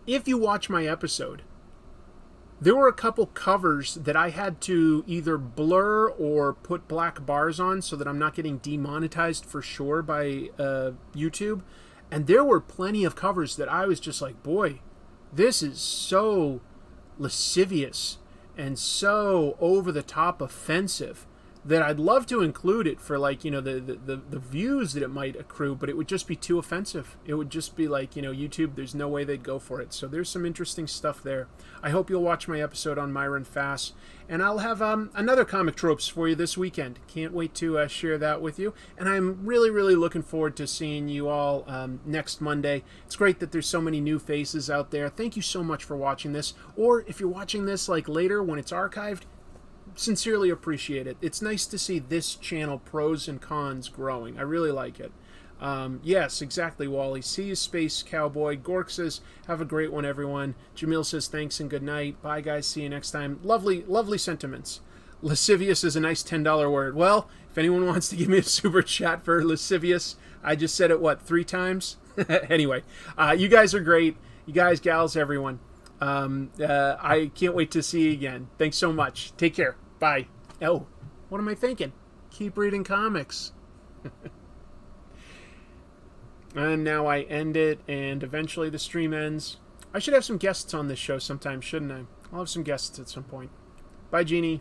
S1: if you watch my episode, there were a couple covers that I had to either blur or put black bars on so that I'm not getting demonetized for sure by YouTube. And there were plenty of covers that I was just like, boy, this is so lascivious and so over-the-top offensive that I'd love to include it for, like, the views that it might accrue, but it would just be too offensive. It would just be like, YouTube, there's no way they'd go for it. So there's some interesting stuff there. I hope you'll watch my episode on Myra and Fass, and I'll have another Comic Tropes for you this weekend. Can't wait to share that with you, and I'm really, really looking forward to seeing you all next Monday. It's great that there's so many new faces out there. Thank you so much for watching this, or if you're watching this like later when it's archived, sincerely appreciate it. It's nice to see this channel, Pros and Cons, growing. I really like it. Yes, exactly, Wally. See you, Space Cowboy. Gork says, have a great one, everyone. Jamil says, thanks and good night. Bye, guys. See you next time. Lovely, lovely sentiments. Lascivious is a nice $10 word. Well, if anyone wants to give me a super chat for lascivious, I just said it, 3 times? Anyway, you guys are great. You guys, gals, everyone. I can't wait to see you again. Thanks so much. Take care. Bye. Oh, what am I thinking? Keep reading comics. And now I end it, and eventually the stream ends. I should have some guests on this show sometime, shouldn't I? I'll have some guests at some point. Bye, Jeannie.